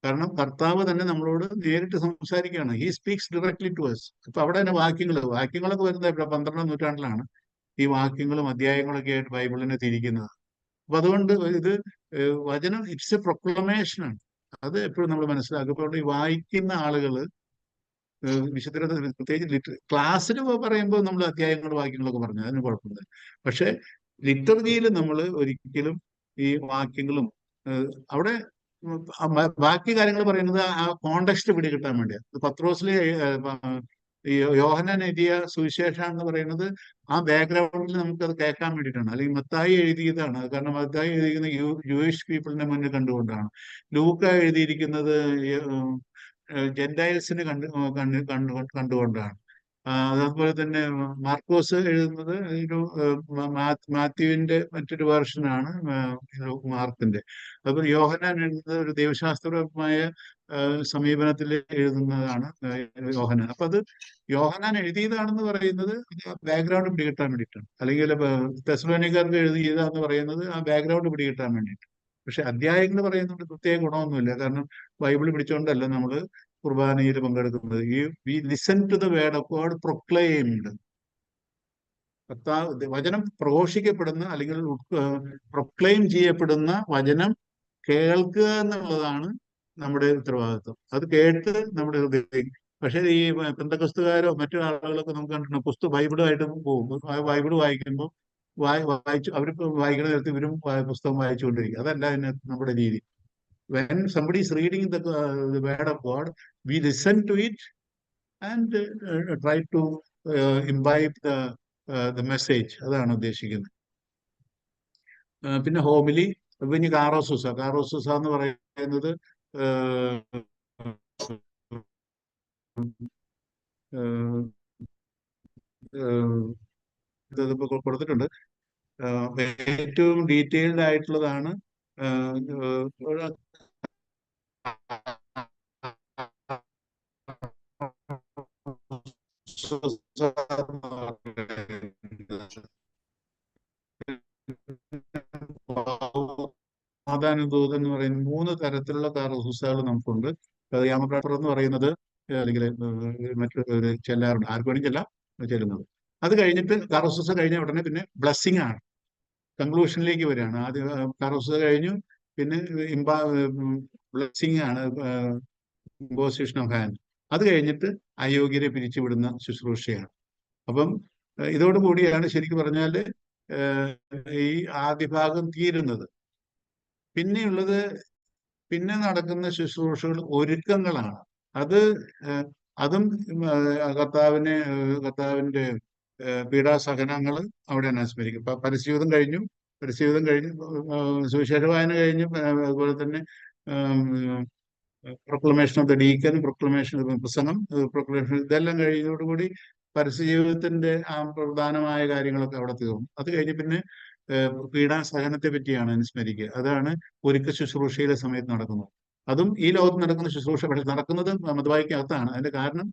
A: കാരണം കർത്താവ് തന്നെ നമ്മളോട് നേരിട്ട് സംസാരിക്കുകയാണ്. He speaks directly to us. അപ്പൊ അവിടെ തന്നെ വാക്യങ്ങളൊക്കെ വരുന്നത് 12ാം നൂറ്റാണ്ടിലാണ് ഈ വാക്യങ്ങളും അധ്യായങ്ങളൊക്കെ ആയിട്ട് ബൈബിളിനെ തിരിക്കുന്നത്. അപ്പൊ അതുകൊണ്ട് ഇത് വചനം ഇറ്റ്സ് എ പ്രൊക്ലമേഷനാണ്. അത് എപ്പോഴും നമ്മൾ മനസ്സിലാക്കും. അപ്പോൾ ഈ വായിക്കുന്ന ആളുകൾ വിശുദ്ധ, പ്രത്യേകിച്ച് ക്ലാസ്സിൽ പറയുമ്പോൾ നമ്മൾ അധ്യായങ്ങളും വാക്യങ്ങളൊക്കെ പറഞ്ഞു, അതിന് കുഴപ്പമില്ല. പക്ഷെ ലിറ്റർജിയിൽ നമ്മൾ ഒരിക്കലും ഈ വാക്യങ്ങളും അവിടെ ബാക്കി കാര്യങ്ങൾ പറയുന്നത് ആ കോണ്ടെക്സ്റ്റ് പിടികിട്ടാൻ വേണ്ടിയാണ്. പത്രോസിലെ യോഹന്നാൻ എഴുതിയ സുവിശേഷം എന്ന് പറയുന്നത് ആ ബാക്ക്ഗ്രൗണ്ടിൽ നമുക്കത് കേൾക്കാൻ വേണ്ടിയിട്ടാണ്. അല്ലെങ്കിൽ മത്തായി എഴുതിയതാണ്, കാരണം മത്തായി എഴുതിയിരിക്കുന്ന ജൂയിഷ് പീപ്പിളിന്റെ മുന്നിൽ കണ്ടുകൊണ്ടാണ്. ലൂക്ക എഴുതിയിരിക്കുന്നത് ജെന്റൈൽസിന് കണ്ടുകൊണ്ടാണ്. അതുപോലെ തന്നെ മാർക്കോസ് എഴുതുന്നത് ഒരു മാത്യുവിന്റെ മറ്റൊരു വേർഷനാണ് മാർക്കിന്റെ. അതുപോലെ യോഹന്നാൻ എഴുതുന്നത് ഒരു ദൈവശാസ്ത്രപരമായ സമീപനത്തിൽ എഴുതുന്നതാണ് യോഹന്നാൻ. അപ്പൊ അത് യോഹന്നാൻ എഴുതിയതാണെന്ന് പറയുന്നത് ബാക്ക്ഗ്രൗണ്ട് പിടികിട്ടാൻ വേണ്ടിയിട്ടാണ്. അല്ലെങ്കിൽ തെസ്സലോനിക്കാർക്ക് എഴുതിയതാന്ന് പറയുന്നത് ആ ബാക്ക്ഗ്രൗണ്ട് പിടികിട്ടാൻ വേണ്ടിയിട്ട്. പക്ഷെ അധ്യായങ്ങൾ പറയുന്നത് പ്രത്യേക ഗുണമൊന്നുമില്ല. കാരണം ബൈബിൾ പിടിച്ചോണ്ടല്ല നമ്മൾ കുർബാനയിൽ പങ്കെടുക്കുന്നത്. We listen to the word of God proclaimed. വചനം പ്രഘോഷിക്കപ്പെടുന്ന അല്ലെങ്കിൽ പ്രൊക്ലെയിം ചെയ്യപ്പെടുന്ന വചനം കേൾക്കുക എന്നുള്ളതാണ് നമ്മുടെ ഉത്തരവാദിത്വം. അത് കേട്ട് നമ്മുടെ ഹൃദയം. പക്ഷെ ഈ പെന്തക്കോസ്തുകാരോ മറ്റു ആളുകളൊക്കെ നമുക്ക് കണ്ടിട്ടുണ്ട്, ബൈബിളുമായിട്ട് പോകും. ബൈബിൾ വായിക്കുമ്പോൾ വായിച്ചു അവർക്ക് വായിക്കുന്ന നേരത്തെ ഇവരും പുസ്തകം വായിച്ചുകൊണ്ടിരിക്കും. അതല്ല നമ്മുടെ രീതി. When somebody is reading the word of God, we listen to it and try to imbibe the message. അതാണ് ഉദ്ദേശിക്കുന്നത്. പിന്നെ ഹോമിലി, പിന്നെ കാറോസൂസ എന്ന് പറയുന്നത് ഏഹ്, ഏഹ്, ഇതിപ്പോ കൊടുത്തിട്ടുണ്ട്. ഏറ്റവും ഡീറ്റെയിൽഡ് ആയിട്ടുള്ളതാണ് സമാധാനദൂത് എന്ന് പറയുന്ന 3 തരത്തിലുള്ള കാർഹുസകൾ നമുക്കുണ്ട്. യാമപ്രാട്ടർ എന്ന് പറയുന്നത് അല്ലെങ്കിൽ മറ്റൊരു ചെല്ലാറുണ്ട്, ആർക്ക് വേണമെങ്കിൽ ചെല്ലാം, ചെല്ലുന്നത്. അത് കഴിഞ്ഞിട്ട് കാർഹുസ കഴിഞ്ഞ ഉടനെ പിന്നെ ബ്ലെസ്സിങ് ആണ്, കൺക്ലൂഷനിലേക്ക് വരികയാണ്. ആദ്യം കാർഹുസ കഴിഞ്ഞു, പിന്നെ ബ്ലെസ്സിങ് ആണ്, ഇമ്പോസിഷൻ ഓഫ് ഹാൻഡ്. അത് കഴിഞ്ഞിട്ട് അയോഗ്യരെ പിരിച്ചുവിടുന്ന ശുശ്രൂഷയാണ്. അപ്പം ഇതോടുകൂടിയാണ് ശരിക്കും പറഞ്ഞാൽ ഈ ആദ്യ ഭാഗം തീരുന്നത്. പിന്നെയുള്ളത്, പിന്നെ നടക്കുന്ന ശുശ്രൂഷകൾ ഒരുക്കങ്ങളാണ്. അത് അതും കർത്താവിന്റെ പീഡാസഹനങ്ങൾ അവിടെയാണ് അനുസ്മരിക്കും. പരസ്യജീവിതം കഴിഞ്ഞു, സുവിശേഷ വായന കഴിഞ്ഞു, അതുപോലെ തന്നെ proclamation of the deacon, proclamation പ്രസംഗം, പ്രൊക്ലമേഷൻ, ഇതെല്ലാം കഴിഞ്ഞതോടുകൂടി പരസ്യജീവിതത്തിന്റെ ആ പ്രധാനമായ കാര്യങ്ങളൊക്കെ അവിടെ തീർന്നു. അത് കഴിഞ്ഞ് പിന്നെ പീഡാസഹനത്തെ പറ്റിയാണ് അനുസ്മരിക്കുക. അതാണ് ഒരുക്ക ശുശ്രൂഷയിലെ സമയത്ത് നടക്കുന്നത്. അതും ഈ ലോകത്ത് നടക്കുന്ന ശുശ്രൂഷ, പക്ഷെ നടക്കുന്നത് മതവായിക്കകത്താണ്. അതിന്റെ കാരണം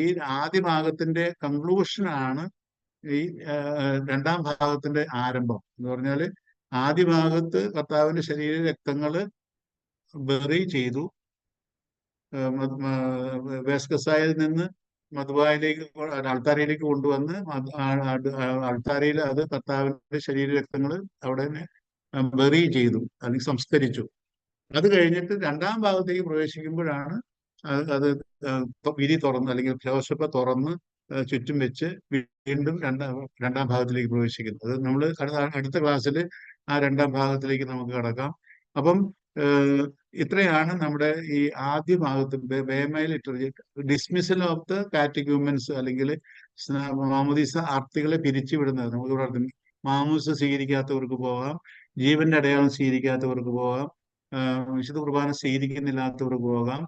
A: ഈ ആദ്യ ഭാഗത്തിന്റെ കൺക്ലൂഷനാണ് ഈ രണ്ടാം ഭാഗത്തിന്റെ ആരംഭം. എന്ന് പറഞ്ഞാല് ആദ്യ ഭാഗത്ത് കർത്താവിന്റെ ശരീര രക്തങ്ങള് ബറി ചെയ്തു, വേസ്കസായിൽ നിന്ന് മധുബായിലേക്ക്, അൾത്താരയിലേക്ക് കൊണ്ടുവന്ന് അൾത്താരയിൽ അത് കർത്താവിന്റെ ശരീര രക്തങ്ങൾ അവിടെ ബറി ചെയ്തു, അല്ലെങ്കിൽ സംസ്കരിച്ചു. അത് കഴിഞ്ഞിട്ട് രണ്ടാം ഭാഗത്തേക്ക് പ്രവേശിക്കുമ്പോഴാണ് അത് വിരി തുറന്ന്, അല്ലെങ്കിൽ ഫെലോഷിപ്പ് തുറന്ന് ചുറ്റും വെച്ച് വീണ്ടും രണ്ടാം ഭാഗത്തിലേക്ക് പ്രവേശിക്കുന്നത്. അത് നമ്മൾ അടുത്ത ക്ലാസ്സിൽ ആ രണ്ടാം ഭാഗത്തിലേക്ക് നമുക്ക് കടക്കാം. അപ്പം ഇത്രയാണ് നമ്മുടെ ഈ ആദ്യ ഭാഗത്ത് ബേമൈ ലിറ്ററേച്ചർ. ഡിസ്മിസൽ ഓഫ് ദ കാറ്റഗൂമൻസ്, അല്ലെങ്കിൽ മാമോദീസ ആർത്തികളെ പിരിച്ചുവിടുന്നത്. നമുക്ക് ഇവിടെ മാമൂസ സ്വീകരിക്കാത്തവർക്ക് പോകാം, ജീവന്റെ അടയാളം സ്വീകരിക്കാത്തവർക്ക് പോകാം, വിശുദ്ധ കുർബാന സ്വീകരിക്കുന്നില്ലാത്തവർക്ക് പോകാം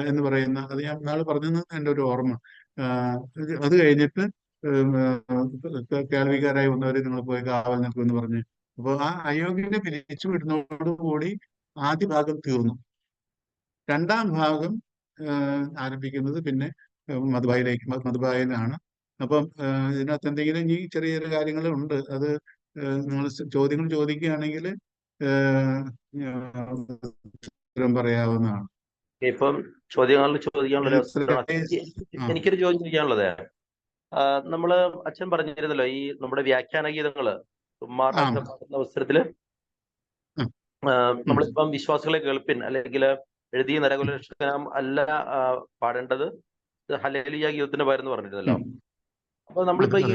A: എന്ന് പറയുന്ന, അത് ഞാൻ നാളെ പറഞ്ഞെന്ന് എൻ്റെ ഒരു ഓർമ്മ. അത് കഴിഞ്ഞിട്ട് കേൾവിക്കാരായി വന്നവരെ നിങ്ങൾ പോയി കാവൽ നിൽക്കുമെന്ന് പറഞ്ഞ്, അപ്പോൾ ആ അയോഗ്യനെ പിരിച്ചു വിടുന്നതോടുകൂടി ആദ്യ ഭാഗം തീർന്നു. രണ്ടാം ഭാഗം ആരംഭിക്കുന്നത് പിന്നെ മധുബായിലാണ്. അപ്പം ഇതിനകത്ത് എന്തെങ്കിലും ഈ ചെറിയ ചെറിയ കാര്യങ്ങളുണ്ട്. അത് നിങ്ങൾ ചോദ്യങ്ങൾ ചോദിക്കുകയാണെങ്കിൽ ഉത്തരം പറയാവുന്നതാണ്.
D: ഇപ്പം ചോദിക്കാനുള്ള ഒരു അവസരം. എനിക്കൊരു ചോദ്യം ചോദിക്കാനുള്ളത്, നമ്മള് അച്ഛൻ പറഞ്ഞിരുന്നല്ലോ ഈ നമ്മുടെ വ്യാഖ്യാന ഗീതങ്ങള് പാടുന്ന അവസരത്തില് നമ്മളിപ്പം വിശ്വാസികളെ കേൾപ്പിൻ, അല്ലെങ്കിൽ എഴുതിയ നരകുലക്ഷണം അല്ല പാടേണ്ടത്, ഹല്ലേലൂയ ഗീതത്തിന് പകരം പറഞ്ഞിരുന്നല്ലോ. അപ്പൊ നമ്മളിപ്പോ ഈ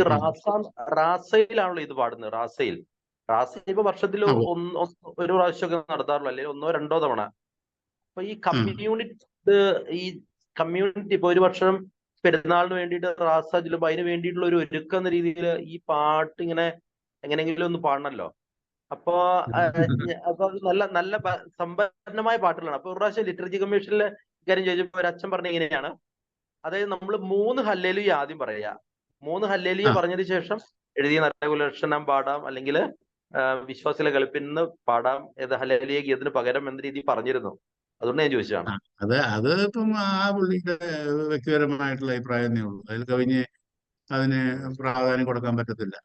D: റാസയിലാണല്ലോ ഇത് പാടുന്നത്. റാസയിൽ ഇപ്പൊ വർഷത്തിൽ ഒരു പ്രാവശ്യമൊക്കെ നടത്താറുള്ളൂ, അല്ലെങ്കിൽ 1 2 തവണ. അപ്പൊ ഈ കമ്മ്യൂണിറ്റി ഇപ്പൊ ഒരു വർഷം പെരുന്നാളിന് വേണ്ടിയിട്ട് റാസ ചെല്ലുമ്പോ അതിന് വേണ്ടിയിട്ടുള്ള ഒരു ഒരുക്കം എന്ന രീതിയിൽ ഈ പാട്ട് ഇങ്ങനെ എങ്ങനെയെങ്കിലും ഒന്ന് പാടണല്ലോ. അപ്പൊ അത് നല്ല നല്ല സമ്പന്നമായ പാട്ടുകളാണ്. അപ്പൊ ഒരു പ്രാവശ്യം ലിറ്ററേച്ചർ കമ്മീഷനിലെ കാര്യം ചോദിച്ചപ്പോ ഒരു അച്ഛൻ പറഞ്ഞ ഇങ്ങനെയാണ്, അതായത് നമ്മൾ 3 ഹല്ലേലൂയ ആദ്യം പറയുക, 3 ഹല്ലേലൂയ പറഞ്ഞതിന് ശേഷം എഴുതിയ നരകുലക്ഷണം പാടാം, അല്ലെങ്കിൽ വിശ്വാസികളെ കളിപ്പിന്ന് പാടാം, ഏത് ഹല്ലേലൂയ ഗീതത്തിന് പകരം എന്ന രീതിയിൽ പറഞ്ഞിരുന്നു. അതുകൊണ്ട് ഞാൻ ചോദിച്ചതാണ്.
A: അത് ഇപ്പം ആ പുള്ളിയുടെ വ്യക്തിപരമായിട്ടുള്ള അഭിപ്രായമേ ഉള്ളൂ. അതിൽ കവിഞ്ഞ് അതിന് പ്രാധാന്യം കൊടുക്കാൻ പറ്റത്തില്ല.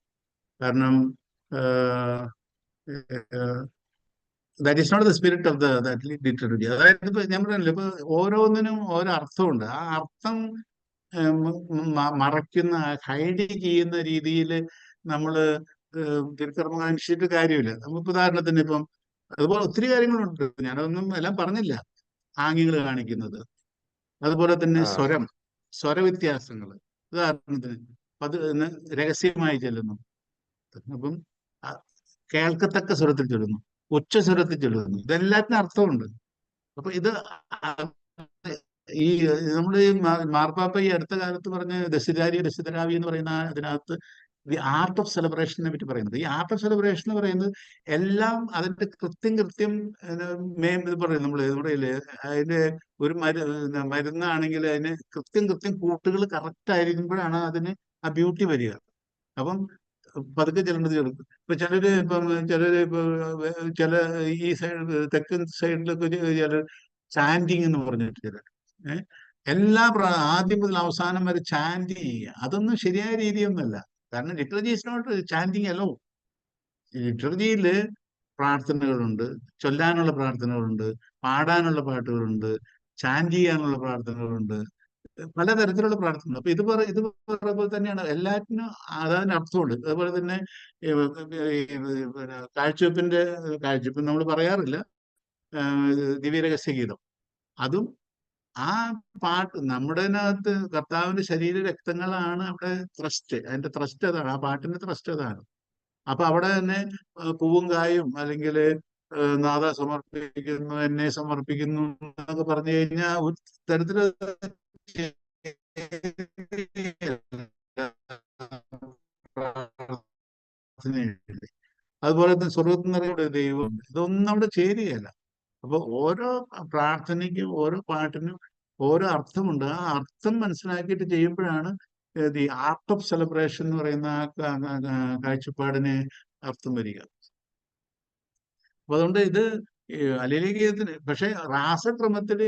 A: കാരണം that is not the spirit of that literature. അതായത് ഇപ്പൊ ഞാൻ പറഞ്ഞില്ല, ഇപ്പൊ ഓരോന്നിനും ഓരോ അർത്ഥമുണ്ട്. ആ അർത്ഥം മറയ്ക്കുന്ന, ഹൈഡ് ചെയ്യുന്ന രീതിയിൽ നമ്മള് തിരുക്കർമ്മം കാണിച്ചിട്ട് കാര്യമില്ല. നമുക്ക് ഉദാഹരണത്തിന് ഇപ്പം അതുപോലെ ഒത്തിരി കാര്യങ്ങളുണ്ട്, ഞാനതൊന്നും എല്ലാം പറഞ്ഞില്ല. ആംഗ്യങ്ങൾ കാണിക്കുന്നത്, അതുപോലെ തന്നെ സ്വരവ്യത്യാസങ്ങൾ, ഉദാഹരണത്തിന് അത് രഹസ്യമായി ചെല്ലുന്നു, അപ്പം കേൾക്കത്തക്ക സ്വരത്തിൽ ചൊല്ലുന്നു, ഉച്ച സ്വരത്തിൽ ചൊല്ലുന്നു, ഇതെല്ലാത്തിനും അർത്ഥമുണ്ട്. അപ്പൊ ഇത് ഈ നമ്മുടെ ഈ മാർപ്പാപ്പ ഈ അടുത്ത കാലത്ത് പറഞ്ഞ ദശരാവി എന്ന് പറയുന്ന അതിനകത്ത് ദി ആർട്ട് ഓഫ് സെലിബ്രേഷനെ പറ്റി പറയുന്നത്. ഈ ആർട്ട് ഓഫ് സെലിബ്രേഷൻ എന്ന് പറയുന്നത് എല്ലാം അതിന്റെ കൃത്യം ഇത് പറയും നമ്മൾ ഇവിടെ അതിന്റെ ഒരു മരുന്നാണെങ്കിൽ അതിന് കൃത്യം കൂട്ടുകൾ കറക്റ്റ് ആയിരിക്കുമ്പോഴാണ് അതിന് ആ ബ്യൂട്ടി വരിക. അപ്പം പതുക്കെ ചെല്ലേണ്ടത് ചെറുക്കും. ചിലര് ചില ഈ സൈഡ് തെക്കൻ സൈഡിലൊക്കെ ചില ചാൻഡിങ് എന്ന് പറഞ്ഞിട്ട് ചില ആദ്യം മുതൽ അവസാനം വരെ ചാൻഡ് ചെയ്യുക. അതൊന്നും ശരിയായ രീതിയൊന്നുമല്ല. കാരണം liturgy is not chanting alone. ലിറ്റർജിയിൽ പ്രാർത്ഥനകളുണ്ട്, ചൊല്ലാനുള്ള പ്രാർത്ഥനകളുണ്ട്, പാടാനുള്ള പാട്ടുകളുണ്ട്, ചാൻഡ് ചെയ്യാനുള്ള പ്രാർത്ഥനകളുണ്ട്, പലതരത്തിലുള്ള പ്രാർത്ഥന. അപ്പൊ ഇത് പറയുമ്പോൾ തന്നെയാണ് എല്ലാറ്റിനും അതിന് അർത്ഥമുണ്ട്. അതുപോലെ തന്നെ പിന്നെ കാഴ്ചവെപ്പ് നമ്മൾ പറയാറില്ല, ദിവ്യരഹസ്യ ഗീതം, അതും ആ പാട്ട് നമ്മുടെ അതിനകത്ത് കർത്താവിന്റെ ശരീര രക്തങ്ങളാണ് അവിടെ ത്രസ്റ്റ്. അതിന്റെ ത്രസ്റ്റ് അതാണ്, ആ പാട്ടിന്റെ ത്രസ്റ്റ് അതാണ്. അപ്പൊ അവിടെ തന്നെ പൂവും കായും അല്ലെങ്കിൽ നാഥ സമർപ്പിക്കുന്നു, എന്നെ സമർപ്പിക്കുന്നു എന്നൊക്കെ പറഞ്ഞു കഴിഞ്ഞാൽ ഒരു തരത്തില് അതുപോലെ തന്നെ സ്വർഗത്തിൽ നിറയുടെ ദൈവം, ഇതൊന്നും അവിടെ ചേരുകയല്ല. അപ്പൊ ഓരോ പ്രാർത്ഥനയ്ക്കും ഓരോ പാട്ടിനും ഓരോ അർത്ഥമുണ്ട്. ആ അർത്ഥം മനസ്സിലാക്കിയിട്ട് ചെയ്യുമ്പോഴാണ് ദി ആർട്ട് ഓഫ് സെലിബ്രേഷൻ എന്ന് പറയുന്ന ആ കാഴ്ചപ്പാടിന് അർത്ഥം വരിക. അപ്പൊ അതുകൊണ്ട് ഇത് അല്ലേലി ഗീതത്തിന് പക്ഷെ രാസക്രമത്തില്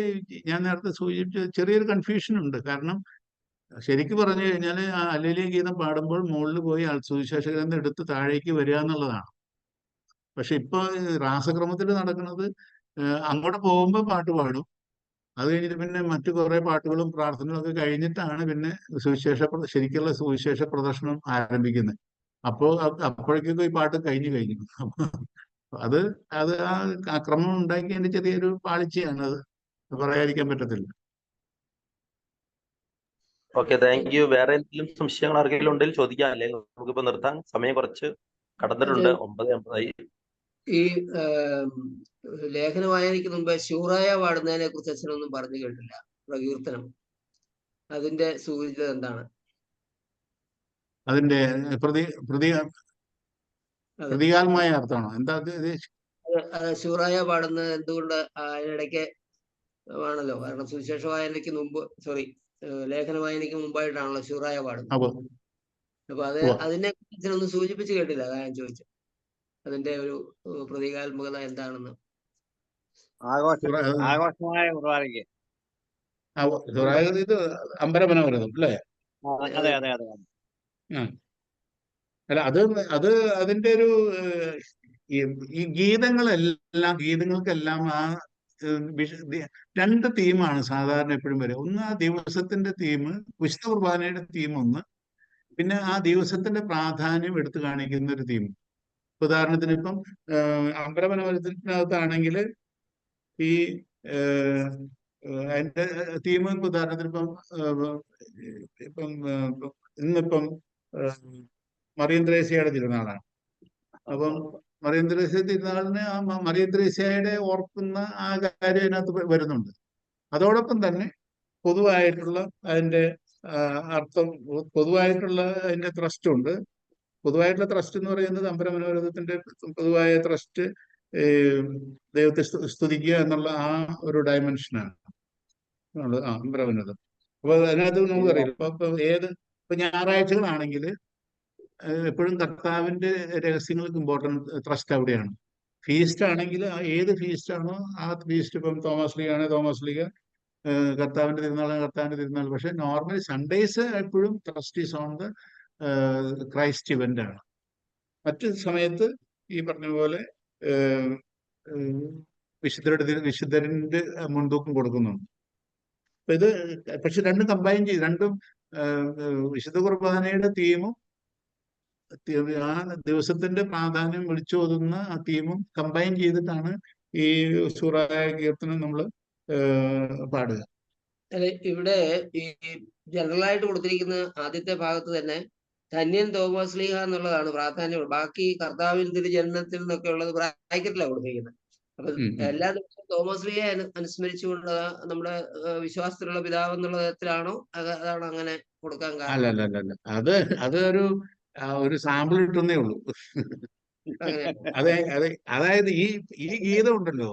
A: ഞാൻ നേരത്തെ സൂചിപ്പിച്ച ചെറിയൊരു കൺഫ്യൂഷൻ ഉണ്ട്. കാരണം ശരിക്കും പറഞ്ഞു കഴിഞ്ഞാൽ ആ അല്ലേലി ഗീതം പാടുമ്പോൾ മുകളിൽ പോയി സുവിശേഷ ഗ്രന്ഥം എടുത്ത് താഴേക്ക് വരിക എന്നുള്ളതാണ്. പക്ഷെ ഇപ്പൊ രാസക്രമത്തിൽ നടക്കുന്നത് അങ്ങോട്ട് പോകുമ്പോൾ പാട്ട് പാടും, അത് കഴിഞ്ഞിട്ട് പിന്നെ മറ്റു കുറെ പാട്ടുകളും പ്രാർത്ഥനകളും ഒക്കെ കഴിഞ്ഞിട്ടാണ് പിന്നെ ശരിക്കുള്ള സുവിശേഷ പ്രദർശനം ആരംഭിക്കുന്നത്. അപ്പോഴേക്കൊക്കെ ഈ പാട്ട് കഴിഞ്ഞു. അത് ആ ക്രമം ഉണ്ടാക്കിയതിന്റെ ചെറിയൊരു പാളിച്ചയാണ്, അത് പറയാതിരിക്കാൻ പറ്റത്തില്ല.
D: Okay, thank you. വേറെ എന്തെങ്കിലും സംശയങ്ങൾ ആർക്കെങ്കിലും ഉണ്ടെങ്കിൽ ചോദിക്കാം, അല്ലെങ്കിൽ നമുക്കിപ്പോ നിർത്താം. സമയം കുറച്ച് കടന്നിട്ടുണ്ട്, 9:50.
E: ഈ ലേഖന വായനയ്ക്ക് മുമ്പ് ശൂറായ പാടുന്നതിനെ കുറിച്ച് അച്ഛനൊന്നും പറഞ്ഞു കേട്ടില്ല. പ്രകീർത്തനം, അതിന്റെ സൂചിത എന്താണ്?
A: അതിന്റെ പ്രതികാത്മമായ അർത്ഥമാണോ എന്താ
E: ശൂറായ പാടുന്നത് എന്തുകൊണ്ട് അതിനിടയ്ക്ക് ആണല്ലോ? കാരണം സുവിശേഷ വായനയ്ക്ക് മുമ്പ് ലേഖന വായനയ്ക്ക് മുമ്പായിട്ടാണല്ലോ ശൂറായ പാടുന്നത്. അപ്പൊ അതിനെ അച്ഛനൊന്നും സൂചിപ്പിച്ച് കേട്ടില്ല, അതാ ഞാൻ ചോദിച്ചത്. അതിന്റെ ഒരു പ്രതീകാത്മകത എന്താണെന്ന്.
B: ആഘോഷമായ കുർബാനയ്ക്ക്
A: ഇത് അമ്പരമനോരഥം അല്ലേ?
B: അതെ.
A: അല്ല അത് അതിന്റെ ഒരു ഈ ഗീതങ്ങൾക്കെല്ലാം ആ രണ്ട് തീമാണ് സാധാരണ എപ്പോഴും വരിക. ഒന്ന് ആ ദിവസത്തിന്റെ തീം, വിശുദ്ധ കുർബാനയുടെ തീം ഒന്ന്, പിന്നെ ആ ദിവസത്തിന്റെ പ്രാധാന്യം എടുത്തു കാണിക്കുന്ന ഒരു തീം. ഉദാഹരണത്തിന് ഇപ്പം അമ്പലമനോരഥത്തിനകത്താണെങ്കിൽ ഈ അതിന്റെ തീം ഉദാഹരണത്തിന് ഇപ്പം ഇന്നിപ്പം മറിയം ത്രേസ്യയുടെ തിരുനാളാണ്. അപ്പം മറിയം ത്രേസ്യ തിരുനാളിന് ആ മറിയം ത്രേസ്യയുടെ ഓർക്കുന്ന ആ കാര്യം അതിനകത്ത് വരുന്നുണ്ട്. അതോടൊപ്പം തന്നെ പൊതുവായിട്ടുള്ള അതിന്റെ അർത്ഥം, പൊതുവായിട്ടുള്ള അതിന്റെ ത്രസ്റ്റ് ഉണ്ട്. പൊതുവായിട്ടുള്ള ത്രസ്റ്റ് എന്ന് പറയുന്നത് അമ്പലമനോരഥത്തിന്റെ പൊതുവായ ത്രസ്റ്റ് ദൈവത്തെ സ്തുതിക്കുക എന്നുള്ള ആ ഒരു ഡയമെൻഷനാണ് അമ്പലമനോരഥം. അപ്പൊ അതിനകത്ത് നമുക്കറിയില്ല, ഇപ്പൊ ഞായറാഴ്ചകളാണെങ്കിൽ എപ്പോഴും കർത്താവിന്റെ രഹസ്യങ്ങൾക്ക് ഇമ്പോർട്ടൻറ്റ് ത്രസ്റ്റ് അവിടെയാണ്. ഫീസ്റ്റ് ആണെങ്കിൽ ഏത് ഫീസ്റ്റ് ആണോ ആ ഫീസ്റ്റ്, ഇപ്പം തോമസ് ലീഗ കർത്താവിന്റെ തിരുനാൾ. പക്ഷെ നോർമലി സൺഡേസ് എപ്പോഴും thrust is on the Christ event ആണ്. മറ്റു സമയത്ത് ഈ പറഞ്ഞ പോലെ വിശുദ്ധരിന്റെ മുൻതൂക്കം കൊടുക്കുന്നുണ്ട്. അപ്പൊ ഇത് പക്ഷെ രണ്ടും കമ്പൈൻ ചെയ്ത്, രണ്ടും വിശുദ്ധ കുർബാനയുടെ തീമും ആ ദിവസത്തിന്റെ പ്രാധാന്യം വിളിച്ചോതുന്ന ആ തീമും കമ്പൈൻ ചെയ്തിട്ടാണ് ഈ ശൂറായ കീർത്തനം നമ്മൾ പാടുക.
E: അല്ലെ, ഇവിടെ ഈ ജനറലായിട്ട് കൊടുത്തിരിക്കുന്ന ആദ്യത്തെ ഭാഗത്ത് തന്നെ ധന്യൻ തോമസ് ലീഹ എന്നുള്ളതാണ് പ്രാധാന്യം. ബാക്കി കർത്താവിൻ തിരുജനനത്തിൽ നിന്നൊക്കെ ഉള്ളത് ബ്രാക്കറ്റിലാണ് കൊടുത്തിരിക്കുന്നത്. അപ്പൊ എല്ലാ ദിവസവും തോമസ് ലീഹ അനുസ്മരിച്ചുകൊണ്ട് നമ്മുടെ വിശ്വാസത്തിലുള്ള പിതാവ് എന്നുള്ള തരത്തിലാണോ, അതാണ് അങ്ങനെ കൊടുക്കാൻ കാരണം?
A: അല്ല, അതൊരു ഒരു സാമ്പിൾ ഇട്ടുന്നേ ഉള്ളൂ.
E: അങ്ങനെയാണ്.
A: അതായത് ഈ ഗീതം ഉണ്ടല്ലോ,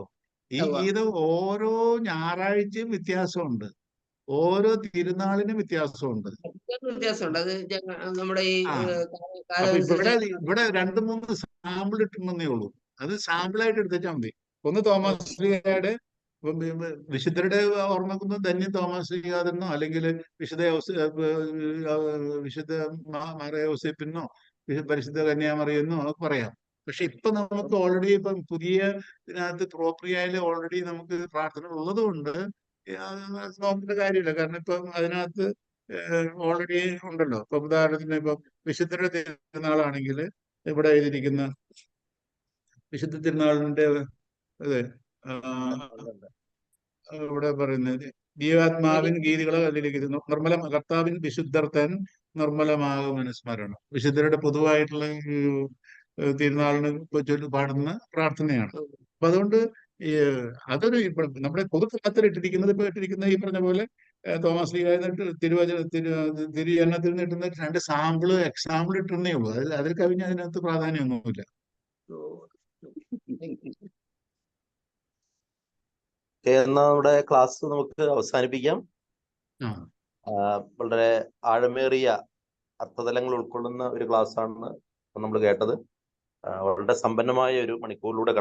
A: ഈ
E: ഉവ്വ.
A: ഗീതം ഓരോ ഞായറാഴ്ചയും വ്യത്യാസമുണ്ട്, ഓരോ തിരുനാളിനും വ്യത്യാസമുണ്ട്.
E: വ്യത്യാസമുണ്ട്. അത് നമ്മുടെ ഈ
A: ആ അപ്പൊ ഇവിടെ
E: കാലമനുസരിച്ച്
A: 2-3 സാമ്പിൾ ഇട്ടുന്നേ ഉള്ളൂ. അത് സാമ്പിളായിട്ട് എടുത്തേച്ചാൽ മതി. ഒന്ന് തോമസ് ശ്ലീഹയുടെ വിശുദ്ധരുടെ ഓർമ്മക്കുന്ന ധന്യ തോമസ് ശ്ലീഹാതെന്നോ അല്ലെങ്കിൽ വിശുദ്ധ വിശുദ്ധ മാറിയ യോസേപ്പിനോ പരിശുദ്ധ കന്യാമറിയെന്നോ ഒക്കെ പറയാം. പക്ഷെ ഇപ്പൊ നമുക്ക് ഓൾറെഡി ഇപ്പം പുതിയ ഇതിനകത്ത് പ്രോപ്രിയയില് ഓൾറെഡി നമുക്ക് പ്രാർത്ഥന ഉള്ളത് കൊണ്ട് നോക്കേണ്ട കാര്യമില്ല. കാരണം ഇപ്പം അതിനകത്ത് ഓൾറെഡി ഉണ്ടല്ലോ. ഇപ്പൊ ഉദാഹരണത്തിന് ഇപ്പം വിശുദ്ധരുടെ തിരുനാളാണെങ്കിൽ ഇവിടെ എഴുതിയിരിക്കുന്ന വിശുദ്ധ തിരുനാളിന്റെ അതെ ഇവിടെ പറയുന്നത് ജീവാത്മാവിൻ ഗീതികളെ കല്ലിലിരിക്കുന്നു നിർമ്മല കർത്താവിൻ വിശുദ്ധർത്തൻ നിർമ്മലമാകും അനുസ്മരണം. വിശുദ്ധരുടെ പൊതുവായിട്ടുള്ള തിരുനാളിന് പാടുന്ന പ്രാർത്ഥനയാണ്. അപ്പൊ അതുകൊണ്ട് അതൊരു നമ്മുടെ പൊതുപ്രാർത്ഥന ഇട്ടിരിക്കുന്ന ഈ പറഞ്ഞ പോലെ തോമസ് ലീഗ തിരുവചനത്തിൽ നിന്ന് ഇട്ടുന്ന 2 സാമ്പിള് എക്സാമ്പിൾ ഇട്ടുന്നേ ഉള്ളൂ. അതിൽ കവിഞ്ഞ് അതിനകത്ത് പ്രാധാന്യമൊന്നുമില്ല.
D: എന്നാ നമ്മുടെ ക്ലാസ് നമുക്ക് അവസാനിപ്പിക്കാം. വളരെ ആഴമേറിയ അർത്ഥതലങ്ങൾ ഉൾക്കൊള്ളുന്ന ഒരു ക്ലാസ് ആണ് നമ്മൾ കേട്ടത്. വളരെ സമ്പന്നമായ ഒരു മണിക്കൂറിലൂടെ